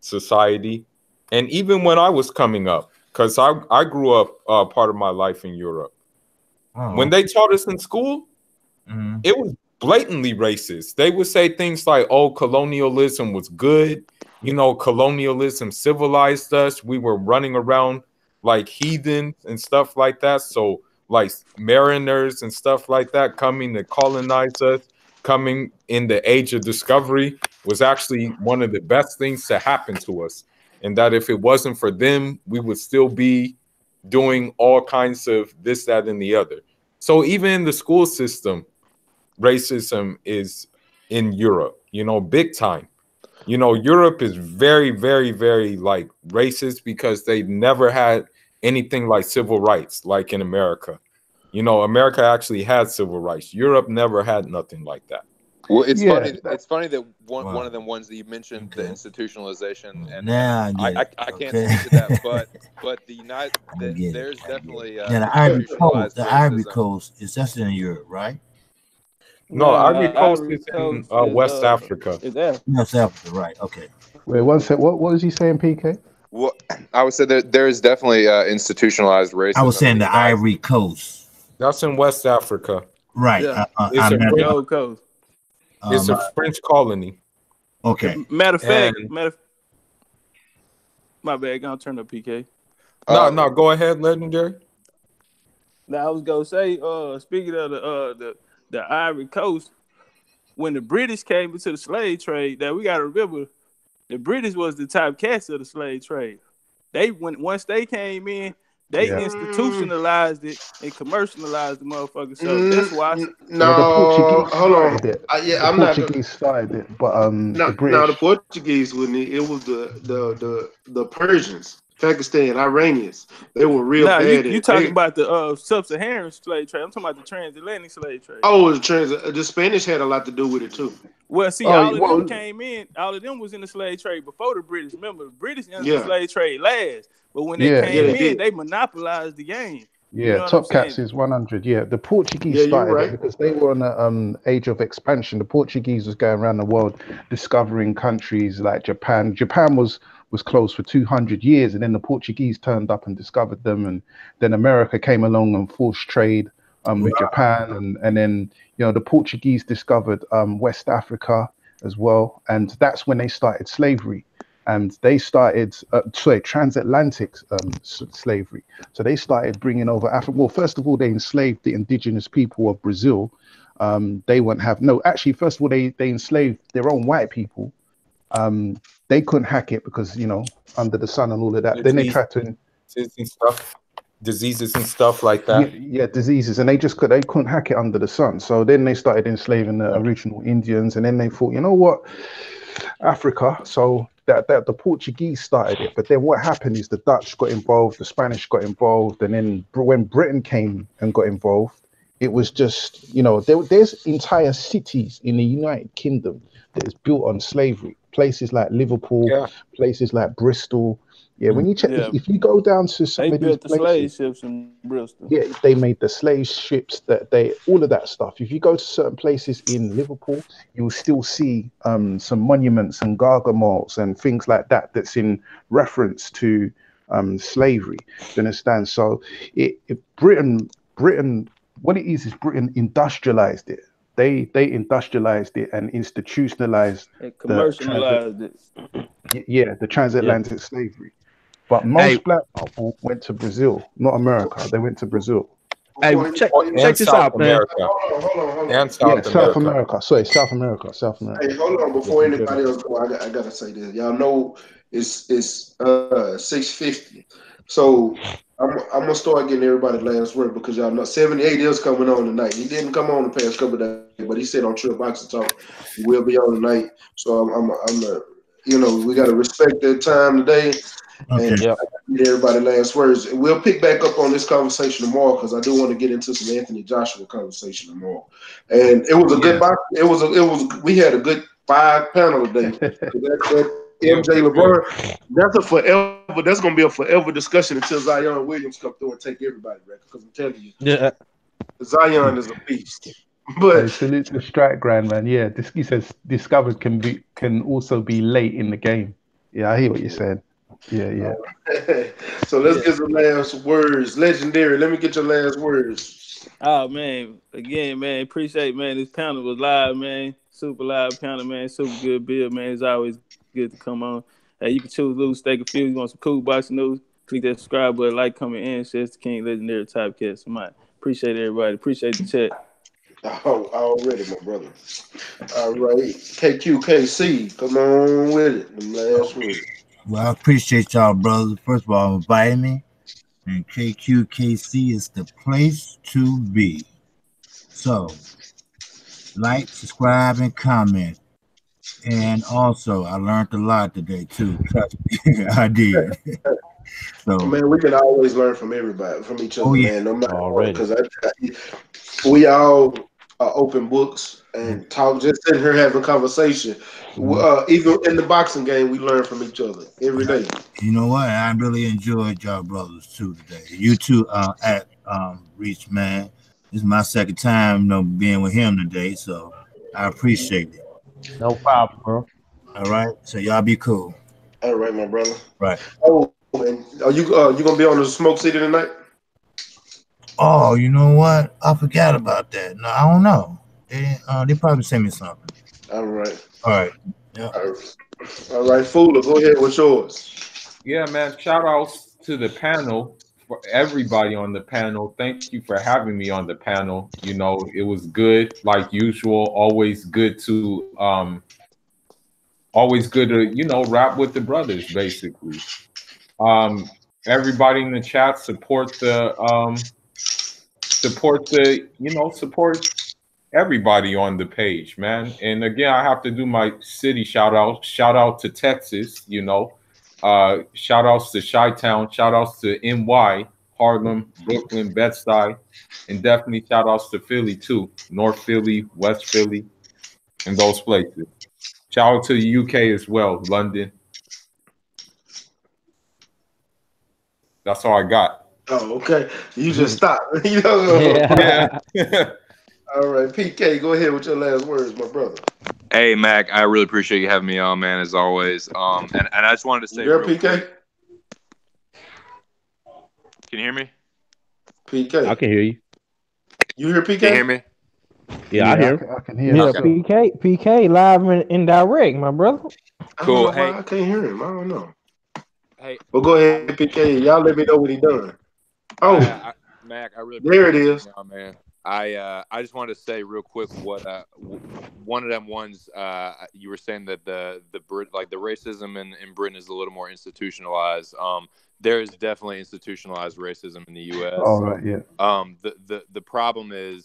society. And even when I was coming up, because I grew up part of my life in Europe, when they taught us in school, it was blatantly racist. They would say things like, oh, colonialism was good. You know, colonialism civilized us. We were running around like heathens and stuff like that. So like mariners and stuff like that coming to colonize us, coming in the age of discovery was actually one of the best things to happen to us. And that if it wasn't for them, we would still be doing all kinds of this, that, and the other. So even in the school system, racism is in Europe, you know, big time. You know, Europe is very, very, very like racist because they never had anything like civil rights like in America. You know, America actually had civil rights. Europe never had nothing like that. Well, it's funny. It's funny that one of them ones that you mentioned, the institutionalization, and I can't speak to that, but there's definitely the Ivory Coast is that's in Europe, right? No, Ivory Coast is in West Africa. West Africa, right? Okay. Wait, one sec. What was he saying, PK? Well, I would say that there is definitely institutionalized racism. I was saying the Ivory Coast. That's in West Africa. Right. Yeah. It's Coast. It's a French colony. Okay. Matter of fact, my bad. Gonna turn up PK. No, go ahead, Legendary. Now I was gonna say, speaking of the Ivory Coast, when the British came into the slave trade, that we gotta remember, the British was the top cats of the slave trade. Once they came in, they institutionalized it and commercialized the motherfucker. So that's why. No, hold on. I'm not. Portuguese started it, but no, the British. No, the Portuguese wouldn't. It was the Persians, Pakistan, Iranians. They were real bad. You talking about the sub-Saharan slave trade? I'm talking about the transatlantic slave trade. Oh, the Spanish had a lot to do with it too. Well, see, all of them came in. All of them was in the slave trade before the British. Remember, the British entered the slave trade last. But when they came in, they monopolized the game. Yeah, you know Top Cats is 100. Yeah, the Portuguese started it because they were on an age of expansion. The Portuguese was going around the world discovering countries like Japan. Japan was closed for 200 years, and then the Portuguese turned up and discovered them, and then America came along and forced trade with Japan, and then the Portuguese discovered West Africa as well, and that's when they started slavery. And they started, transatlantic slavery. So they started bringing over Africa. Well, first of all, they enslaved the indigenous people of Brazil. They wouldn't have actually. First of all, they enslaved their own white people. They couldn't hack it because under the sun and all of that. Then they tried to diseases and stuff like that. Yeah, diseases, and they couldn't hack it under the sun. So then they started enslaving the original Indians, and then they thought, you know what, Africa. So that the Portuguese started it, but then what happened is the Dutch got involved, the Spanish got involved, and then when Britain came and got involved, it was just there's entire cities in the United Kingdom that is built on slavery. Places like Liverpool, places like Bristol. Yeah, when you check, if you go down to some of these built the slave ships in Bristol. Yeah, they made the slave ships. All of that stuff. If you go to certain places in Liverpool, you'll still see some monuments and gargoyles and things like that. That's in reference to slavery. Do you understand? So, Britain, what it is Britain industrialized it. They industrialized it and institutionalized commercialized it. Yeah, the transatlantic slavery. But most black people went to Brazil, not America. They went to Brazil. Hey, check this out, man. Hold on. South America. Sorry, South America. Hey, hold on. Before anybody else go, I gotta say this. Y'all know it's 6:50. So I'm gonna start getting everybody last word because y'all know 78 is coming on tonight. He didn't come on the past couple of days, but he said on Trill Boxing Talk he will be on tonight. So I'm we gotta respect their time today. Okay. And get everybody last words. We'll pick back up on this conversation tomorrow because I do want to get into some Anthony Joshua conversation tomorrow. And it was a good box. We had a good 5 panel today. that MJ LeBron, that's gonna be a forever discussion until Zion Williams come through and take everybody record. Because I'm telling you, Zion is a beast. But salute to Strike Grand, man. Yeah, he says discovered can also be late in the game. Yeah, I hear what you're saying. Yeah. So let's get some last words. Legendary, let me get your last words. Oh man, again, man, appreciate, man. This panel was live, man. Super live panel, man. Super good build, man. It's always good to come on. Hey, you can choose, lose, stay confused. You want some cool boxing news? Click that subscribe button, like, comment, and share. It's the King Legendary Typecast. Appreciate everybody. Appreciate the chat. Oh, already, my brother. All right, KQKC, come on with it. The last word. Well, I appreciate y'all, brothers. First of all, inviting me. And KQKC is the place to be. So, like, subscribe, and comment. And also, I learned a lot today, too. Trust me, I did. So, man, we can always learn from everybody, from each other, man. No matter what, because we all are open books and talk, just sitting here having conversation. Even in the boxing game, we learn from each other every day. You know what? I really enjoyed y'all brothers too today. You too, at Reach, man. This is my second time, being with him today, so I appreciate it. No problem, bro. All right, so y'all be cool. All right, my brother. Right. Oh, man, are you gonna be on the Smoke City tonight? Oh, you know what? I forgot about that. No, I don't know. They probably sent me something. All right. Yeah. All right, Fuller, go ahead with yours. Yeah, man. Shout outs to the panel, for everybody on the panel. Thank you for having me on the panel. It was good, like usual. Always good to rap with the brothers, basically. Everybody in the chat support everybody on the page, man. And again, I have to do my city shout out. Shout out to Texas, shout outs to Chi-Town, shout outs to NY, Harlem, Brooklyn, Bed-Stuy, and definitely shout outs to Philly too. North Philly, West Philly, and those places. Shout out to the UK as well, London. That's all I got. Oh, okay. You just stopped. Yeah. All right, PK, go ahead with your last words, my brother. Hey, Mac, I really appreciate you having me on, man, as always. And I just wanted to say, PK? Quick. Can you hear me? PK. I can hear you. You hear Can you hear PK? me? Yeah, I hear him. I can hear him Yeah, Okay. still. PK live and indirect, my brother. I don't Cool. know why Hey, I can't hear him. I don't know. hey, Well, go I ahead, PK. Y'all let me know when he done. Oh, Mac, I really there it appreciate you having is. me on, man. I just wanted to say real quick what one of them ones you were saying that the Brit like the racism in Britain is a little more institutionalized. There is definitely institutionalized racism in the All U.S. right, yeah. The problem is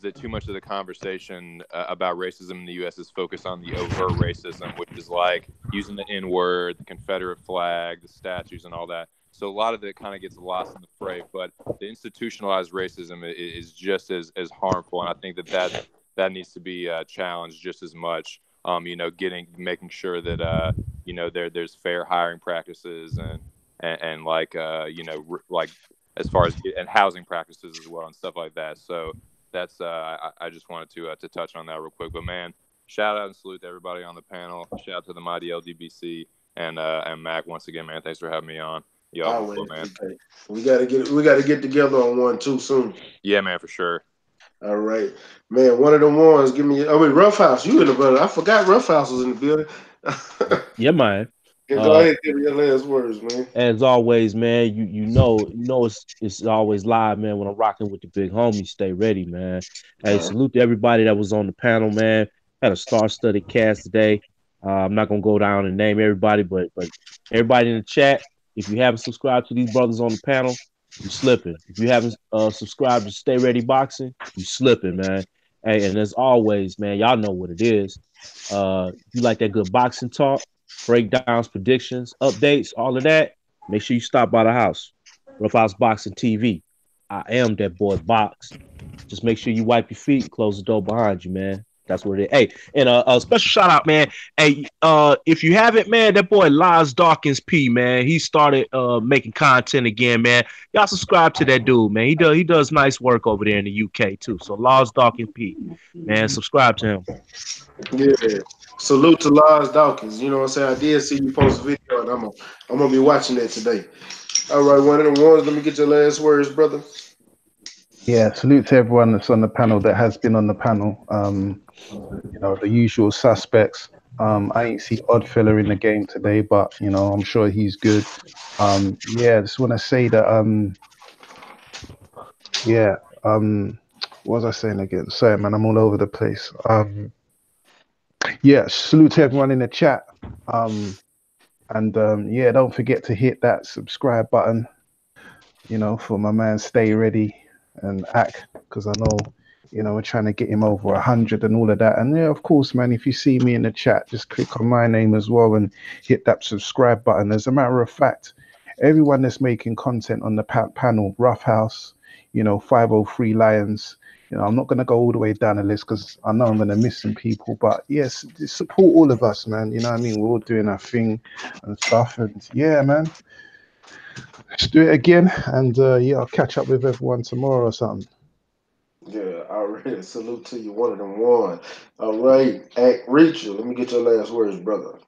that too much of the conversation about racism in the U.S. is focused on the overt racism, which is like using the N-word, the Confederate flag, the statues, and all that. So a lot of it kind of gets lost in the fray. But the institutionalized racism is just as harmful, and I think that needs to be challenged just as much. Making sure that there's fair hiring practices and like like as far as and housing practices as well and stuff like that. So that's I just wanted to touch on that real quick. But man, shout out and salute to everybody on the panel. Shout out to the mighty LDBC and Mac once again, man. Thanks for having me on. Yo, Always, man. PK. We gotta get together on one too soon. Yeah, man, for sure. All right, man. One of them ones. Give me. I mean, Rough House. You in the building? I forgot Rough House was in the building. Yeah, man. Yeah, go ahead, give me your last words, man. As always, man, you know it's always live, man. When I'm rocking with the big homies, stay ready, man. Hey, salute to everybody that was on the panel, man. Had a star-studded cast today. I'm not gonna go down and name everybody, but everybody in the chat, if you haven't subscribed to these brothers on the panel, you slipping. If you haven't subscribed to Stay Ready Boxing, you slipping, man. Hey, and as always, man, y'all know what it is. If you like that good boxing talk, breakdowns, predictions, updates, all of that, make sure you stop by the house. Rough House Boxing TV. I am that boy Box. Just make sure you wipe your feet and close the door behind you, man. That's what it is. Hey, and a special shout out, man. Hey, if you haven't, man, that boy Lars Dawkins P, man, he started making content again, man. Y'all subscribe to that dude, man. He does nice work over there in the UK too. So Lars Dawkins P, man, subscribe to him. Yeah. Salute to Lars Dawkins. You know what I'm saying? I did see you post a video, and I'm gonna be watching that today. All right, one of them ones. Let me get your last words, brother. Yeah, salute to everyone that's on the panel that has been on the panel. The usual suspects. I ain't see Oddfella in the game today, but I'm sure he's good. Yeah, just want to say that yeah, what was I saying again? Sorry, man, I'm all over the place. Yeah, salute to everyone in the chat. Yeah, don't forget to hit that subscribe button, for my man Stay Ready and Ack, because I know, we're trying to get him over 100 and all of that. And yeah, of course, man, if you see me in the chat, just click on my name as well and hit that subscribe button. As a matter of fact, everyone that's making content on the panel, Rough House, 503 Lions, I'm not going to go all the way down the list because I know I'm going to miss some people. But yes, support all of us, man. You know what I mean? We're all doing our thing and stuff. And yeah, man. Let's do it again, and yeah, I'll catch up with everyone tomorrow or something. Yeah, all right. Salute to you, one of them one. All right, Ack-Reacher. Let me get your last words, brother.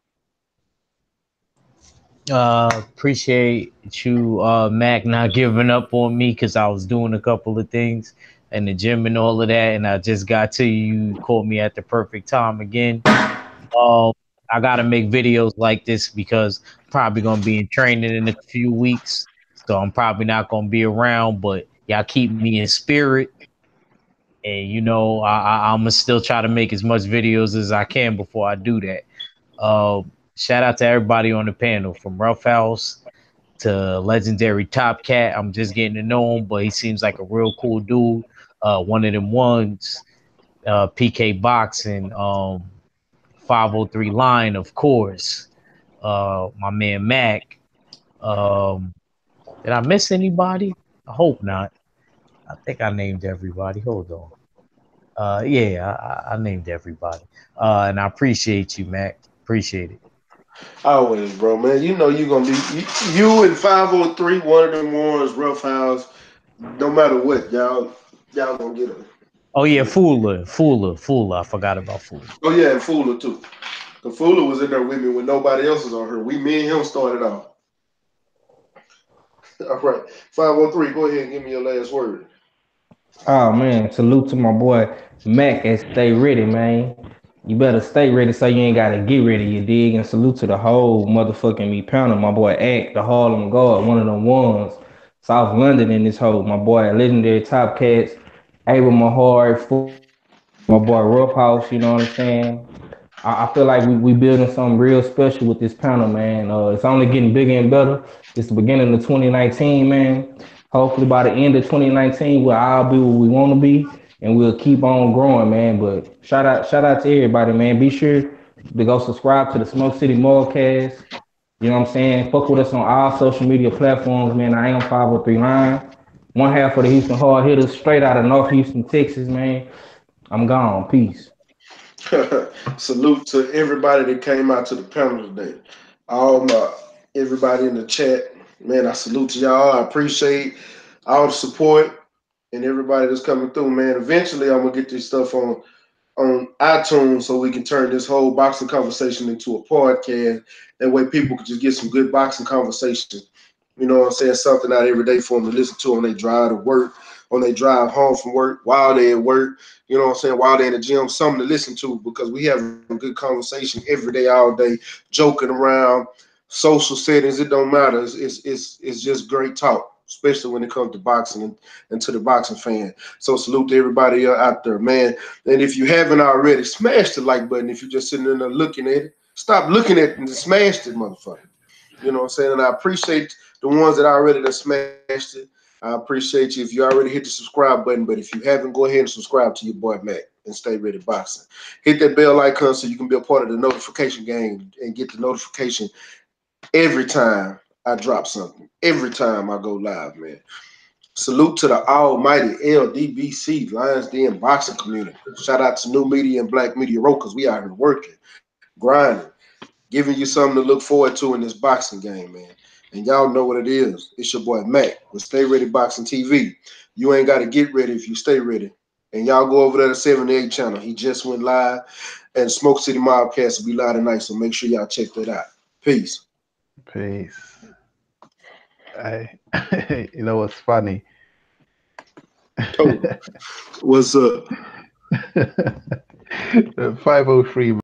Appreciate you, Mac, not giving up on me because I was doing a couple of things in the gym and all of that, and I just got to you. You caught me at the perfect time again. I gotta make videos like this because I'm probably gonna be in training in a few weeks, so I'm probably not gonna be around. But y'all keep me in spirit, and I'm gonna still try to make as much videos as I can before I do that. Shout out to everybody on the panel from Rough House to legendary Top Cat. I'm just getting to know him, but he seems like a real cool dude. One of them ones, PK Boxing, 503 Line, of course. My man Mac. Did I miss anybody? I hope not. I think I named everybody. Hold on. Yeah, I named everybody. And I appreciate you, Mac. Appreciate it. Always, bro, man. You know you're gonna be you and 503, one of them ones, Rough House. No matter what, y'all gonna get them. Oh yeah, Fuller. I forgot about Fuller. Oh yeah, and Fuller too. The Fuller was in there with me when nobody else was on her. Me and him started off. All right, 503. Go ahead and give me your last word. Oh man, salute to my boy Mac at Stay Ready, man. You better stay ready so you ain't gotta get ready, you dig? And salute to the whole motherfucking me panel. My boy Ack, the Harlem God, one of them ones. South London in this hole. My boy legendary Top Cats, Abel Mahard, my boy Rough House, you know what I'm saying? I feel like we building something real special with this panel, man. It's only getting bigger and better. It's the beginning of 2019, man. Hopefully by the end of 2019, we'll all be where we want to be, and we'll keep on growing, man. But shout out to everybody, man. Be sure to go subscribe to the Smoke City Mallcast. You know what I'm saying? Fuck with us on all social media platforms, man. I am 5039. One half of the Houston Hard Hitters, straight out of North Houston, Texas, man. I'm gone. Peace. Salute to everybody that came out to the panel today. All my everybody in the chat, man. I salute to y'all. I appreciate all the support and everybody that's coming through, man. Eventually, I'm gonna get this stuff on iTunes so we can turn this whole boxing conversation into a podcast. That way, people can just get some good boxing conversation. You know what I'm saying? Something out every day for them to listen to on their drive to work, on their drive home from work, while they're at work. You know what I'm saying? While they're in the gym, something to listen to because we have a good conversation every day, all day, joking around, social settings. It don't matter. It's just great talk, especially when it comes to boxing and to the boxing fan. So salute to everybody out there, man. And if you haven't already, smash the like button. If you're just sitting in there looking at it, stop looking at it and smash it, motherfucker. You know what I'm saying? And I appreciate the ones that already done smashed it. I appreciate you if you already hit the subscribe button. But if you haven't, go ahead and subscribe to your boy Mac and Stay Ready Boxing. Hit that bell icon so you can be a part of the notification game and get the notification every time I drop something. Every time I go live, man. Salute to the almighty LDBC, Lions Den boxing community. Shout out to New Media and Black Media Row, we out here working, grinding, giving you something to look forward to in this boxing game, man. And y'all know what it is. It's your boy Mac with Stay Ready Boxing TV. You ain't got to get ready if you stay ready. And y'all go over there to 78 channel. He just went live. And Smoke City Mobcast will be live tonight, so make sure y'all check that out. Peace. Peace. Hey, you know what's funny? Oh, what's up? 503